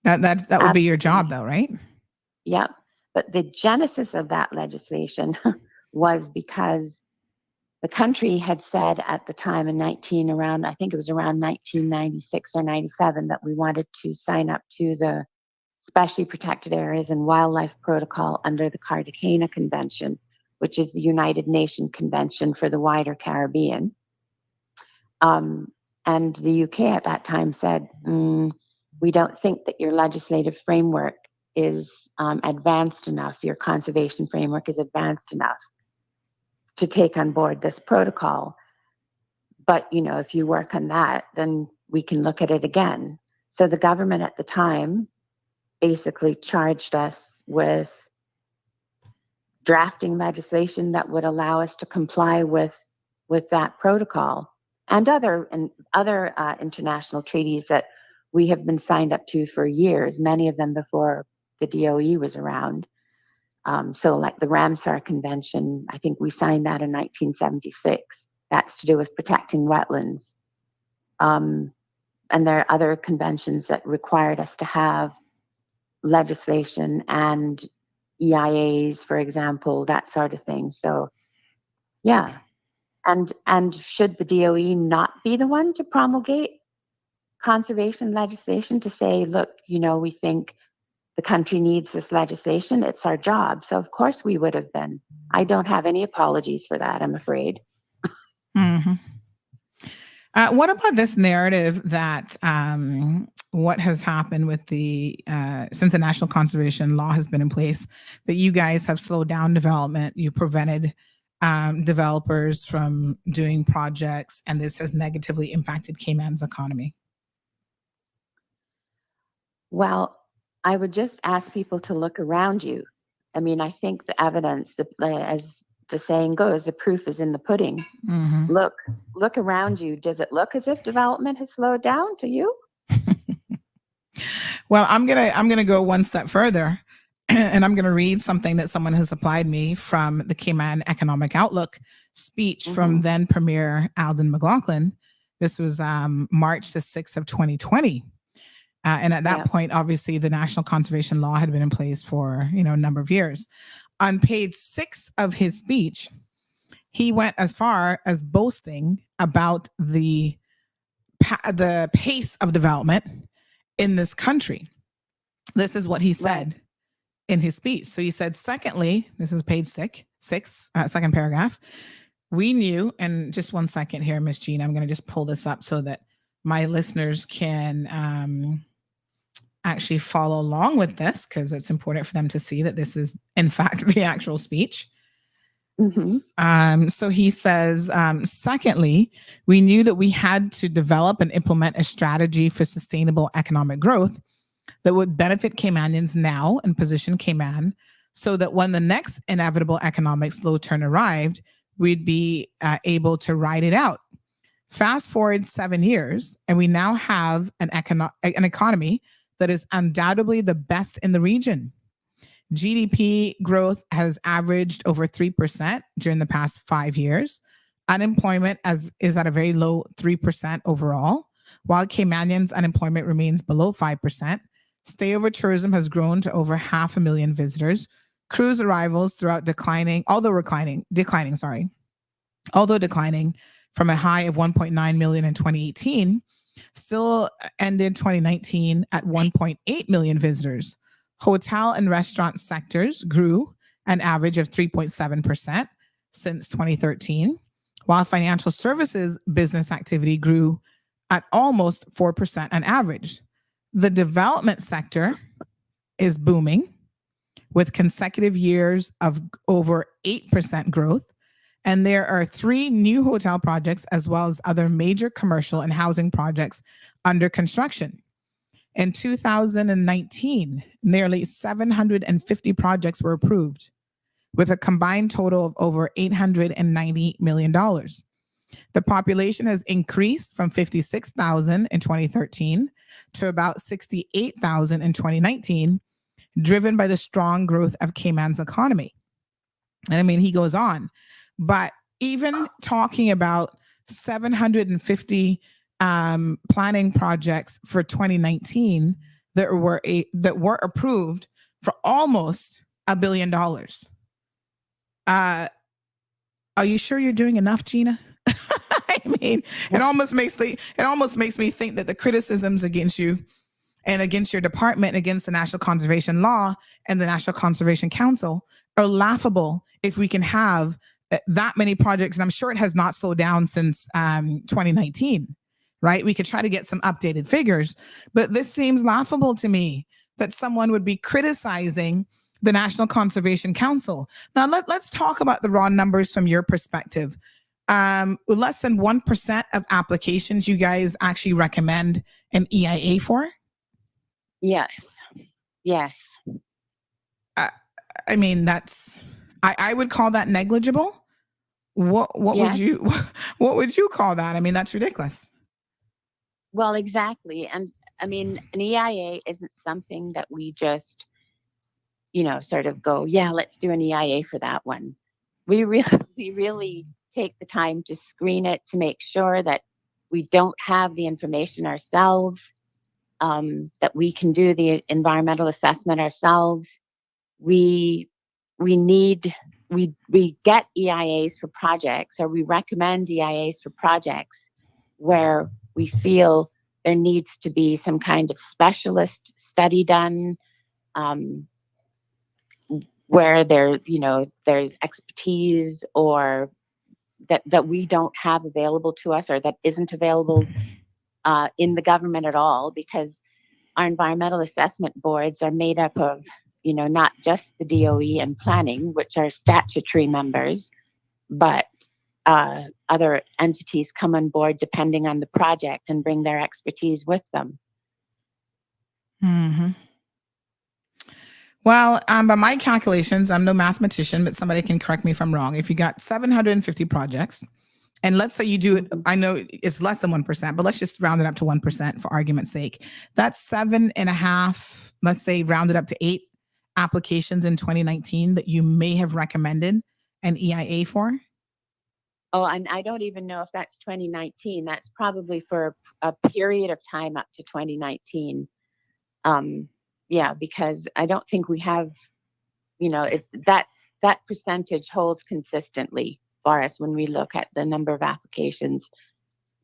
That would be your job though, right? Yep. But the genesis of that legislation was because the country had said at the time I think it was around 1996 or 97, that we wanted to sign up to the Specially Protected Areas and Wildlife Protocol under the Cartagena Convention, which is the United Nations Convention for the wider Caribbean. And the UK at that time said, we don't think that your legislative framework is advanced enough, your conservation framework is advanced enough to take on board this protocol. But, if you work on that, then we can look at it again. So the government at the time basically charged us with drafting legislation that would allow us to comply with that protocol and other international treaties that we have been signed up to for years, many of them before the DOE was around. So like the Ramsar Convention, I think we signed that in 1976. That's to do with protecting wetlands. And there are other conventions that required us to have legislation and EIAs, for example, that sort of thing. So, yeah. And should the DOE not be the one to promulgate conservation legislation to say, look, we think the country needs this legislation, it's our job. So of course we would have been. I don't have any apologies for that, I'm afraid. Mm-hmm. What about this narrative that what has happened with since the National Conservation Law has been in place, that you guys have slowed down development, you prevented developers from doing projects, and this has negatively impacted Cayman's economy? Well, I would just ask people to look around you. I mean, I think the evidence, as the saying goes, the proof is in the pudding. Mm-hmm. Look around you. Does it look as if development has slowed down to you? Well, I'm gonna go one step further, and I'm gonna read something that someone has supplied me from the Cayman Economic Outlook speech from then Premier Alden McLaughlin. This was March the 6th of 2020. And at that point, obviously, the National Conservation Law had been in place for, a number of years. On page 6 of his speech, he went as far as boasting about the pace of development in this country. This is what he said in his speech. So he said, secondly, this is page 6, second paragraph. We knew, and just one second here, Miss Jean, I'm going to just pull this up so that my listeners can actually follow along with this, because it's important for them to see that this is, in fact, the actual speech. So he says, secondly, we knew that we had to develop and implement a strategy for sustainable economic growth that would benefit Caymanians now and position Cayman so that when the next inevitable economic slow turn arrived, we'd be able to ride it out. Fast forward 7 years, and we now have an economy that is undoubtedly the best in the region. GDP growth has averaged over 3% during the past 5 years. Unemployment is at a very low 3% overall, while Caymanians' unemployment remains below 5%. Stayover tourism has grown to over 500,000 visitors. Cruise arrivals declining from a high of 1.9 million in 2018, still ended 2019 at 1.8 million visitors. Hotel and restaurant sectors grew an average of 3.7% since 2013, while financial services business activity grew at almost 4% on average. The development sector is booming with consecutive years of over 8% growth. And there are 3 new hotel projects as well as other major commercial and housing projects under construction. In 2019, nearly 750 projects were approved with a combined total of over $890 million. The population has increased from 56,000 in 2013 to about 68,000 in 2019, driven by the strong growth of Cayman's economy. And I mean, he goes on. But even talking about 750 planning projects for 2019 that were approved for almost $1 billion. Are you sure you're doing enough, Gina? I mean, it almost makes me think that the criticisms against you and against your department, against the National Conservation Law and the National Conservation Council are laughable if we can have that many projects. And I'm sure it has not slowed down since 2019, right? We could try to get some updated figures, but this seems laughable to me that someone would be criticizing the National Conservation Council. Now, let's talk about the raw numbers from your perspective. Less than 1% of applications you guys actually recommend an EIA for? Yes. I mean, I would call that negligible. What would you call that? I mean, that's ridiculous. Well, exactly. And I mean, an EIA isn't something that we just, sort of go, yeah, let's do an EIA for that one. We really take the time to screen it to make sure that we don't have the information ourselves, that we can do the environmental assessment ourselves. We get EIAs for projects, or we recommend EIAs for projects where we feel there needs to be some kind of specialist study done, where there's expertise or that we don't have available to us, or that isn't available in the government at all, because our environmental assessment boards are made up of, not just the DOE and planning, which are statutory members, but other entities come on board depending on the project and bring their expertise with them. Mm-hmm. Well, by my calculations, I'm no mathematician, but somebody can correct me if I'm wrong. If you got 750 projects, and let's say you do it, I know it's less than 1%, but let's just round it up to 1% for argument's sake. That's 7.5, let's say rounded up to 8 applications in 2019 that you may have recommended an EIA for. Oh, and I don't even know if that's 2019. That's probably for a period of time up to 2019. Yeah, because I don't think we have, that percentage holds consistently for us when we look at the number of applications,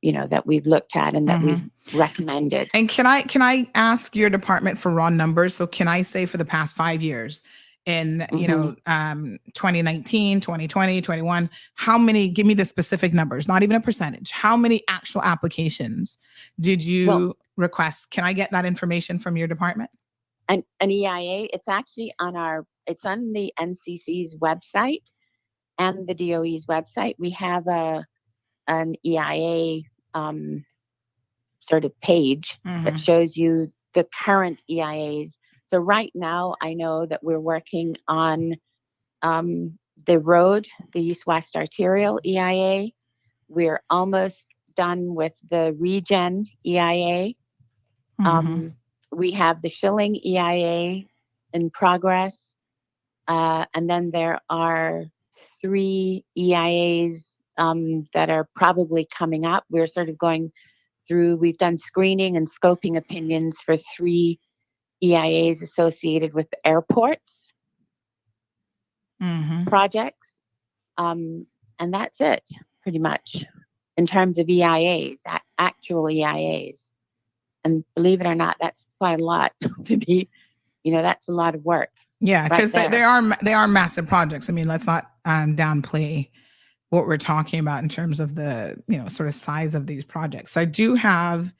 that we've looked at and that we've recommended. And can I ask your department for raw numbers? So can I say for the past 5 years in, 2019, 2020, 21, how many, give me the specific numbers, not even a percentage. How many actual applications did you request? Can I get that information from your department? An EIA, it's actually it's on the NCC's website and the DOE's website. We have an EIA sort of page that shows you the current EIAs. So right now, I know that we're working on the road, the East-West Arterial EIA. We're almost done with the Regen EIA. We have the Schilling EIA in progress. And then there are 3 EIAs that are probably coming up. We're sort of going through, we've done screening and scoping opinions for 3 EIAs associated with the airports projects. And that's it, pretty much, in terms of EIAs, actual EIAs. And believe it or not, that's quite a lot to be, that's a lot of work. Yeah, because they are massive projects. I mean, let's not downplay what we're talking about in terms of the, sort of size of these projects. So I do have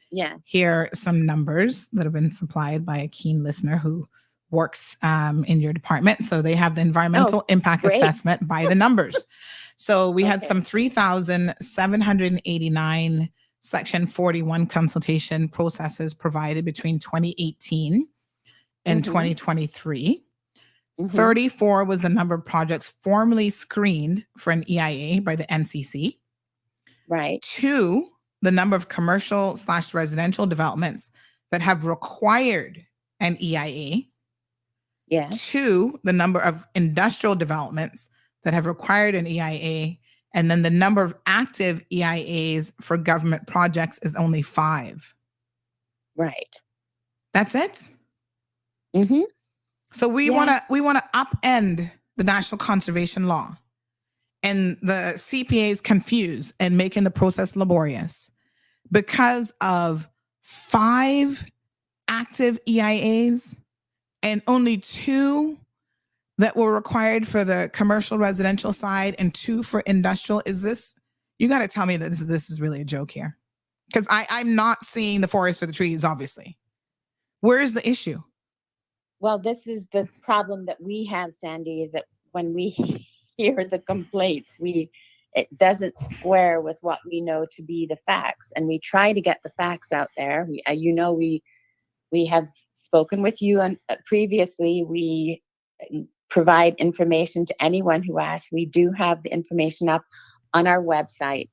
here some numbers that have been supplied by a keen listener who works in your department. So they have the environmental impact assessment by the numbers. So we had some 3,789 Section 41 consultation processes provided between 2018 and 2023. 34 was the number of projects formally screened for an EIA by the NCC. Right. 2, the number of commercial/residential developments that have required an EIA. Yeah. 2, the number of industrial developments that have required an EIA. And then the number of active EIAs for government projects is only 5. Right. That's it. Mm-hmm. So we want to upend the National Conservation Law and the CPAs confused and making the process laborious because of 5 active EIAs and only 2 that were required for the commercial residential side and 2 for industrial. Is this, you got to tell me that this is really a joke here, because I'm not seeing the forest for the trees, obviously. Where is the issue? Well, this is the problem that we have, Sandy, is that when we hear the complaints, it doesn't square with what we know to be the facts, and we try to get the facts out there. We have spoken with you previously. We provide information to anyone who asks. We do have the information up on our website.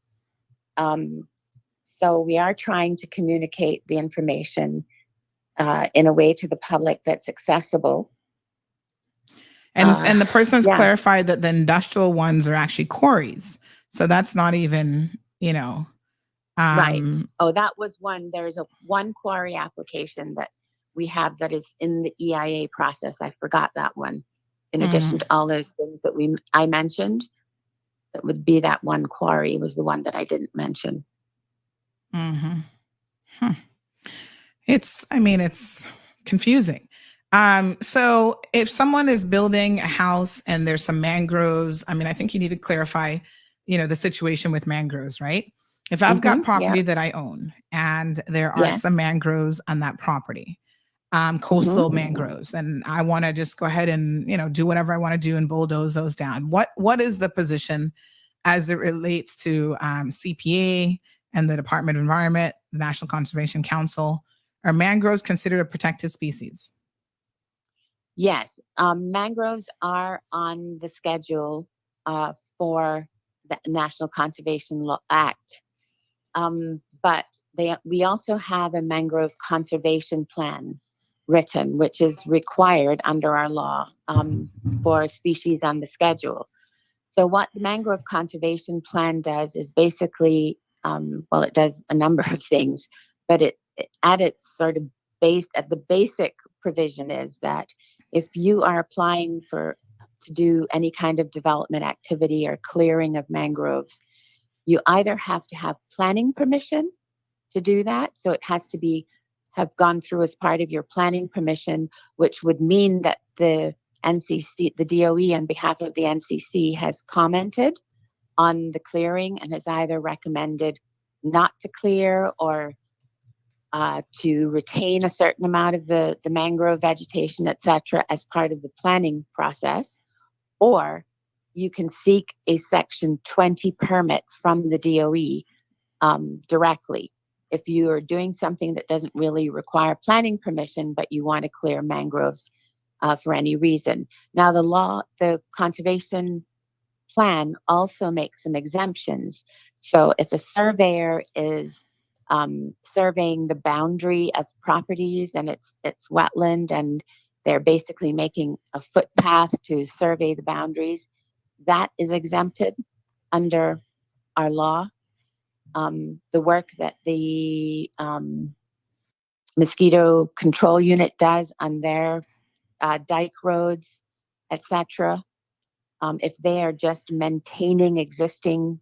So we are trying to communicate the information in a way to the public that's accessible. And the person has clarified that the industrial ones are actually quarries. So that's not even, right. Oh, that was one. There's one quarry application that we have that is in the EIA process. I forgot that one. In addition to all those things that I mentioned, that would be that one quarry was the one that I didn't mention. It's confusing. So if someone is building a house and there's some mangroves, I think you need to clarify, the situation with mangroves, right? If I've got property that I own and there are some mangroves on that property, coastal mangroves, and I want to just go ahead and, do whatever I want to do and bulldoze those down. What is the position as it relates to CPA and the Department of Environment, the National Conservation Council? Are mangroves considered a protected species? Yes, mangroves are on the schedule for the National Conservation Act. But we also have a mangrove conservation plan written, which is required under our law for species on the schedule. So what the mangrove conservation plan does is basically, it does a number of things, but at its sort of the basic provision is that if you are applying to do any kind of development activity or clearing of mangroves, you either have to have planning permission to do that. So it has to have gone through as part of your planning permission, which would mean that the NCC, the DOE on behalf of the NCC has commented on the clearing and has either recommended not to clear or to retain a certain amount of the mangrove vegetation, et cetera, as part of the planning process, or you can seek a Section 20 permit from the DOE directly. If you are doing something that doesn't really require planning permission, but you want to clear mangroves for any reason. Now, the conservation plan also makes some exemptions. So if a surveyor is surveying the boundary of properties and it's wetland, and they're basically making a footpath to survey the boundaries, that is exempted under our law. The work that the mosquito control unit does on their dike roads, etc., if they are just maintaining existing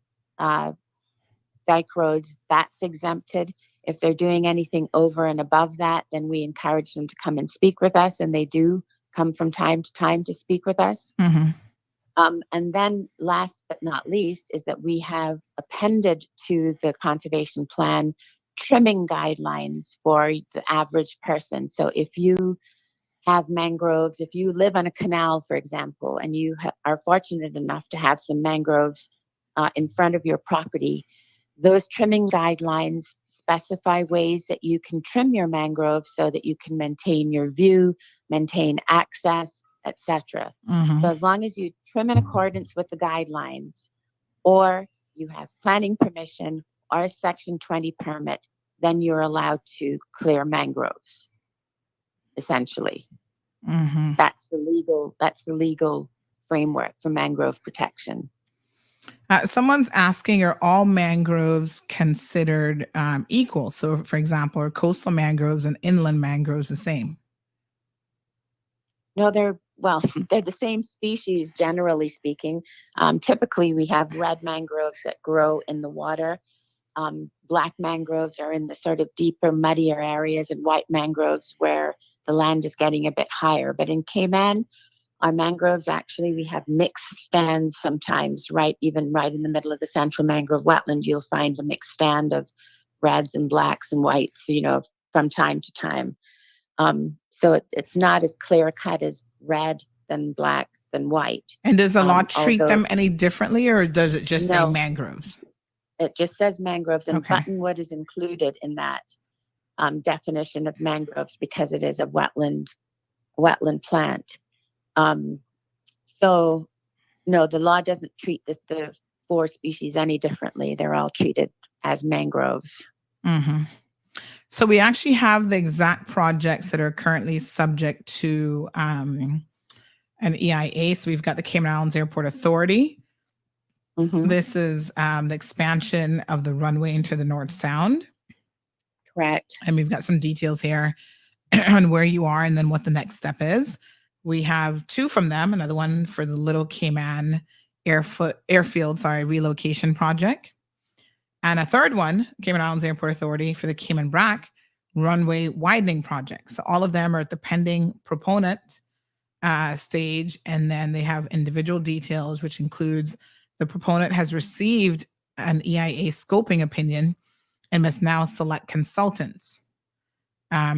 dike roads, that's exempted. If they're doing anything over and above that, then we encourage them to come and speak with us, and they do come from time to time to speak with us. And then last but not least is that we have appended to the conservation plan trimming guidelines for the average person. So if you have mangroves, if you live on a canal, for example, and you are fortunate enough to have some mangroves in front of your property, those trimming guidelines specify ways that you can trim your mangroves so that you can maintain your view, maintain access, etc. So as long as you trim in accordance with the guidelines, or you have planning permission or a Section 20 permit, then you're allowed to clear mangroves. Essentially, that's the legal framework for mangrove protection. Someone's asking, are all mangroves considered equal? So, for example, are coastal mangroves and inland mangroves the same? No, they're well, they're the same species, generally speaking. Typically, we have red mangroves that grow in the water. Black mangroves are in the sort of deeper, muddier areas, and white mangroves where the land is getting a bit higher. But in Cayman, our mangroves, actually, we have mixed stands sometimes, even right in the middle of the central mangrove wetland, you'll find a mixed stand of reds and blacks and whites, from time to time. So it's not as clear cut as red, then black, then white. And does the law treat them any differently, or does it just say mangroves? It just says mangroves, and Okay. buttonwood is included in that definition of mangroves because it is a wetland plant. So no, the law doesn't treat the 4 species any differently. They're all treated as mangroves. Mm-hmm. So we actually have the exact projects that are currently subject to an EIA. So we've got the Cayman Islands Airport Authority. Mm-hmm. This is the expansion of the runway into the North Sound. Correct. And we've got some details here on where you are and then what the next step is. We have 2 from them, another one for the Little Cayman Airfield relocation project. And a third one, Cayman Islands Airport Authority, for the Cayman Brac runway widening project. So all of them are at the pending proponent stage. And then they have individual details, which includes the proponent has received an EIA scoping opinion and must now select consultants.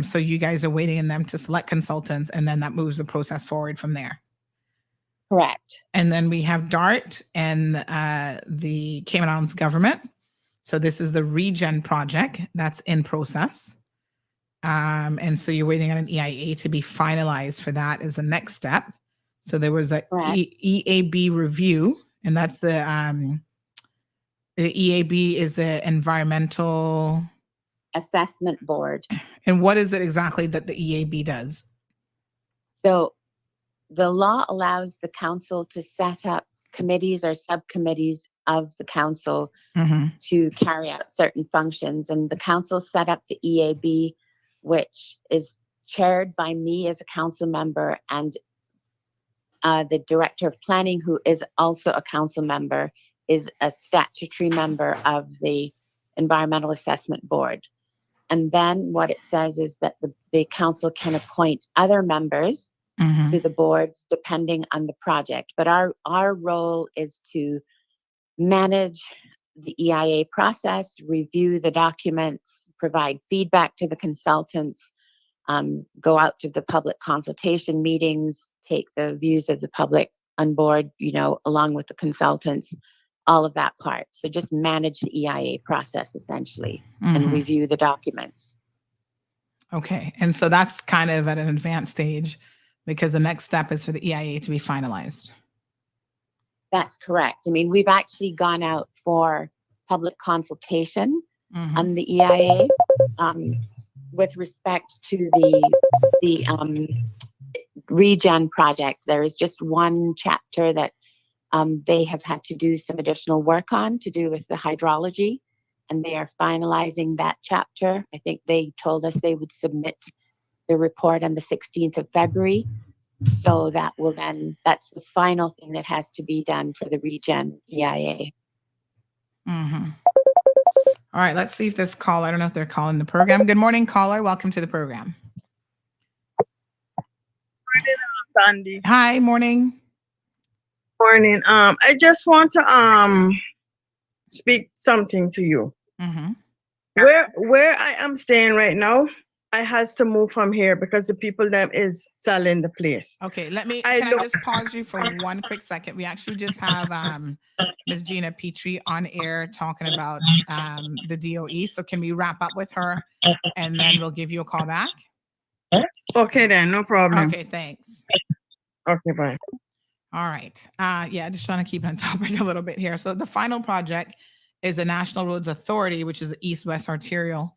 So you guys are waiting on them to select consultants, and then that moves the process forward from there. Correct. And then we have DART and the Cayman Islands government. So this is the Regen project that's in process. And so you're waiting on an EIA to be finalized for that is the next step. So there was a EAB review, and that's the EAB is the Environmental Assessment Board. And what is it exactly that the EAB does? So the law allows the council to set up committees or subcommittees of the council to carry out certain functions. And the council set up the EAB, which is chaired by me as a council member, and the director of planning, who is also a council member, is a statutory member of the Environmental Assessment Board. And then what it says is that the council can appoint other members to the boards depending on the project. But our role is to manage the EIA process, review the documents, provide feedback to the consultants, go out to the public consultation meetings, take the views of the public on board, along with the consultants, all of that part. So just manage the EIA process essentially and review the documents. Okay. And so that's kind of at an advanced stage because the next step is for the EIA to be finalized. That's correct. I mean, we've actually gone out for public consultation on the EIA with respect to the Regen project. There is just one chapter that they have had to do some additional work on to do with the hydrology, and they are finalizing that chapter. I think they told us they would submit the report on the 16th of February. So that's the final thing that has to be done for the Regen EIA. All right, let's see if this caller, I don't know if they're calling the program. Good morning, caller. Welcome to the program. Sandy. Hi, morning. Morning. I just want to speak something to you. Where I am staying right now, I has to move from here because the people them is selling the place. Okay, can I just pause you for one quick second? We actually just have Ms. Gina Petrie on air talking about the DOE. So can we wrap up with her and then we'll give you a call back? Okay then, no problem. Okay, thanks. Okay, bye. All right. Just trying to keep on topic a little bit here. So the final project is the National Roads Authority, which is the east-west arterial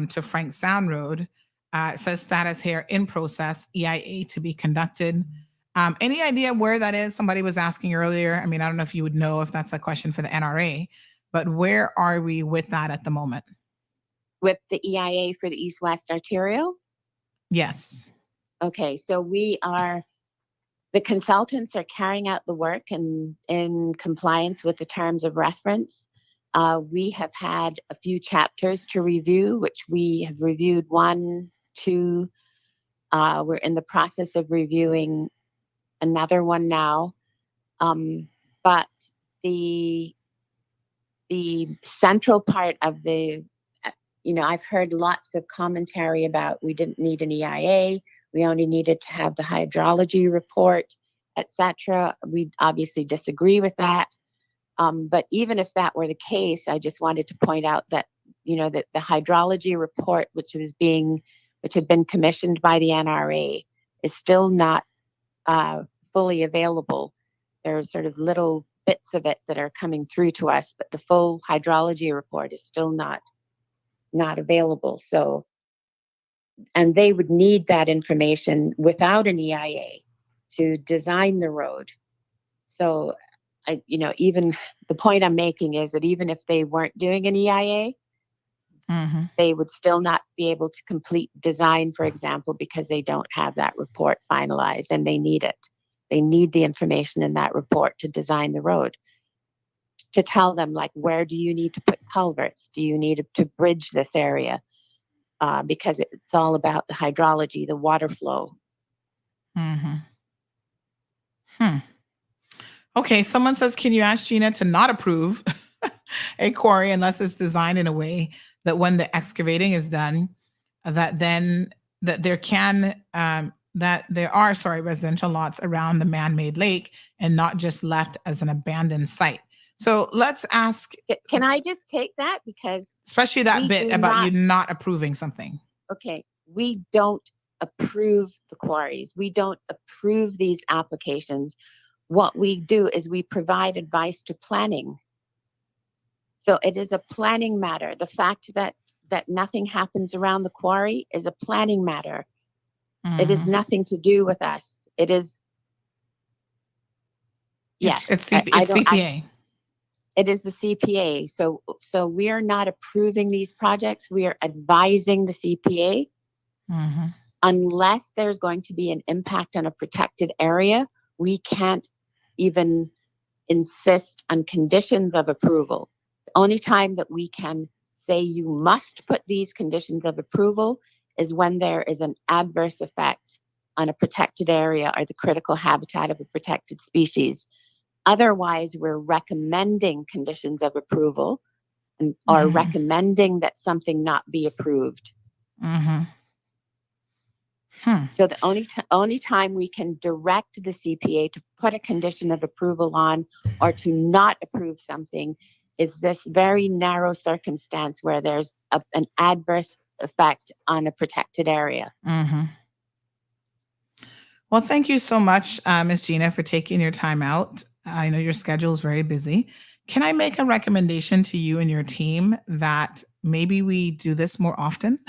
to Frank Sound Road. It says status here in process, EIA to be conducted. Any idea where that is? Somebody was asking earlier. I mean, I don't know if you would know if that's a question for the NRA, but where are we with that at the moment? With the EIA for the east-west arterial? Yes. Okay, so we are The consultants are carrying out the work in compliance with the terms of reference. We have had a few chapters to review, which we have reviewed 1, 2. We're in the process of reviewing another one now. But the central part of the, I've heard lots of commentary about we didn't need an EIA. We only needed to have the hydrology report, etc. We obviously disagree with that. But even if that were the case, I just wanted to point out that, that the hydrology report, which had been commissioned by the NRA, is still not fully available. There's sort of little bits of it that are coming through to us, but the full hydrology report is still not available. So, and they would need that information without an EIA to design the road. So, even the point I'm making is that even if they weren't doing an EIA, they would still not be able to complete design, for example, because they don't have that report finalized, and they need it. They need the information in that report to design the road, to tell them, like, where do you need to put culverts? Do you need to bridge this area? Because it's all about the hydrology, the water flow. Okay, someone says, can you ask Gina to not approve a quarry unless it's designed in a way that when the excavating is done, that there are residential lots around the man-made lake and not just left as an abandoned site. So let's ask. Can I just take that? Because especially that bit about you not approving something. Okay, we don't approve the quarries. We don't approve these applications. What we do is we provide advice to planning. So it is a planning matter. The fact that nothing happens around the quarry is a planning matter. It is nothing to do with us. It is, yes. It's CPA. It is the CPA. So we are not approving these projects. We are advising the CPA. Unless there's going to be an impact on a protected area, we can't even insist on conditions of approval. The only time that we can say you must put these conditions of approval is when there is an adverse effect on a protected area or the critical habitat of a protected species. Otherwise, we're recommending conditions of approval or recommending that something not be approved. So the only time we can direct the CPA to put a condition of approval on or to not approve something is this very narrow circumstance where there's an adverse effect on a protected area. Well, thank you so much, Ms. Gina, for taking your time out. I know your schedule is very busy. Can I make a recommendation to you and your team that maybe we do this more often?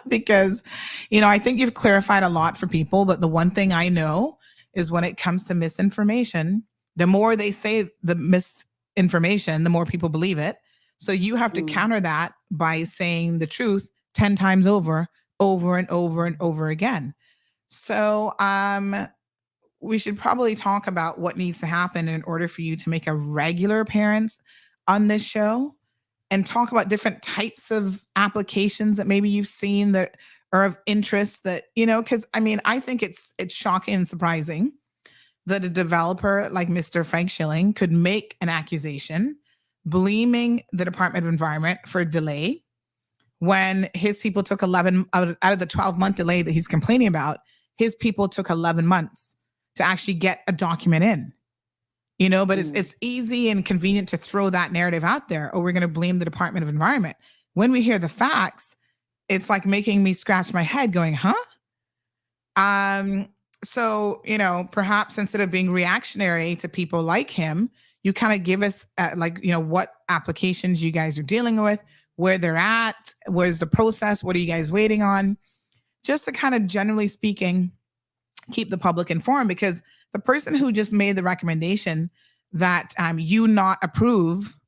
Because, I think you've clarified a lot for people, but the one thing I know is when it comes to misinformation, the more they say the misinformation, the more people believe it. So you have to counter that by saying the truth 10 times over and over and over again. So we should probably talk about what needs to happen in order for you to make a regular appearance on this show and talk about different types of applications that maybe you've seen that are of interest that, because I think it's shocking and surprising that a developer like Mr. Frank Schilling could make an accusation blaming the Department of Environment for delay when his people took 11 out of the 12-month delay that he's complaining about. His people took 11 months to actually get a document in, but it's easy and convenient to throw that narrative out there. Oh, we're going to blame the Department of Environment. When we hear the facts, it's like making me scratch my head going, huh? So, perhaps instead of being reactionary to people like him, you kind of give us what applications you guys are dealing with, where they're at, where's the process, what are you guys waiting on? Just to kind of generally speaking, keep the public informed, because the person who just made the recommendation that you not approve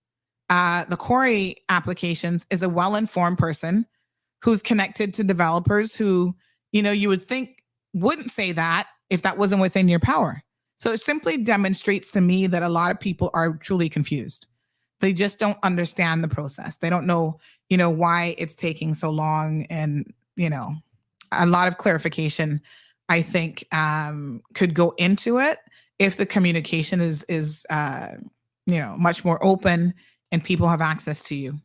the quarry applications is a well-informed person who's connected to developers who, you would think wouldn't say that if that wasn't within your power. So it simply demonstrates to me that a lot of people are truly confused. They just don't understand the process. They don't know, why it's taking so long. And, a lot of clarification, I think, could go into it if the communication is much more open and people have access to you.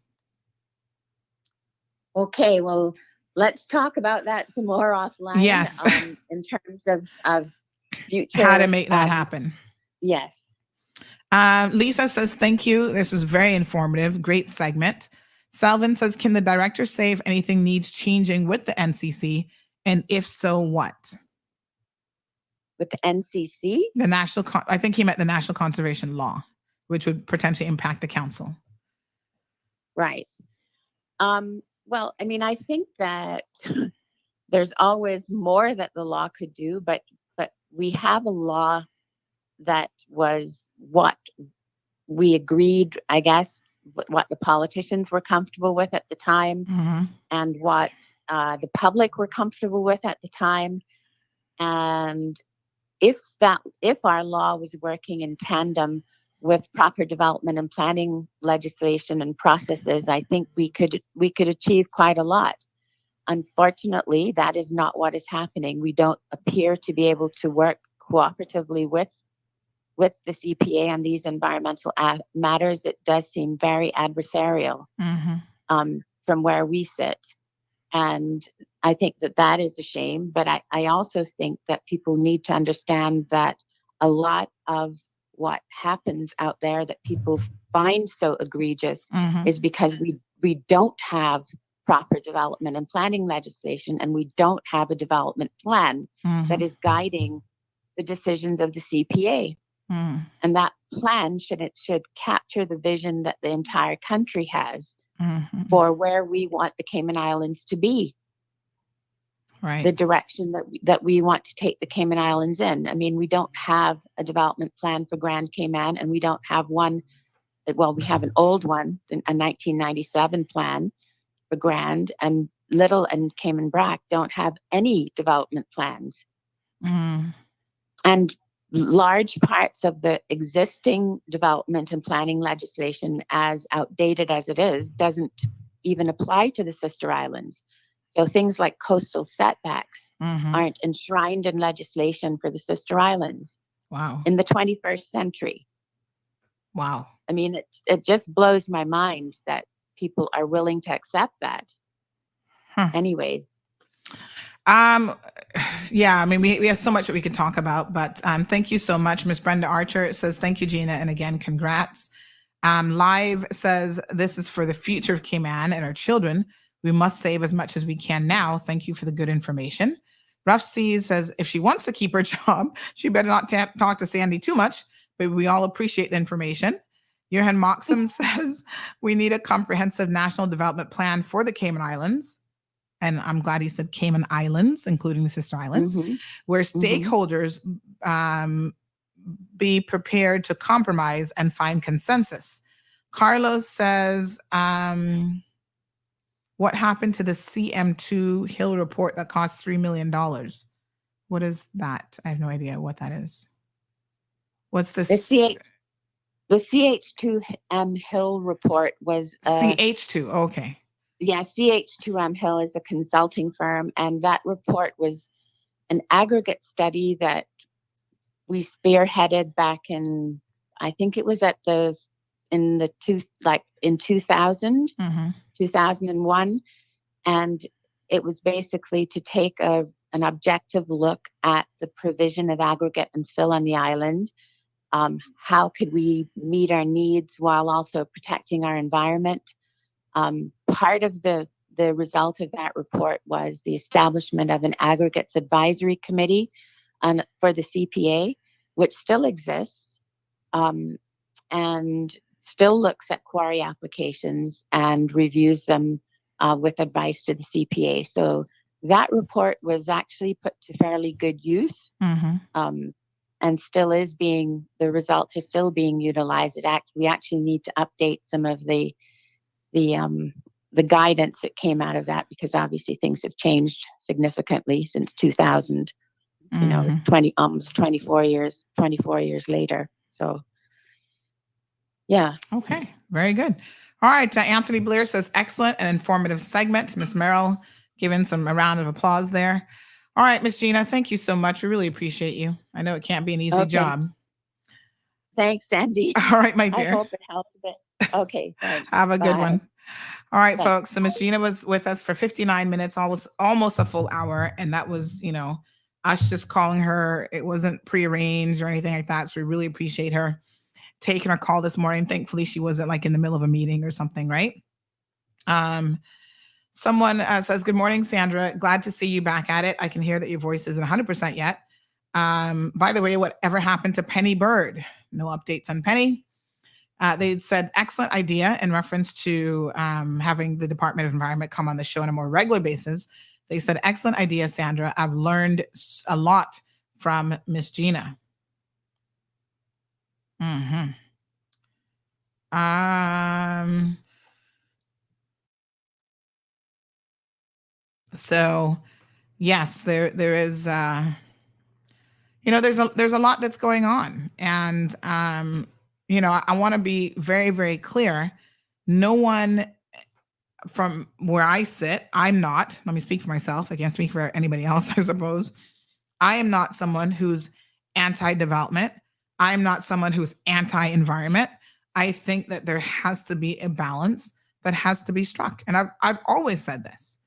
Okay, well, let's talk about that some more offline. Yes. In terms of future. How to make that happen. Yes. Lisa says, thank you. This was very informative. Great segment. Salvin says, can the director say if anything needs changing with the NCC? And if so, what? With the NCC? I think he meant the National Conservation Law, which would potentially impact the council. Right. Well, I mean, I think that there's always more that the law could do, but we have a law that was what we agreed, I guess, what the politicians were comfortable with at the time, and what the public were comfortable with at the time. And if our law was working in tandem with proper development and planning legislation and processes, I think we could achieve quite a lot. Unfortunately, that is not what is happening. We don't appear to be able to work cooperatively with the CPA on these environmental matters. It does seem very adversarial from where we sit. And I think that is a shame. But I also think that people need to understand that a lot of what happens out there that people find so egregious is because we don't have proper development and planning legislation, and we don't have a development plan that is guiding the decisions of the CPA. And that plan should capture the vision that the entire country has for where we want the Cayman Islands to be. Right. The direction that we want to take the Cayman Islands in. I mean, we don't have a development plan for Grand Cayman, and we don't have one. Well, we have an old one, a 1997 plan for Grand, and Little and Cayman Brac don't have any development plans. And large parts of the existing development and planning legislation, as outdated as it is, doesn't even apply to the sister islands. So things like coastal setbacks aren't enshrined in legislation for the sister islands. Wow. In the 21st century. Wow. I mean, it just blows my mind that people are willing to accept that. Anyways. Yeah, I mean, we have so much that we could talk about, but thank you so much. Miss Brenda Archer says, thank you, Gina. And again, congrats. Live says, this is for the future of Cayman and our children. We must save as much as we can now. Thank you for the good information. Rough Seas says, if she wants to keep her job, she better not talk to Sandy too much, but we all appreciate the information. Johan Moxham says, we need a comprehensive national development plan for the Cayman Islands. And I'm glad he said Cayman Islands, including the sister islands, where stakeholders be prepared to compromise and find consensus. Carlos says, what happened to the CM2 Hill report that cost $3 million? What is that? I have no idea what that is. What's this? The CH2M Hill report was... CH2, okay. Yeah, CH2M Hill is a consulting firm, and that report was an aggregate study that we spearheaded back in, I think it was in 2000, 2001, and it was basically to take an objective look at the provision of aggregate and fill on the island. How could we meet our needs while also protecting our environment? Part of the result of that report was the establishment of an aggregates advisory committee for the CPA, which still exists and still looks at quarry applications and reviews them with advice to the CPA. So that report was actually put to fairly good use and still is the results are still being utilized. We actually need to update some of the guidance that came out of that, because obviously things have changed significantly since 2000. you know, 24 years later. So, yeah. Okay, very good. All right, Anthony Blair says, excellent and informative segment. Miss Merrill giving a round of applause there. All right, Miss Gina, thank you so much. We really appreciate you. I know it can't be an easy job. Thanks, Sandy. All right, my dear. I hope it helps a bit. Okay, thanks. Have a good one. All right, Thanks. folks. So Miss Gina was with us for 59 minutes, almost a full hour. And that was, you know, us just calling her. It wasn't prearranged or anything like that. So we really appreciate her taking our call this morning. Thankfully, she wasn't like in the middle of a meeting or something, right? Someone says, good morning, Sandra. Glad to see you back at it. I can hear that your voice isn't 100% yet. By the way, whatever happened to Penny Bird? No updates on Penny. They said, excellent idea in reference to having the Department of Environment come on the show on a more regular basis. They said, excellent idea, Sandra. I've learned a lot from Miss Gina. So yes, there is, you know, there's a lot that's going on. And, you know, I want to be very, very clear. No one from where I sit, I'm not, let me speak for myself. I can't speak for anybody else, I suppose. I am not someone who's anti-development. I'm not someone who's anti-environment. I think that there has to be a balance that has to be struck. And I've always said this.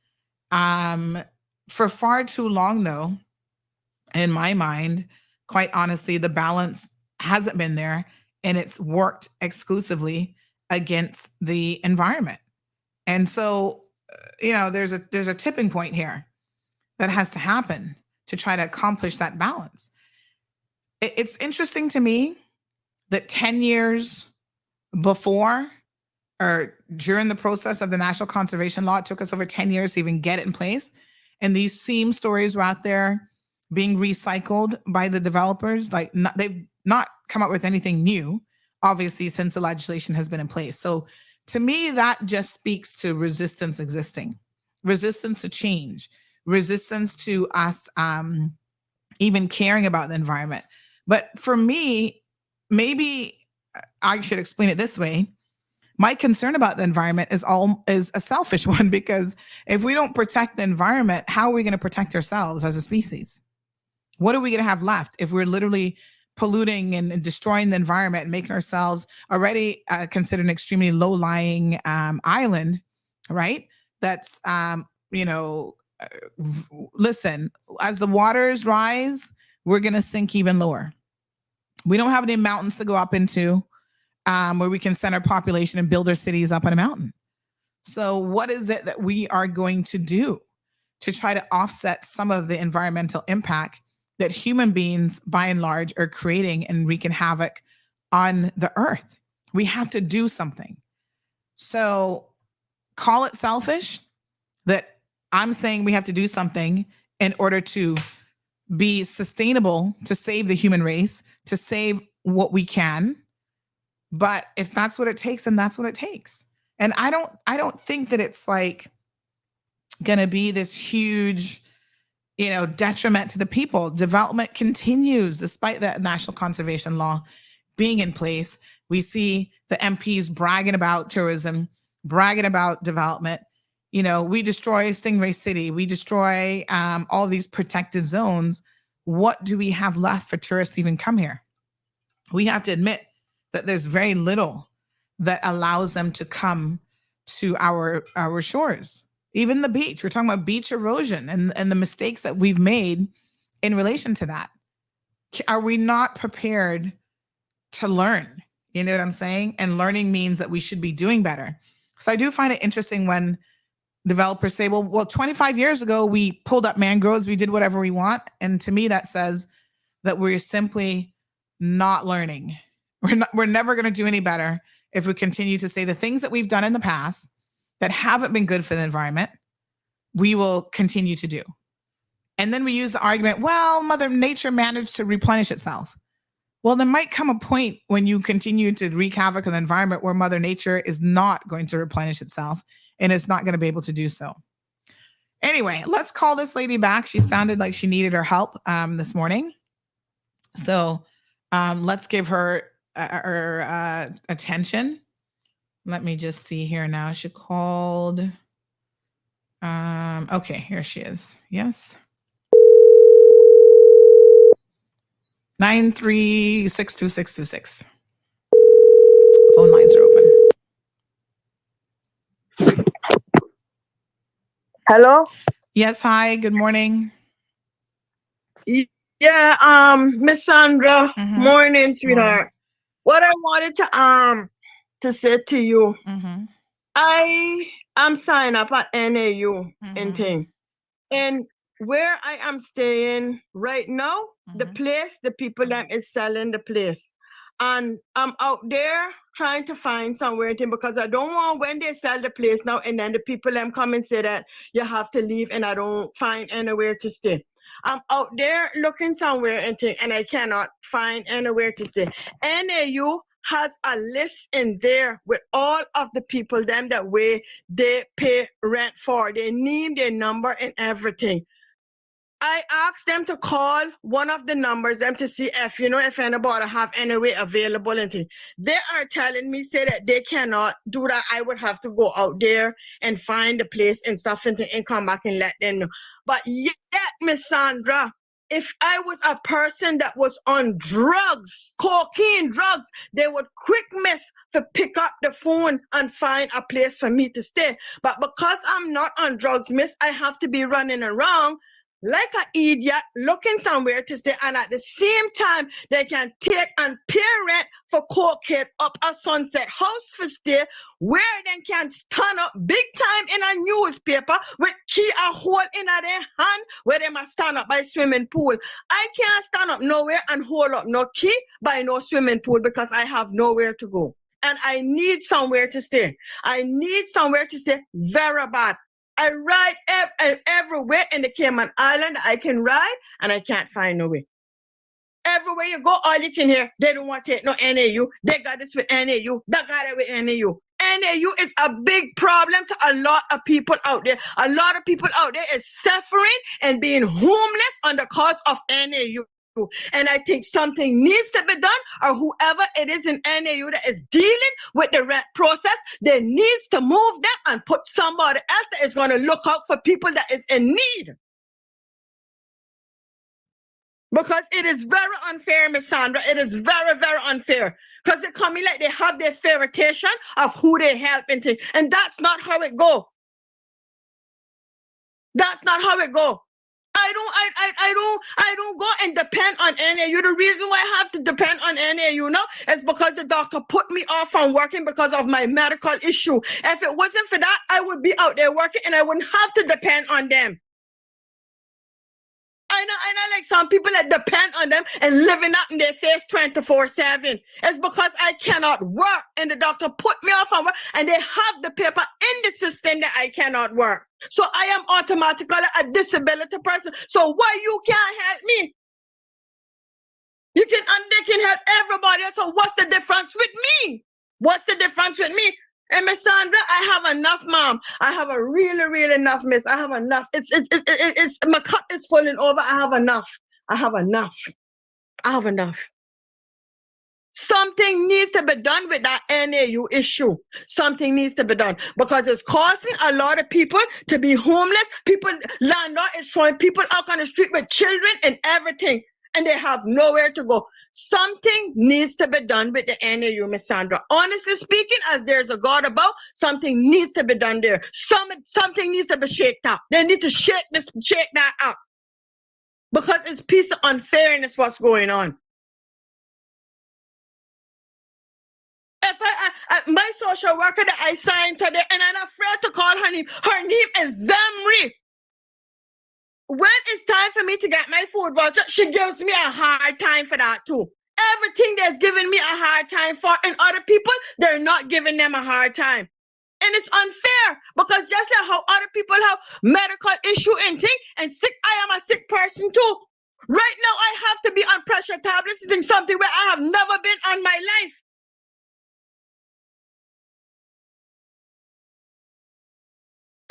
For far too long, though, in my mind, quite honestly, the balance hasn't been there, and it's worked exclusively against the environment. And so, you know, there's a tipping point here that has to happen to try to accomplish that balance. It's interesting to me that 10 years before or during the process of the National Conservation Law, it took us over 10 years to even get it in place. And these same stories were out there being recycled by the developers. Like they've not come up with anything new, obviously, since the legislation has been in place. So to me, that just speaks to resistance existing, resistance to change, resistance to us even caring about the environment. But for me, maybe I should explain it this way. My concern about the environment is a selfish one, because if we don't protect the environment, how are we going to protect ourselves as a species? What are we going to have left if we're literally polluting and destroying the environment and making ourselves already considered an extremely low-lying island, right? That's, you know, listen, as the waters rise, we're going to sink even lower. We don't have any mountains to go up into where we can send our population and build our cities up on a mountain. So what is it that we are going to do to try to offset some of the environmental impact that human beings, by and large, are creating and wreaking havoc on the earth? We have to do something. So call it selfish, that I'm saying we have to do something in order to be sustainable, to save the human race, to save what we can. But if that's what it takes, then that's what it takes. And I don't think that it's like going to be this huge, you know, detriment to the people. Development continues despite the National Conservation Law being in place. We see the MPs bragging about tourism, bragging about development. You know, we destroy Stingray City. We destroy all these protected zones. What do we have left for tourists to even come here? We have to admit that there's very little that allows them to come to our shores. Even the beach, we're talking about beach erosion and the mistakes that we've made in relation to that. Are we not prepared to learn? You know what I'm saying? And learning means that we should be doing better. So I do find it interesting when developers say, well, 25 years ago, we pulled up mangroves, we did whatever we want. And to me, that says that we're simply not learning. We're never going to do any better if we continue to say the things that we've done in the past that haven't been good for the environment, we will continue to do. And then we use the argument, well, Mother Nature managed to replenish itself. Well, there might come a point when you continue to wreak havoc on the environment where Mother Nature is not going to replenish itself and is not going to be able to do so. Anyway, let's call this lady back. She sounded like she needed our help this morning. So let's give her attention. Let me just see here now. She called. Okay, here she is. Yes. 9362626. Phone lines are open. Hello? Yes, hi, good morning. Yeah, Miss Sandra. Morning, sweetheart. What I wanted to say to you, I am signed up at NAU and thing. And where I am staying right now, the people that is selling the place. And I'm out there trying to find somewhere to, because I don't want when they sell the place now and then the people them come and say that you have to leave and I don't find anywhere to stay. I'm out there looking somewhere and I cannot find anywhere to stay. NAU has a list in there with all of the people them that way they pay rent for. Their name, their number, and everything. I asked them to call one of the numbers, them to see if anybody have any way available and thing. They are telling me, say that they cannot do that. I would have to go out there and find the place and stuff and come back and let them know. But yet, Miss Sandra, if I was a person that was on drugs, cocaine drugs, they would quick miss to pick up the phone and find a place for me to stay. But because I'm not on drugs, miss, I have to be running around like an idiot, looking somewhere to stay, and at the same time, they can take and pay rent for cocaine up a Sunset House for stay, where they can stand up big time in a newspaper with key a hole in their hand, where they must stand up by swimming pool. I can't stand up nowhere and hold up no key by no swimming pool because I have nowhere to go. And I need somewhere to stay. I need somewhere to stay very bad. I ride everywhere in the Cayman Island I can ride, and I can't find no way. Everywhere you go, all you can hear, they don't want to take no NAU. They got this with NAU. They got it with NAU. NAU is a big problem to a lot of people out there. A lot of people out there is suffering and being homeless on the cause of NAU. And I think something needs to be done, or whoever it is in NAU that is dealing with the rent process, they needs to move them and put somebody else that is going to look out for people that is in need. Because it is very unfair, Miss Sandra. It is very, very unfair. Because they come in like they have their favoritation of who they help into. And that's not how it go. That's not how it go. I don't go and depend on NAU. The reason why I have to depend on NAU now is because the doctor put me off from working because of my medical issue. If it wasn't for that, I would be out there working and I wouldn't have to depend on them. I know like some people that depend on them and living up in their face 24/7. It's because I cannot work and the doctor put me off on work and they have the paper in the system that I cannot work. So I am automatically a disability person. So why you can't help me? They can help everybody else. So what's the difference with me? What's the difference with me? And Miss Sandra, I have enough, Mom. I have a really, really enough, Miss. I have enough. It's my cup is falling over. I have enough. I have enough. I have enough. Something needs to be done with that NAU issue. Something needs to be done because it's causing a lot of people to be homeless. Landlord is throwing people out on the street with children and everything, and they have nowhere to go. Something needs to be done with the NAU, Miss Sandra. Honestly speaking, as there's a God above, something needs to be done there. Something needs to be shaken up. They need to shake that up because it's a piece of unfairness what's going on. If my social worker that I signed today, and I'm afraid to call her name is Zamri. When it's time for me to get my food voucher, she gives me a hard time for that too. Everything that's giving me a hard time for, and other people, they're not giving them a hard time. And it's unfair because just like how other people have medical issue and thing, and sick, I am a sick person too. Right now, I have to be on pressure tablets and something where I have never been on my life.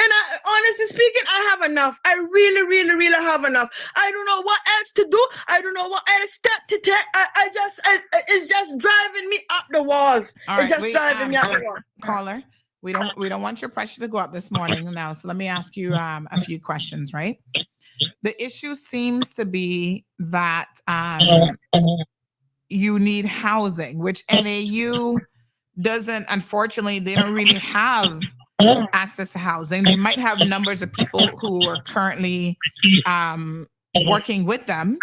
And honestly speaking, I have enough. I really, really, really have enough. I don't know what else to do. I don't know what else step to take. It's just driving me up the walls. All right, it's just driving me up the walls. Caller, we don't want your pressure to go up this morning now. So let me ask you a few questions, right? The issue seems to be that you need housing, which NAU doesn't. Unfortunately, they don't really have access to housing. They might have numbers of people who are currently working with them,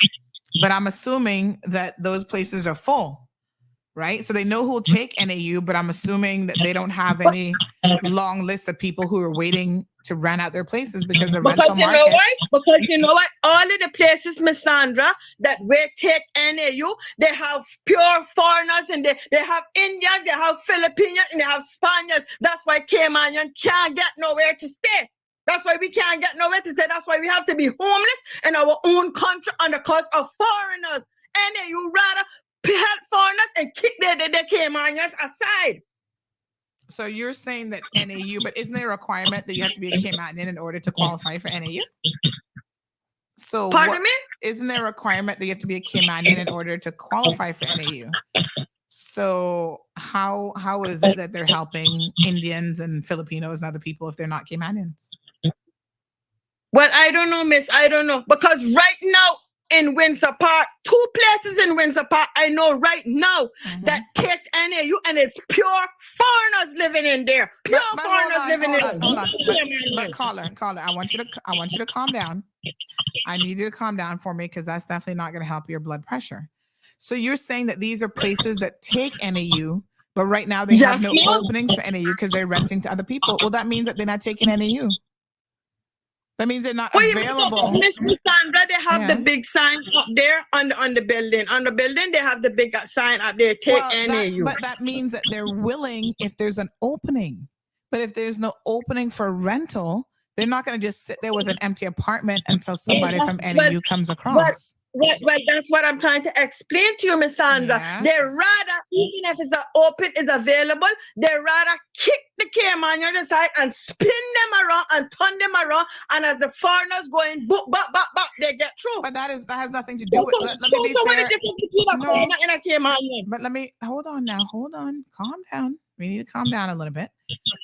but I'm assuming that those places are full, right? So they know who will take NAU, but I'm assuming that they don't have any long list of people who are waiting to rent out their places because the rental market. Because you know what? All of the places, Miss Sandra, that we take NAU, they have pure foreigners and they have Indians, they have Filipinos, and they have Spaniards. That's why Caymanian can't get nowhere to stay. That's why we can't get nowhere to stay. That's why we have to be homeless in our own country on the cause of foreigners. NAU rather help foreigners and kick the Caymanians aside. So you're saying that NAU, but isn't there a requirement that you have to be a Caymanian in order to qualify for NAU? So Pardon me? Isn't there a requirement that you have to be a Caymanian in order to qualify for NAU? So how is it that they're helping Indians and Filipinos and other people if they're not Caymanians? Well, I don't know, miss. I don't know. Because right now in Windsor Park, 2 places in Windsor Park, I know right now that takes NAU, and it's pure foreigners living in there. Pure foreigners living in there. Hold on. But caller, I want you to calm down. I need you to calm down for me because that's definitely not going to help your blood pressure. So you're saying that these are places that take NAU, but right now they have no openings for NAU because they're renting to other people. Well, that means that they're not taking NAU. That means they're not available. Miss Sandra, they have the big sign up there on the building. On the building, they have the big sign up there. Take NAU. But that means that they're willing if there's an opening. But if there's no opening for rental, they're not going to just sit there with an empty apartment until somebody from NAU comes across. Well, that's what I'm trying to explain to you, Miss Sandra. Yes. They rather, even if it's open, is available, they rather kick the Cayman aside and spin them around and turn them around. And as the foreigners going boop, bop, bop, bop, they get through. But that has nothing to do with. Let me be fair. In a Cayman. But hold on, calm down. We need to calm down a little bit.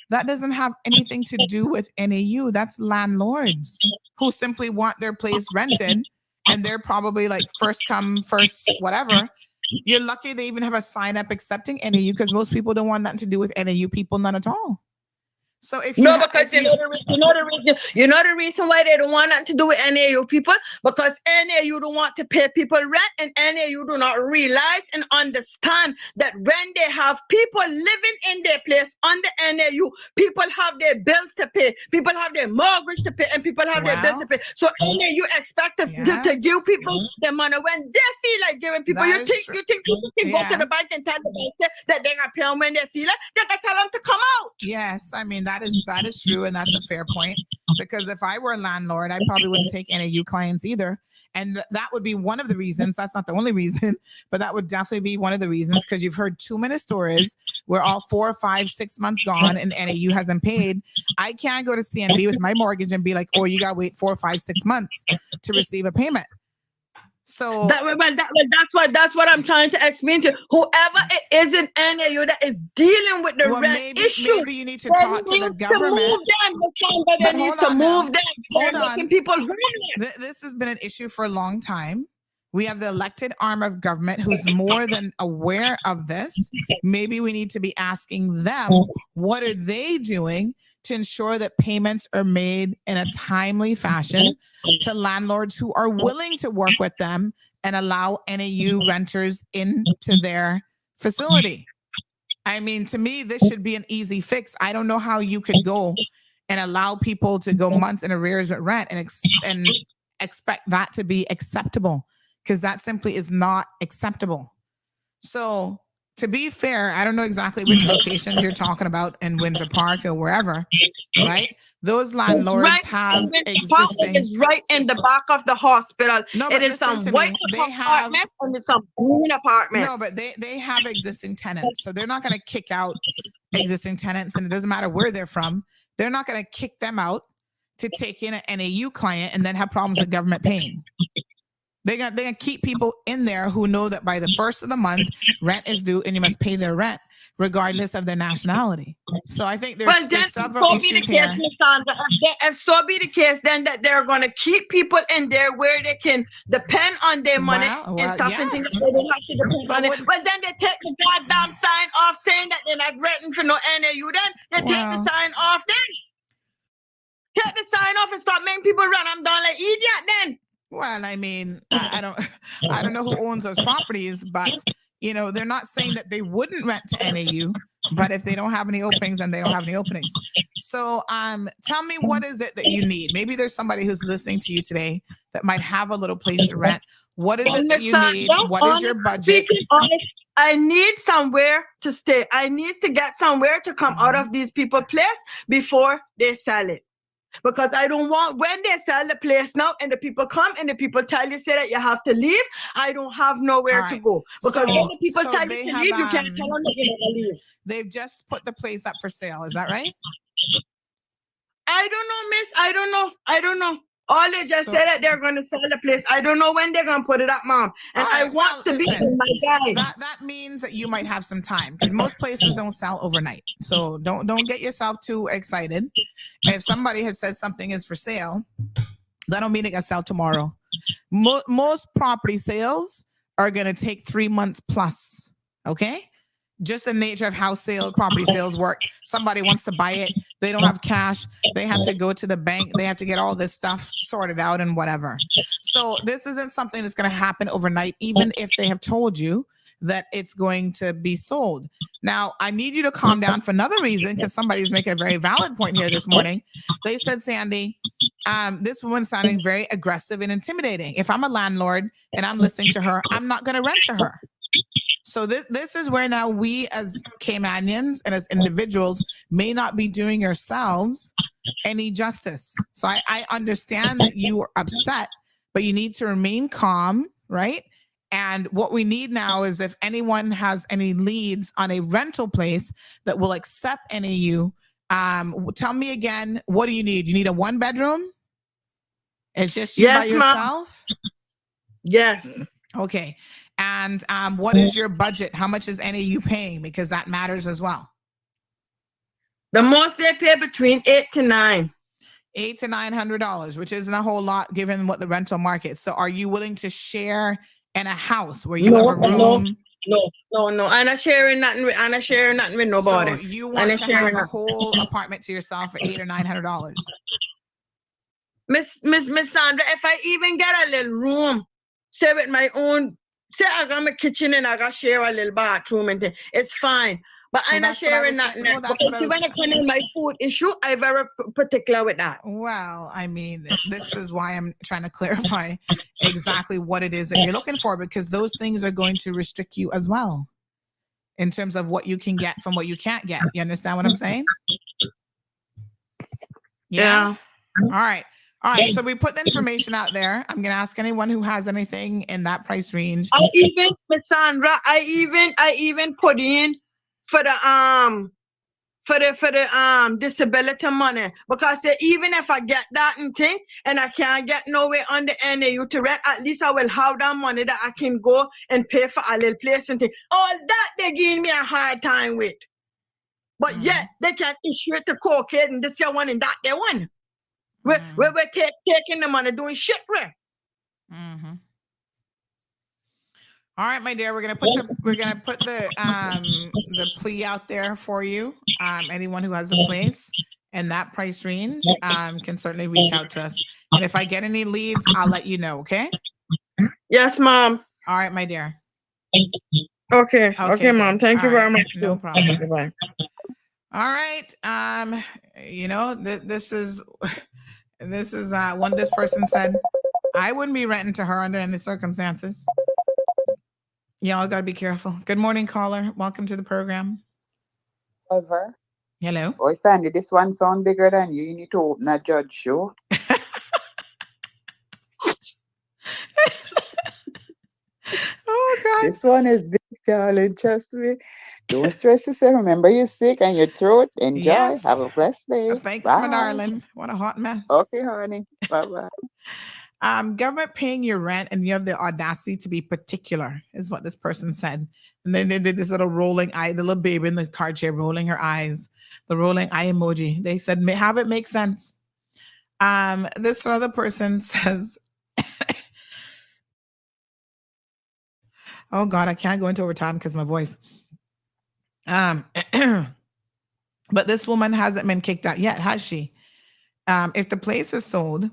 That doesn't have anything to do with NAU. That's landlords who simply want their place rented. And they're probably like first come, first whatever. You're lucky they even have a sign up accepting NAU because most people don't want nothing to do with NAU people, none at all. So if you know the reason why they don't want nothing to do with NAU people, because NAU don't want to pay people rent, and NAU do not realize and understand that when they have people living in their place under NAU, people have their bills to pay, people have their mortgage to pay, and people have their bills to pay. So NAU expect to give people the money when they feel like giving people. You think people can go to the bank and tell the bank that they're gonna pay them when they feel it? They can tell them to come out. Yes, I mean that is true, and that's a fair point. Because if I were a landlord, I probably wouldn't take NAU clients either. And that would be one of the reasons. That's not the only reason, but that would definitely be one of the reasons, because you've heard too many stories where all 4, 5, 6 months gone and NAU hasn't paid. I can't go to CNB with my mortgage and be like, oh, you got to wait 4, 5, 6 months to receive a payment. So that's what I'm trying to explain to whoever it is in NAU that is dealing with the rent issue. Maybe you need to talk to the government. They need to move them. Hold on. People homeless. This has been an issue for a long time. We have the elected arm of government who's more than aware of this. Maybe we need to be asking them, what are they doing to ensure that payments are made in a timely fashion to landlords who are willing to work with them and allow NAU renters into their facility. I mean, to me, this should be an easy fix. I don't know how you could go and allow people to go months in arrears with rent and expect that to be acceptable, because that simply is not acceptable. So to be fair, I don't know exactly which locations you're talking about in Windsor Park or wherever, right? Those landlords have existing. It's right in the back of the hospital. No, it is some white apartments and it's some green apartments. No, but they have existing tenants, so they're not going to kick out existing tenants, and it doesn't matter where they're from. They're not going to kick them out to take in an NAU client and then have problems with government paying. They're gonna keep people in there who know that by the first of the month, rent is due and you must pay their rent regardless of their nationality. So I think there's several issues here. If so be the case, then that they're going to keep people in there where they can depend on their money and stuff and things that they don't have to depend on it. Well, then they take the goddamn sign off saying that they're not renting for no NAU. Then they take the sign off. Then take the sign off and start making people run. I'm done like idiot then. Well, I mean, I don't know who owns those properties, but you know, they're not saying that they wouldn't rent to NAU, but if they don't have any openings, then they don't have any openings. So, tell me, what is it that you need? Maybe there's somebody who's listening to you today that might have a little place to rent. What is it that you need? What is your budget? I need somewhere to stay. I need to get somewhere to come out of these people's place before they sell it. Because I don't want, when they sell the place now and the people come and the people tell you, say that you have to leave, I don't have nowhere to go. Because when the people tell you to leave, you can't tell them that you're going to leave. They've just put the place up for sale. Is that right? I don't know, miss. I don't know. All they just said that they're going to sell the place. I don't know when they're going to put it up, Mom. And I want to be in my guy. That means that you might have some time because most places don't sell overnight. So don't get yourself too excited. If somebody has said something is for sale, that don't mean it can sell tomorrow. Most property sales are going to take 3 months plus. Okay? Just the nature of how property sales work. Somebody wants to buy it. They don't have cash. They have to go to the bank. They have to get all this stuff sorted out and whatever. So this isn't something that's going to happen overnight, even if they have told you that it's going to be sold. Now, I need you to calm down for another reason, because somebody's making a very valid point here this morning. They said, Sandy, this woman's sounding very aggressive and intimidating. If I'm a landlord and I'm listening to her, I'm not going to rent to her. So this is where now we as Caymanians and as individuals may not be doing yourselves any justice. So I understand that you are upset, but you need to remain calm, right? And what we need now is if anyone has any leads on a rental place that will accept NAU, tell me again, what do you need? You need a 1-bedroom? It's just you by yourself? Mom. Yes. Okay. And what is your budget? How much is NAU paying? Because that matters as well. The most they pay between $800 to $900. $800 to $900, which isn't a whole lot given what the rental market. So are you willing to share in a house where you have a room? No. I'm not sharing nothing with nobody. So you want to have a whole apartment to yourself for $800 or $900? Miss Sandra, if I even get a little room, say with my own, say I got my kitchen and I got share a little bathroom and thing, it's fine. But I'm not sharing nothing. Because when I come in my food issue, I'm very particular with that. Well, I mean, this is why I'm trying to clarify exactly what it is that you're looking for, because those things are going to restrict you as well in terms of what you can get from what you can't get. You understand what I'm saying? Yeah. All right. So we put the information out there. I'm going to ask anyone who has anything in that price range. Miss Sandra, I even put in for the disability money, because even if I get that and thing and I can't get nowhere on the NAU to rent, at least I will have that money that I can go and pay for a little place and thing. All that they give me a hard time with. But yet they can't issue it to cocaine and this one and that they one. We're taking the money doing shit with. All right, my dear, we're gonna put the plea out there for you. Anyone who has a place in that price range can certainly reach out to us. And if I get any leads, I'll let you know. Okay? Yes, Mom. All right, my dear. Okay, Mom. Thank you very much. No problem. Goodbye. All right. You know, this is this person said, I wouldn't be renting to her under any circumstances. Y'all got to be careful. Good morning, caller. Welcome to the program. Ever. Hello. Oh, Sandy, this one sound bigger than you. You need to open a judge show. Oh, God. This one is big, darling. Trust me. Don't stress yourself. Remember you're sick and your throat. Enjoy. Have Yes. a blessed day. Thanks, my Bye. darling. What a hot mess. Okay, honey. Bye-bye. Government paying your rent and you have the audacity to be particular is what this person said. And then they did this little rolling eye, the little baby in the car chair rolling her eyes, the rolling eye emoji. They said, have it make sense. This other person says, oh God, I can't go into overtime because of my voice. But this woman hasn't been kicked out yet, has she? If the place is sold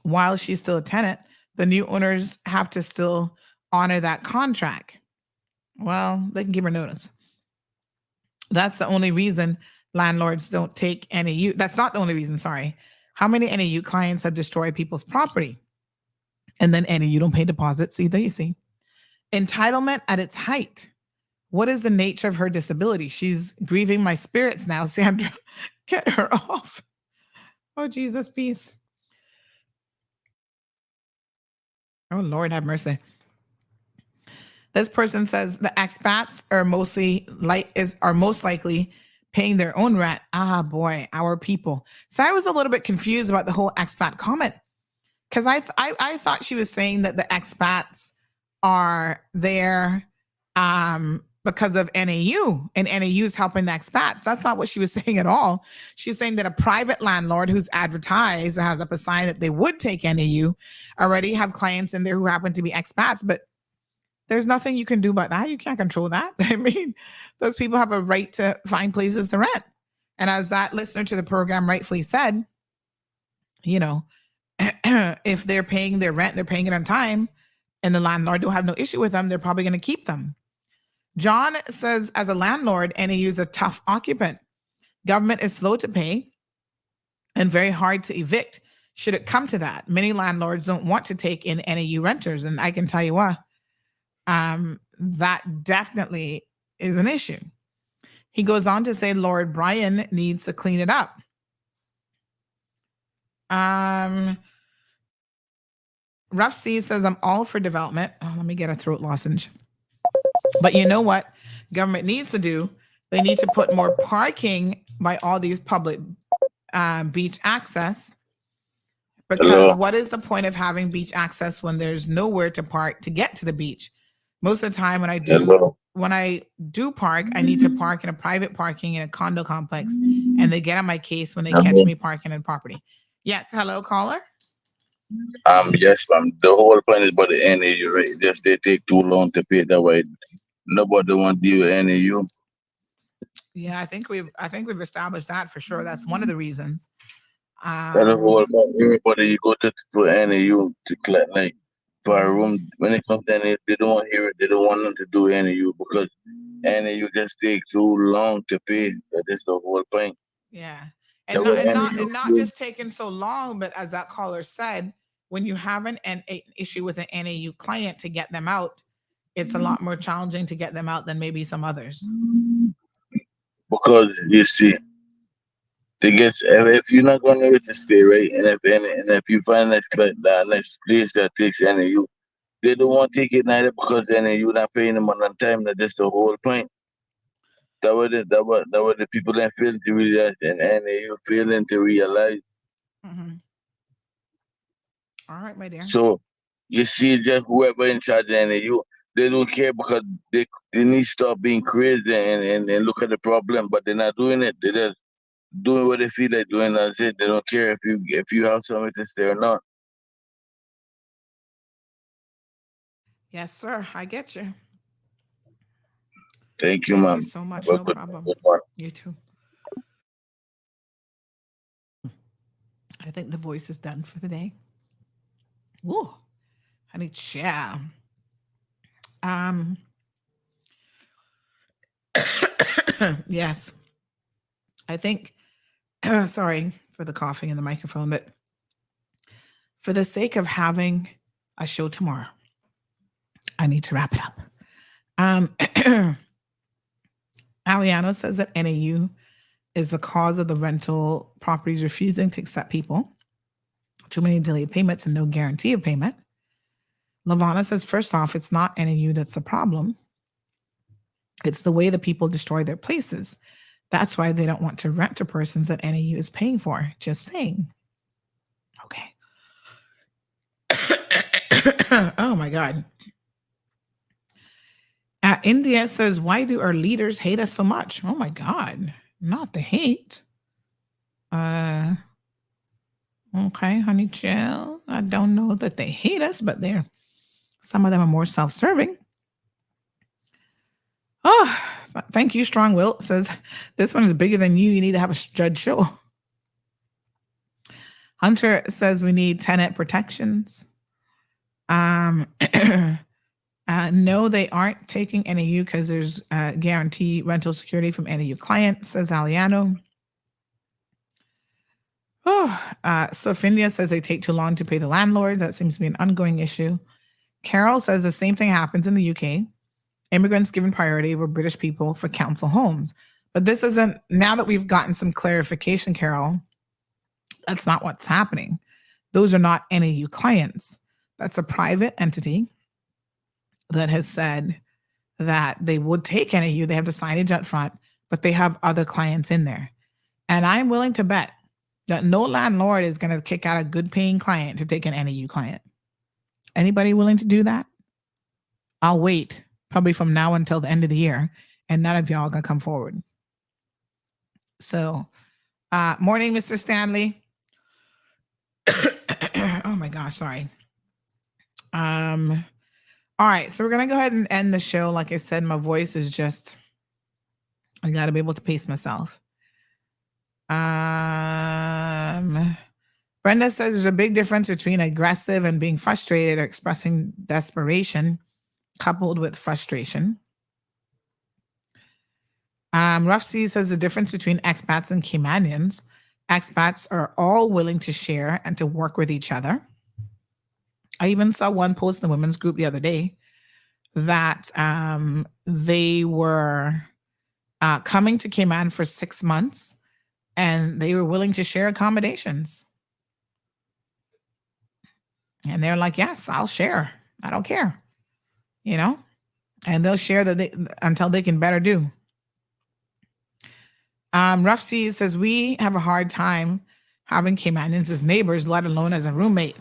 while she's still a tenant, the new owners have to still honor that contract. Well, they can give her notice. That's the only reason landlords don't take NAU. That's not the only reason, sorry. How many NAU clients have destroyed people's property? And then NAU don't pay deposits either, you see. Entitlement at its height. What is the nature of her disability? She's grieving my spirits now, Sandra. Get her off. Oh, Jesus, peace. Oh, Lord, have mercy. This person says the expats are most likely paying their own rent. Ah, boy, our people. So I was a little bit confused about the whole expat comment because I thought she was saying that the expats are there because of NAU and NAU is helping the expats. That's not what she was saying at all. She's saying that a private landlord who's advertised or has up a sign that they would take NAU already have clients in there who happen to be expats, but there's nothing you can do about that. You can't control that. I mean, those people have a right to find places to rent. And as that listener to the program rightfully said, you know, if they're paying their rent, they're paying it on time, and the landlord don't have no issue with them, they're probably going to keep them. John says, as a landlord, NAU is a tough occupant. Government is slow to pay and very hard to evict should it come to that. Many landlords don't want to take in NAU renters. And I can tell you what, that definitely is an issue. He goes on to say Lord Brian needs to clean it up. Rough C says, I'm all for development. Oh, let me get a throat lozenge. But you know what government needs to do? They need to put more parking by all these public beach access. Because what is the point of having beach access when there's nowhere to park to get to the beach? Most of the time when I do park, I need to park in a private parking in a condo complex, and they get on my case when they catch me parking in property. Yes, hello, caller. Yes, ma'am. The whole point is about the NAU, right? Just they take too long to pay that way. Nobody want to deal with NAU. Yeah, I think we've established that for sure. That's one of the reasons. That's the whole point. Everybody you go to for NAU to collect like for a room when it comes to NAU, they don't want to hear it. They don't want them to do NAU because NAU just take too long to pay. That's the whole point. Yeah. And not just taking so long, but as that caller said, when you have an issue with an NAU client to get them out, it's a lot more challenging to get them out than maybe some others. Because you see, if you're not going to stay, right, and if you find that next place that takes NAU, they don't want to take it neither because NAU not paying them on time. That's the whole point. That was the people that failed to realize, and NAU failing to realize. Mm-hmm. All right, my dear. So you see, just whoever in charge of NAU, they don't care because they need to stop being crazy and look at the problem, but they're not doing it. They're just doing what they feel like doing. That's it. They don't care if you have something to say or not. Yes, sir. I get you. Thank you, ma'am. Thank you so much. No problem. You too. I think the voice is done for the day. Ooh, I need to share. Yes. I think, sorry for the coughing in the microphone, but for the sake of having a show tomorrow, I need to wrap it up. Aliano says that NAU is the cause of the rental properties refusing to accept people. Too many delayed payments and no guarantee of payment. Lavana says, first off, it's not NAU that's the problem. It's the way the people destroy their places. That's why they don't want to rent to persons that NAU is paying for. Just saying. Okay. Oh my God. India says, why do our leaders hate us so much? Oh my God. Not the hate. Okay, honey chill. I don't know that they hate us, but some of them are more self-serving. Oh, thank you, Strong Will. Says, this one is bigger than you. You need to have a judge show. Hunter says we need tenant protections. No, they aren't taking NAU because there's guarantee rental security from NAU clients, says Aliano. Sophia says they take too long to pay the landlords. That seems to be an ongoing issue. Carol says the same thing happens in the UK. Immigrants given priority over British people for council homes. But this isn't, now that we've gotten some clarification, Carol, that's not what's happening. Those are not NAU clients. That's a private entity that has said that they would take NAU. They have the signage up front, but they have other clients in there. And I'm willing to bet that no landlord is going to kick out a good paying client to take an NAU client. Anybody willing to do that? I'll wait probably from now until the end of the year, and none of y'all going to come forward. So, morning, Mr. Stanley. Oh my gosh, sorry. All right, so we're going to go ahead and end the show. Like I said, my voice is just, I got to be able to pace myself. Brenda says there's a big difference between aggressive and being frustrated or expressing desperation coupled with frustration. Rough Sea says the difference between expats and Caymanians. Expats are all willing to share and to work with each other. I even saw one post in the women's group the other day that they were coming to Cayman for 6 months and they were willing to share accommodations. And they're like, yes, I'll share. I don't care. You know, and they'll share until they can better do. Rough Seas says we have a hard time having Caymanians as neighbors, let alone as a roommate.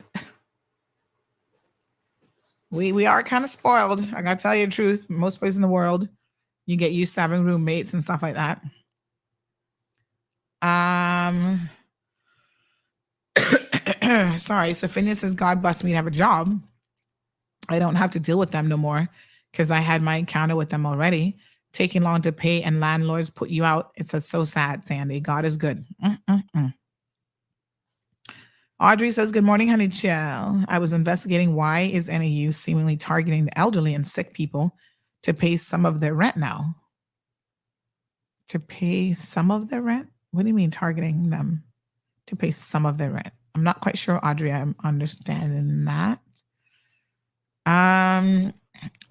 We are kind of spoiled. I gotta tell you the truth. Most places in the world, you get used to having roommates and stuff like that. Sorry, Sophia says God bless me to have a job. I don't have to deal with them no more because I had my encounter with them already. Taking long to pay and landlords put you out. It's so sad, Sandy. God is good. Audrey says, good morning, honey chill. I was investigating why is NAU seemingly targeting the elderly and sick people to pay some of their rent now. To pay some of their rent? What do you mean targeting them to pay some of their rent? I'm not quite sure, Audrey, I'm understanding that.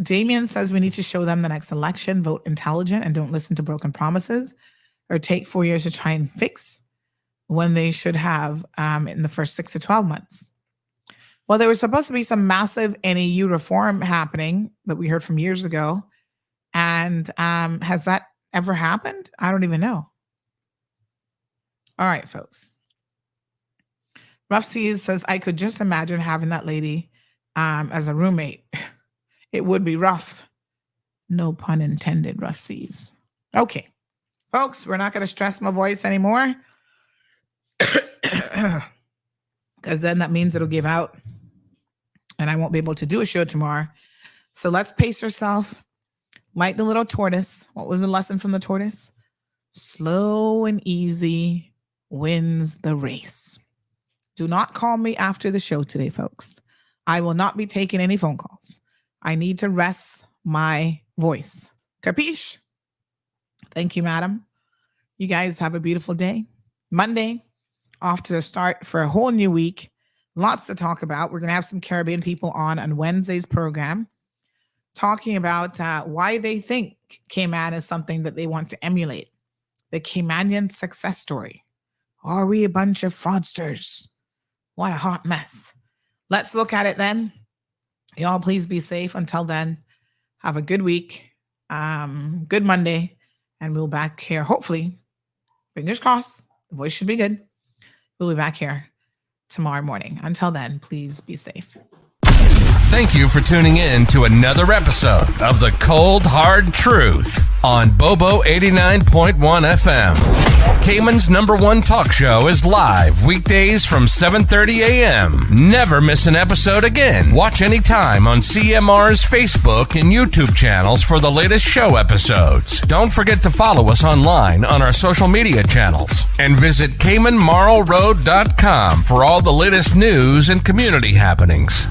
Damien says we need to show them the next election, vote intelligent and don't listen to broken promises or take 4 years to try and fix when they should have in the first 6 to 12 months. Well, there was supposed to be some massive NAU reform happening that we heard from years ago. And has that ever happened? I don't even know. All right, folks. Rough Seas says, I could just imagine having that lady as a roommate. It would be rough. No pun intended, Rough Seas. Okay, folks, we're not going to stress my voice anymore because then that means it'll give out and I won't be able to do a show tomorrow. So let's pace yourself like the little tortoise. What was the lesson from the tortoise? Slow and easy wins the race. Do not call me after the show today, folks. I will not be taking any phone calls. I need to rest my voice. Capiche? Thank you, madam. You guys have a beautiful day. Monday, off to the start for a whole new week. Lots to talk about. We're going to have some Caribbean people on Wednesday's program talking about why they think Cayman is something that they want to emulate. The Caymanian success story. Are we a bunch of fraudsters? What a hot mess. Let's look at it then. Y'all please be safe. Until then, have a good week. Good Monday. And we'll be back here. Hopefully, fingers crossed, the voice should be good. We'll be back here tomorrow morning. Until then, please be safe. Thank you for tuning in to another episode of The Cold Hard Truth on Bobo 89.1 FM. Cayman's #1 talk show is live weekdays from 7:30 a.m. Never miss an episode again. Watch anytime on CMR's Facebook and YouTube channels for the latest show episodes. Don't forget to follow us online on our social media channels. And visit CaymanMarlRoad.com for all the latest news and community happenings.